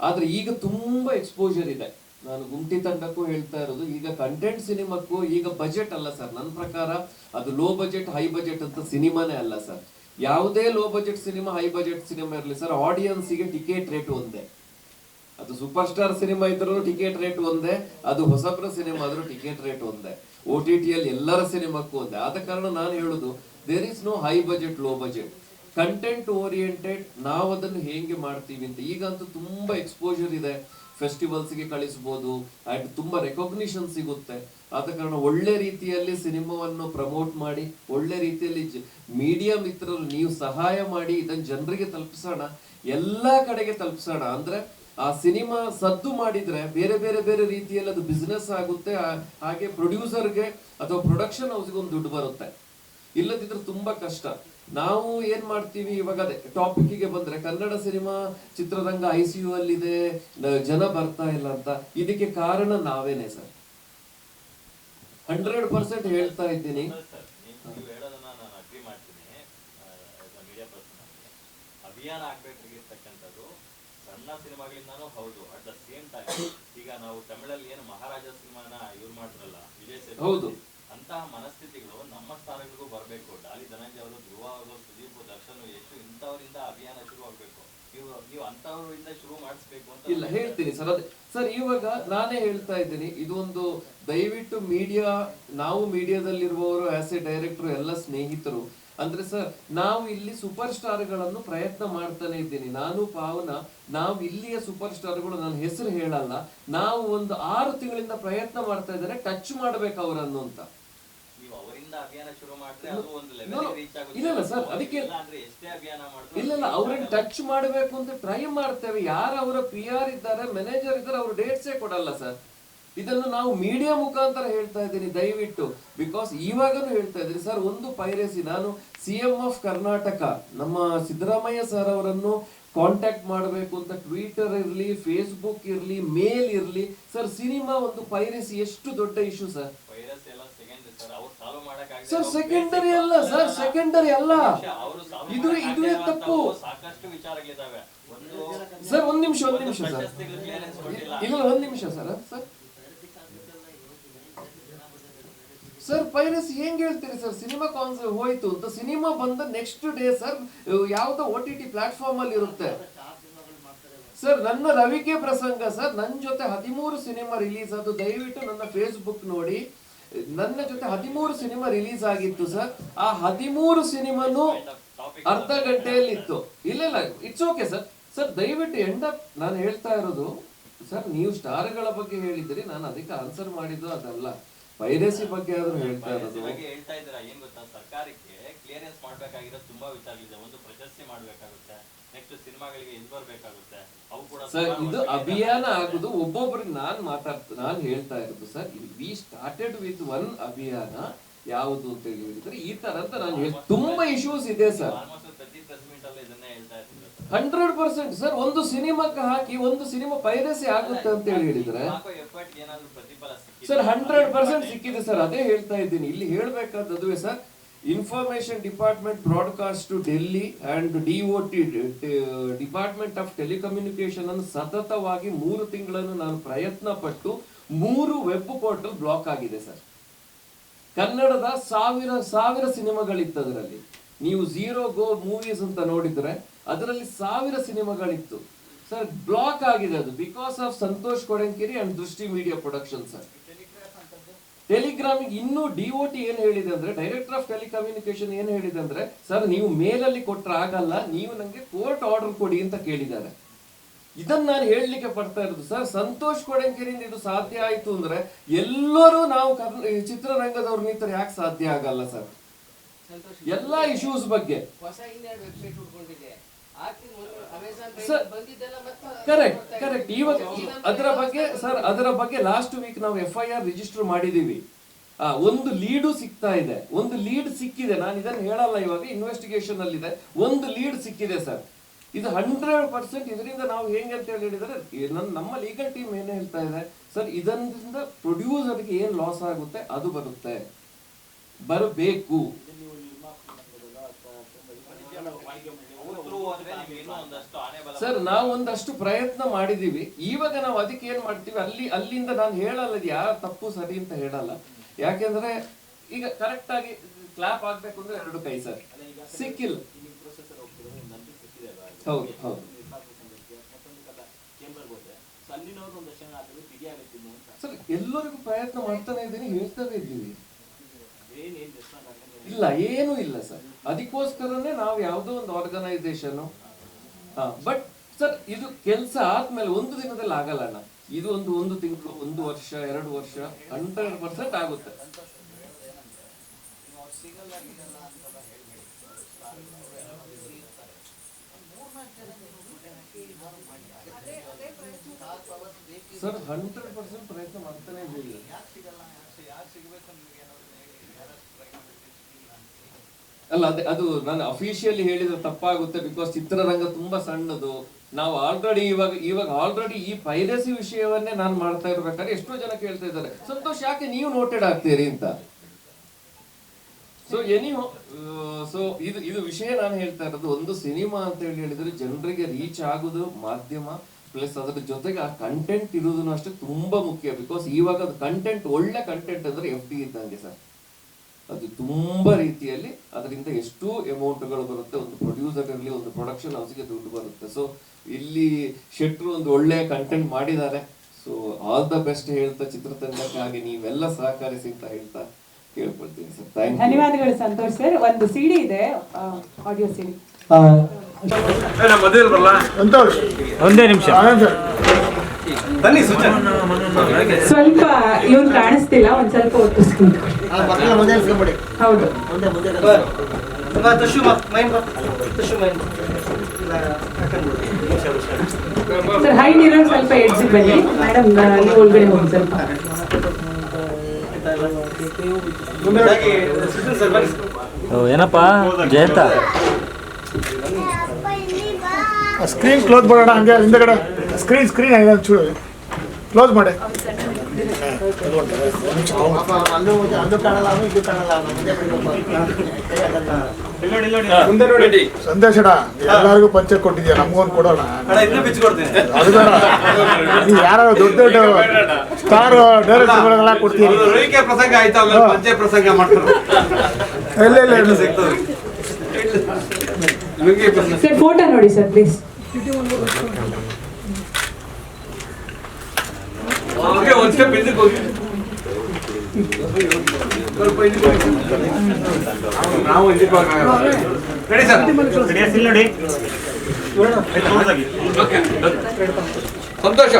ಆದ್ರೆ ಈಗ ತುಂಬಾ ಎಕ್ಸ್ಪೋಜರ್ ಇದೆ. ನಾನು ಗುಮ್ಟಿ ತಂಡಕ್ಕೂ ಹೇಳ್ತಾ ಇರೋದು, ಈಗ ಕಂಟೆಂಟ್ ಸಿನಿಮಾಕ್ಕೂ ಈಗ ಬಜೆಟ್ ಅಲ್ಲ ಸರ್. ನನ್ನ ಪ್ರಕಾರ ಅದು ಲೋ ಬಜೆಟ್ ಹೈ ಬಜೆಟ್ ಅಂತ ಸಿನಿಮಾನೇ ಅಲ್ಲ ಸರ್. ಯಾವುದೇ low budget cinema, high budget cinema ಇರಲಿ ಸರ್, ಆಡಿಯನ್ಸಿಗೆ ಟಿಕೆಟ್ ರೇಟ್ ಒಂದೇ. ಅದು ಸೂಪರ್ ಸ್ಟಾರ್ ಸಿನಿಮಾ ಇದ್ರೂ ಟಿಕೆಟ್ ರೇಟ್ ಒಂದೇ, ಅದು ಹೊಸಬ್ರ ಸಿನಿಮಾ ಆದ್ರೂ ಟಿಕೆಟ್ ರೇಟ್ ಒಂದೇ, OTT ಅಲ್ಲಿ ಎಲ್ಲರ ಸಿನಿಮಾಕ್ಕೂ ಒಂದೇ. ಆದ ಕಾರಣ ನಾನು ಹೇಳುದು there is no high budget low budget, content oriented ನಾವು ಅದನ್ನು ಹೇಗೆ ಮಾಡ್ತೀವಿ ಅಂತ. ಈಗಂತೂ ತುಂಬಾ ಎಕ್ಸ್ಪೋಜರ್ ಇದೆ, ಫೆಸ್ಟಿವಲ್ಸ್ಗೆ ಕಳಿಸ್ಬೋದು ಅಂಡ್ ತುಂಬಾ ರೆಕಾಗ್ನಿಷನ್ ಸಿಗುತ್ತೆ. ಆದ ಕಾರಣ ಒಳ್ಳೆ ರೀತಿಯಲ್ಲಿ ಸಿನಿಮಾವನ್ನು ಪ್ರಮೋಟ್ ಮಾಡಿ, ಒಳ್ಳೆ ರೀತಿಯಲ್ಲಿ ಮೀಡಿಯಾ ಮಿತ್ರರು ನೀವು ಸಹಾಯ ಮಾಡಿ ಇದನ್ನ ಜನರಿಗೆ ತಲುಪಿಸೋಣ, ಎಲ್ಲಾ ಕಡೆಗೆ ತಲುಪಿಸೋಣ. ಅಂದ್ರೆ ಆ ಸಿನಿಮಾ ಸದ್ದು ಮಾಡಿದ್ರೆ ಬೇರೆ ಬೇರೆ ಬೇರೆ ರೀತಿಯಲ್ಲಿ ಅದು ಬಿಸ್ನೆಸ್ ಆಗುತ್ತೆ, ಹಾಗೆ ಪ್ರೊಡ್ಯೂಸರ್ಗೆ ಅಥವಾ ಪ್ರೊಡಕ್ಷನ್ ಹೌಸ್ಗೆ ಒಂದು ದುಡ್ಡು ಬರುತ್ತೆ. ಇಲ್ಲದಿದ್ರೆ ತುಂಬಾ ಕಷ್ಟ. ನಾವು ಏನ್ ಮಾಡ್ತೀವಿ ಇವಾಗ, ಅದೇ ಟಾಪಿಕ್ಗೆ ಬಂದ್ರೆ ಕನ್ನಡ ಸಿನಿಮಾ ಚಿತ್ರರಂಗ ICU ಅಲ್ಲಿದೆ, ಜನ ಬರ್ತಾ ಇಲ್ಲ ಅಂತ. ಇದಕ್ಕೆ ಕಾರಣ ನಾವೇನೆ ಸರ್, 100% ಹೇಳ್ತಾ ಇದ್ದೀನಿ. ನೀವು ಹೇಳೋದನ್ನ ನಾನು ಅಗ್ರಿ ಮಾಡ್ತೀನಿ. ಮೀಡಿಯಾ ಪರ್ಸನ್ ಅಭಿಯಾನ ಆಗ್ಬೇಕಾಗಿರ್ತಕ್ಕಂಥದ್ದು ಸಣ್ಣ ಸಿನಿಮಾಗಳಿಂದಾನು ಹೌದು. ಅಟ್ ದ ಸೇಮ್ ಟೈಮ್ ಈಗ ನಾವು ತಮಿಳಲ್ಲಿ ಏನು ಮಹಾರಾಜ ಸಿನಿಮಾನ ಇವ್ರು ಮಾಡ್ರಲ್ಲ ವಿಜಯ್ ಸೇತುಪತಿ, ಅಂತಹ ಮನಸ್ಥಿತಿಗಳು ನಮ್ಮ ಸ್ಥಾನಗಳಿಗೂ ಬರಬೇಕು. ಡಾಲಿ ಧನಂಜಯ ಅವರು, ಧ್ರುವ ಅವರು, ಸುದೀಪ್, ದರ್ಶನ್, ಎಷ್ಟು ಇಂಥವರಿಂದ ಅಭಿಯಾನ ಶುರು ಆಗ್ಬೇಕು. ನೀವು ಅಂತವರಿಂದ ಶುರು ಮಾಡಿಸ್ಬೇಕು ಅಂತ ಇಲ್ಲ ಹೇಳ್ತೀನಿ ಸರ್. ಅದೇ ಸರ್, ಇವಾಗ ನಾನೇ ಹೇಳ್ತಾ ಇದ್ದೀನಿ, ಇದು ಒಂದು ದಯವಿಟ್ಟು ಮೀಡಿಯಾ, ನಾವು ಮೀಡಿಯಾದಲ್ಲಿರುವವರು ಆಸ್ ಎ ಡೈರೆಕ್ಟರ್ ಎಲ್ಲ ಸ್ನೇಹಿತರು ಅಂದ್ರೆ ಸರ್, ನಾವು ಇಲ್ಲಿ ಸೂಪರ್ ಸ್ಟಾರ್ಗಳನ್ನು ಪ್ರಯತ್ನ ಮಾಡ್ತಾನೆ ಇದ್ದೀನಿ. ನಾನು ಪಾವನ, ನಾವು ಇಲ್ಲಿಯ ಸೂಪರ್ ಸ್ಟಾರ್ಗಳು, ನನ್ನ ಹೆಸರು ಹೇಳಲ್ಲ, ನಾವು ಒಂದು 6 ತಿಂಗಳಿಂದ ಪ್ರಯತ್ನ ಮಾಡ್ತಾ ಇದ್ದೇನೆ ಟಚ್ ಮಾಡ್ಬೇಕು ಅವರನ್ನು ಅಂತ. ಇಲ್ಲ ಸರ್, ಅದಕ್ಕೆ ಇಲ್ಲ ಅವ್ರನ್ನ ಟಚ್ ಮಾಡಬೇಕು ಅಂತ ಟ್ರೈ ಮಾಡ್ತೇವೆ. ಯಾರು ಅವರ PR ಇದ್ದಾರೆ, ಮ್ಯಾನೇಜರ್ ಇದ್ದಾರೆ, ಅವ್ರು ಡೇಟ್ಸೇ ಕೊಡಲ್ಲ ಸರ್. ಇದನ್ನು ನಾವು ಮೀಡಿಯಾ ಮುಖಾಂತರ ಹೇಳ್ತಾ ಇದ್ದೀನಿ ದಯವಿಟ್ಟು. ಬಿಕಾಸ್ ಇವಾಗನು ಹೇಳ್ತಾ ಇದ್ದೀನಿ ಸರ್, ಒಂದು ಪೈರೇಸಿ, ನಾನು CM ಆಫ್ ಕರ್ನಾಟಕ ನಮ್ಮ ಸಿದ್ದರಾಮಯ್ಯ ಸರ್ ಅವರನ್ನು ಕಾಂಟ್ಯಾಕ್ಟ್ ಮಾಡಬೇಕು ಅಂತ ಟ್ವಿಟರ್ ಇರ್ಲಿ, ಫೇಸ್ಬುಕ್ ಇರ್ಲಿ, ಮೇಲ್ ಇರ್ಲಿ ಸರ್. ಸಿನಿಮಾ ಒಂದು ಪೈರೇಸಿ ಎಷ್ಟು ದೊಡ್ಡ ಇಶ್ಯೂ ಸರ್. ಸರ್ ಸೆಕೆಂಡರಿ ಅಲ್ಲ ಸರ್, ಸೆಕೆಂಡರಿ ಅಲ್ಲ, ಇದುವೇ ತಪ್ಪು ಸರ್. ಒಂದ್ ನಿಮಿಷ ಸರ್, ಇಲ್ಲ ಒಂದ್ ನಿಮಿಷ ಸರ್. ಸರ್ ಪೈರಸಿ ಹೆಂಗ್ ಹೇಳ್ತೀರಿ ಸರ್? ಸಿನಿಮಾ ಕಾನ್ಸೆಪ್ಟ್ ಹೋಯ್ತು ಅಂತ, ಸಿನಿಮಾ ಬಂದ ನೆಕ್ಸ್ಟ್ ಡೇ ಸರ್ ಯಾವ್ದೋ OTT ಪ್ಲಾಟ್ಫಾರ್ಮ್ ಅಲ್ಲಿ ಇರುತ್ತೆ ಸರ್. ನನ್ನ ರವಿಕೆ ಪ್ರಸಂಗ ಸರ್, ನನ್ನ ಜೊತೆ 13 ಸಿನಿಮಾ ರಿಲೀಸ್ ಅದು. ದಯವಿಟ್ಟು ನನ್ನ ಫೇಸ್ಬುಕ್ ನೋಡಿ, ನನ್ನ ಜೊತೆ 13 ಸಿನಿಮಾ ರಿಲೀಸ್ ಆಗಿತ್ತು ಸರ್. ಆ 13 ಸಿನಿಮಾನು ಅರ್ಧ ಗಂಟೆಯಲ್ಲಿ ಇತ್ತು. ಇಲ್ಲ ಇಟ್ಸ್ ಓಕೆ ಸರ್. ಸರ್ ದಯವಿಟ್ಟು ಎಂಡ್ ಅಪ್ ನಾನು ಹೇಳ್ತಾ ಇರೋದು ಸರ್, ನೀವು ಸ್ಟಾರ್ಗಳ ಬಗ್ಗೆ ಹೇಳಿದ್ರಿ, ನಾನು ಅದಕ್ಕೆ ಆನ್ಸರ್ ಮಾಡಿದ್ದು ಅದಲ್ಲ, ಪೈರಸಿ ಬಗ್ಗೆ ಆದ್ರೂ ಹೇಳ್ತಾ ಇರೋದು. ಹೇಳ್ತಾ ಇದ್ದೀರಾ ಏನ್ ಗೊತ್ತಾ, ಸರ್ಕಾರಕ್ಕೆ ಕ್ಲಿಯರೆನ್ಸ್ ಮಾಡ್ಬೇಕಾಗಿರೋದು ತುಂಬಾ ವಿಚಾರಗಳಿದೆ. ಒಂದು ಪ್ರಶಸ್ತಿ ಮಾಡ್ಬೇಕಾಗುತ್ತೆ, ನೆಕ್ಸ್ಟ್ ಸಿನಿಮಾಗಳಿಗೆ ಇದು ಬರ್ಬೇಕಾಗುತ್ತೆ, ಅವು ಕೂಡ ಸರ್. ಇದು ಅಭಿಯಾನ ಆಗುದು ಒಬ್ಬೊಬ್ಬರಿಗೆ ನಾನು ಹೇಳ್ತಾ ಇರೋದು sir. We started with one ಅಭಿಯಾನ. ಯಾವುದು ಅಂತ ಹೇಳಿದ್ರೆ ಈ ತರ ಅಂತ ನಾನು ತುಂಬಾ ಇಶ್ಯೂಸ್ ಇದೆ ಸರ್. 100% ಸರ್. ಒಂದು ಸಿನಿಮಾಕ್ಕೆ ಹಾಕಿ ಒಂದು ಸಿನಿಮಾ ಪೈರಸಿ ಆಗುತ್ತೆ ಅಂತ ಹೇಳಿದ್ರೆ ಸರ್ 100% ಸಿಕ್ಕಿದೆ ಸರ್. ಅದೇ ಹೇಳ್ತಾ ಇದ್ದೀನಿ, ಇಲ್ಲಿ ಹೇಳ್ಬೇಕಾದದುವೆ sir. Information department broadcast to Delhi and DOT department of telecommunication ಅನ್ನು ಸತತವಾಗಿ 3 ತಿಂಗಳನ್ನು ನಾನು ಪ್ರಯತ್ನ ಪಟ್ಟು 3 ವೆಬ್ ಪೋರ್ಟಲ್ ಬ್ಲಾಕ್ ಆಗಿದೆ ಸರ್. ಕನ್ನಡದ ಸಾವಿರ ಸಿನಿಮಾಗಳಿತ್ತು ಅದರಲ್ಲಿ. ನೀವು ಝೀರೋ ಗೋ ಮೂವೀಸ್ ಅಂತ ನೋಡಿದ್ರೆ ಅದರಲ್ಲಿ 1000 ಸಿನಿಮಾಗಳಿತ್ತು ಸರ್. ಬ್ಲಾಕ್ ಆಗಿದೆ ಅದು ಬಿಕಾಸ್ ಆಫ್ ಸಂತೋಷ್ ಕೊಡಂಕೆರಿ ಅಂಡ್ ದೃಷ್ಟಿ ಮೀಡಿಯಾ ಪ್ರೊಡಕ್ಷನ್ ಸರ್. ಟೆಲಿಗ್ರಾಮಿಗೆ ಇನ್ನೂ DOT ಏನ್ ಹೇಳಿದೆ ಅಂದ್ರೆ, ಡೈರೆಕ್ಟರ್ ಆಫ್ ಟೆಲಿಕಮ್ಯುನಿಕೇಶನ್ ಏನ್ ಹೇಳಿದೆ ಅಂದ್ರೆ, ಸರ್ ನೀವು ಮೇಲಲ್ಲಿ ಕೊಟ್ರೆ ಆಗಲ್ಲ, ನೀವು ನಂಗೆ ಕೋರ್ಟ್ ಆರ್ಡರ್ ಕೊಡಿ ಅಂತ ಕೇಳಿದ್ದಾರೆ. ಇದನ್ನ ನಾನು ಹೇಳಲಿಕ್ಕೆ ಪಡ್ತಾ ಇರೋದು ಸರ್. ಸಂತೋಷ್ ಕೊಡಂಕೆರಿಂದ ಇದು ಸಾಧ್ಯ ಆಯ್ತು ಅಂದ್ರೆ ಎಲ್ಲರೂ ನಾವು ಚಿತ್ರರಂಗದವ್ರ ನಿಂತರ ಯಾಕೆ ಸಾಧ್ಯ ಆಗಲ್ಲ ಸರ್? ಎಲ್ಲಾ ಇಶ್ಯೂಸ್ ಬಗ್ಗೆ ಕರೆಕ್ಟ್. ಇವಾಗ ಅದರ ಬಗ್ಗೆ ಲಾಸ್ಟ್ ವೀಕ್ ನಾವು FIR ರಿಜಿಸ್ಟರ್ ಮಾಡಿದೀವಿ. ಒಂದು ಲೀಡು ಸಿಗ್ತಾ ಇದೆ, ಒಂದು ಲೀಡ್ ಸಿಕ್ಕಿದೆ. ನಾನು ಇದನ್ನು ಹೇಳಲ್ಲ, ಇವಾಗ ಇನ್ವೆಸ್ಟಿಗೇಷನ್ ಅಲ್ಲಿ ಇದೆ. ಒಂದು ಲೀಡ್ ಸಿಕ್ಕಿದೆ ಸರ್. ಇದು 100% ಇದರಿಂದ ನಾವು ಹೆಂಗೆ ಅಂತ ಹೇಳಿದ್ರೆ, ನಮ್ಮ ಲೀಗಲ್ ಟೀಮ್ ಏನ್ ಹೇಳ್ತಾ ಇದೆ ಸರ್, ಇದರಿಂದ ಪ್ರೊಡ್ಯೂಸರ್ಗೆ ಏನ್ ಲಾಸ್ ಆಗುತ್ತೆ ಅದು ಬರಬೇಕು. ಸರ್ ನಾವು ಒಂದಷ್ಟು ಪ್ರಯತ್ನ ಮಾಡಿದೀವಿ. ಇವಾಗ ನಾವು ಅದಕ್ಕೆ ಏನ್ ಮಾಡ್ತೀವಿ, ಅಲ್ಲಿಂದ ನಾನು ಹೇಳಲ್ಲ ಯಾರ ತಪ್ಪು ಸರಿ ಅಂತ ಹೇಳಲ್ಲ. ಯಾಕೆಂದ್ರೆ ಈಗ ಕರೆಕ್ಟ್ ಆಗಿ ಕ್ಲಾಪ್ ಆಗ್ಬೇಕು ಅಂದ್ರೆ 2 ಕೈ ಸರ್. ಸಿಕ್ಕಿಲ್ಲ. ಹೌದು ಅವರು ಒಂದಷ್ಟು ಜನ ಅದನ್ನು ತಿರಿಯಾಗುತ್ತಿಲ್ಲ ಅಂತ. ಸರ್ ಎಲ್ಲರಿಗೂ ಪ್ರಯತ್ನ ಮಾಡ್ತಾನೆ ಇದ್ದೀನಿ, ಹೇಳ್ತಾನೆ ಇದ್ದೀವಿ. ಏನೇನು ರೆಸ್ಪಾಂಡ್ ಆಗ್ತದೆ? ಇಲ್ಲ, ಏನೂ ಇಲ್ಲ ಸರ್. ಅದಕ್ಕೋಸ್ಕರನೇ ನಾವು ಯಾವುದೋ ಒಂದು ಆರ್ಗನೈಸೇಷನ್ ಬಟ್ ಸರ್ ಇದು ಕೆಲಸ ಆದ್ಮೇಲೆ ಒಂದು ದಿನದಲ್ಲಿ ಆಗಲ್ಲ ಅಣ್ಣ. ಇದು ಒಂದು ತಿಂಗಳು, 1 ವರ್ಷ 2 ವರ್ಷ 100% ಆಗುತ್ತೆ. ಸರ್ 100% ಪ್ರಯತ್ನ ಮಾಡ್ತಾನೆ ಇದ್ದೀವಿ. ಅಲ್ಲ ಅದು ನಾನು ಅಫಿಷಿಯಲಿ ಹೇಳಿದ್ರೆ ತಪ್ಪಾಗುತ್ತೆ, ಬಿಕಾಸ್ ಚಿತ್ರರಂಗ ತುಂಬಾ ಸಣ್ಣದು. ನಾವು ಆಲ್ರೆಡಿ ಇವಾಗ ಆಲ್ರೆಡಿ ಈ ಪೈರಸಿ ವಿಷಯವನ್ನೇ ನಾನು ಮಾಡ್ತಾ ಇರ್ಬೇಕಾದ್ರೆ ಎಷ್ಟೋ ಜನ ಕೇಳ್ತಾ ಇದ್ದಾರೆ, ಸಂತೋಷ್ ಯಾಕೆ ನೀವು ನೋಟೆಡ್ ಆಗ್ತೀರಿ ಅಂತ. ಸೊ ಎನಿಹೋ, ಸೊ ಇದು ವಿಷಯ ನಾನು ಹೇಳ್ತಾ ಇರೋದು, ಒಂದು ಸಿನಿಮಾ ಅಂತ ಹೇಳಿದ್ರೆ ಜನರಿಗೆ ರೀಚ್ ಆಗೋದು ಮಾಧ್ಯಮ, ಪ್ಲಸ್ ಅದ್ರ ಜೊತೆಗೆ ಆ ಕಂಟೆಂಟ್ ಇರೋದನ್ನು ಅಷ್ಟೇ ತುಂಬಾ ಮುಖ್ಯ. ಬಿಕಾಸ್ ಇವಾಗ ಅದು ಕಂಟೆಂಟ್, ಒಳ್ಳೆ ಕಂಟೆಂಟ್ ಅಂದ್ರೆ FD ಇದ್ದಂಗೆ ಸರ್. ಅದು ತುಂಬಾ ರೀತಿಯಲ್ಲಿ ಅದರಿಂದ ಎಷ್ಟು ಅಮೌಂಟ್ಗಳು ಬರುತ್ತೆ, ಒಂದು ಪ್ರೊಡ್ಯೂಸರ್ ಇರಲಿ, ಒಂದು ಪ್ರೊಡಕ್ಷನ್ ಹೌಸ್ಗೆ ದುಡ್ಡು ಬರುತ್ತೆ. ಸೊ ಇಲ್ಲಿ ಶೆಟ್ರು ಒಂದು ಒಳ್ಳೆ ಕಂಟೆಂಟ್ ಮಾಡಿದ್ದಾರೆ. ಸೊ ಆಲ್ ದ ಬೆಸ್ಟ್ ಹೇಳ್ತಾ ಚಿತ್ರತಂಡಕ್ಕಾಗಿ ನೀವೆಲ್ಲ ಸಹಕರಿಸಿ ಅಂತ ಹೇಳ್ತಾ ಕೇಳ್ಕೊಳ್ತೀನಿ ಸರ್. Thank you. ಧನ್ಯವಾದಗಳು ಸಂತೋಷ್ ಸರ್. ಒಂದು CD ಇದೆ, ಆಡಿಯೋ CD. ಒಂದೇ ನಿಮಿಷ ಬನ್ನಿ. ಸ್ವಲ್ಪ ಇವ್ರು ಕಾಣಿಸ್ತಿಲ್ಲ, ಒಂದ್ ಸ್ವಲ್ಪ ಒತ್ತಿಸ್ತೀನಿ. ಹೌದು ಸರ್, ಹೈಟ್ ಇರೋ ಸ್ವಲ್ಪ ಎಡ್ಜಿಗೆ ಬನ್ನಿ. ಮೇಡಮ್ ನೀವು ಒಳಗಡೆ ಹೋಗಿ ಸ್ವಲ್ಪ. ಏನಪ್ಪಾ ಜಯಂತ, ಸ್ಕ್ರೀನ್ ಕ್ಲೋಸ್ ಮಾಡೋಣ. ಹಂಗೆ ಹಿಂದಗಡೆ ಸ್ಕ್ರೀನ್ ಆಗಿದೆ, ಚೂರು ಕ್ಲೋಸ್ ಮಾಡಿ. ಮುಂದೆ ನೋಡಿ ಸಂದೇಶ ಎಲ್ಲರಿಗೂ ಪಂಚ ಕೊಟ್ಟಿದ್ಯಾ, ನಮ್ಗೊಂದು ಕೊಡೋಣ. ಅದು ಬೇಡ, ನೀವು ಯಾರೋ ದೊಡ್ಡ ಸ್ಟಾರ್ ಡೈರೆಕ್ಟರ್ಗಳಿಗೆಲ್ಲ ಕೊಡ್ತೀರಿ. ಪ್ರಸಂಗ ಆಯ್ತಾ, ಪಂಚೆ ಪ್ರಸಂಗ ಮಾಡ್ತಾರೆ. ಸರ್ ಫೋಟೋ ನೋಡಿ ಸರ್ ಪ್ಲೀಸ್. ಒಂದು ಸ್ಟೆಪ್ ಹಿಂದಕ್ಕೆ ಹೋಗಿ. ನಾವು ರೆಡಿ ಸರ್, ನೋಡಿ ಸಂತೋಷ.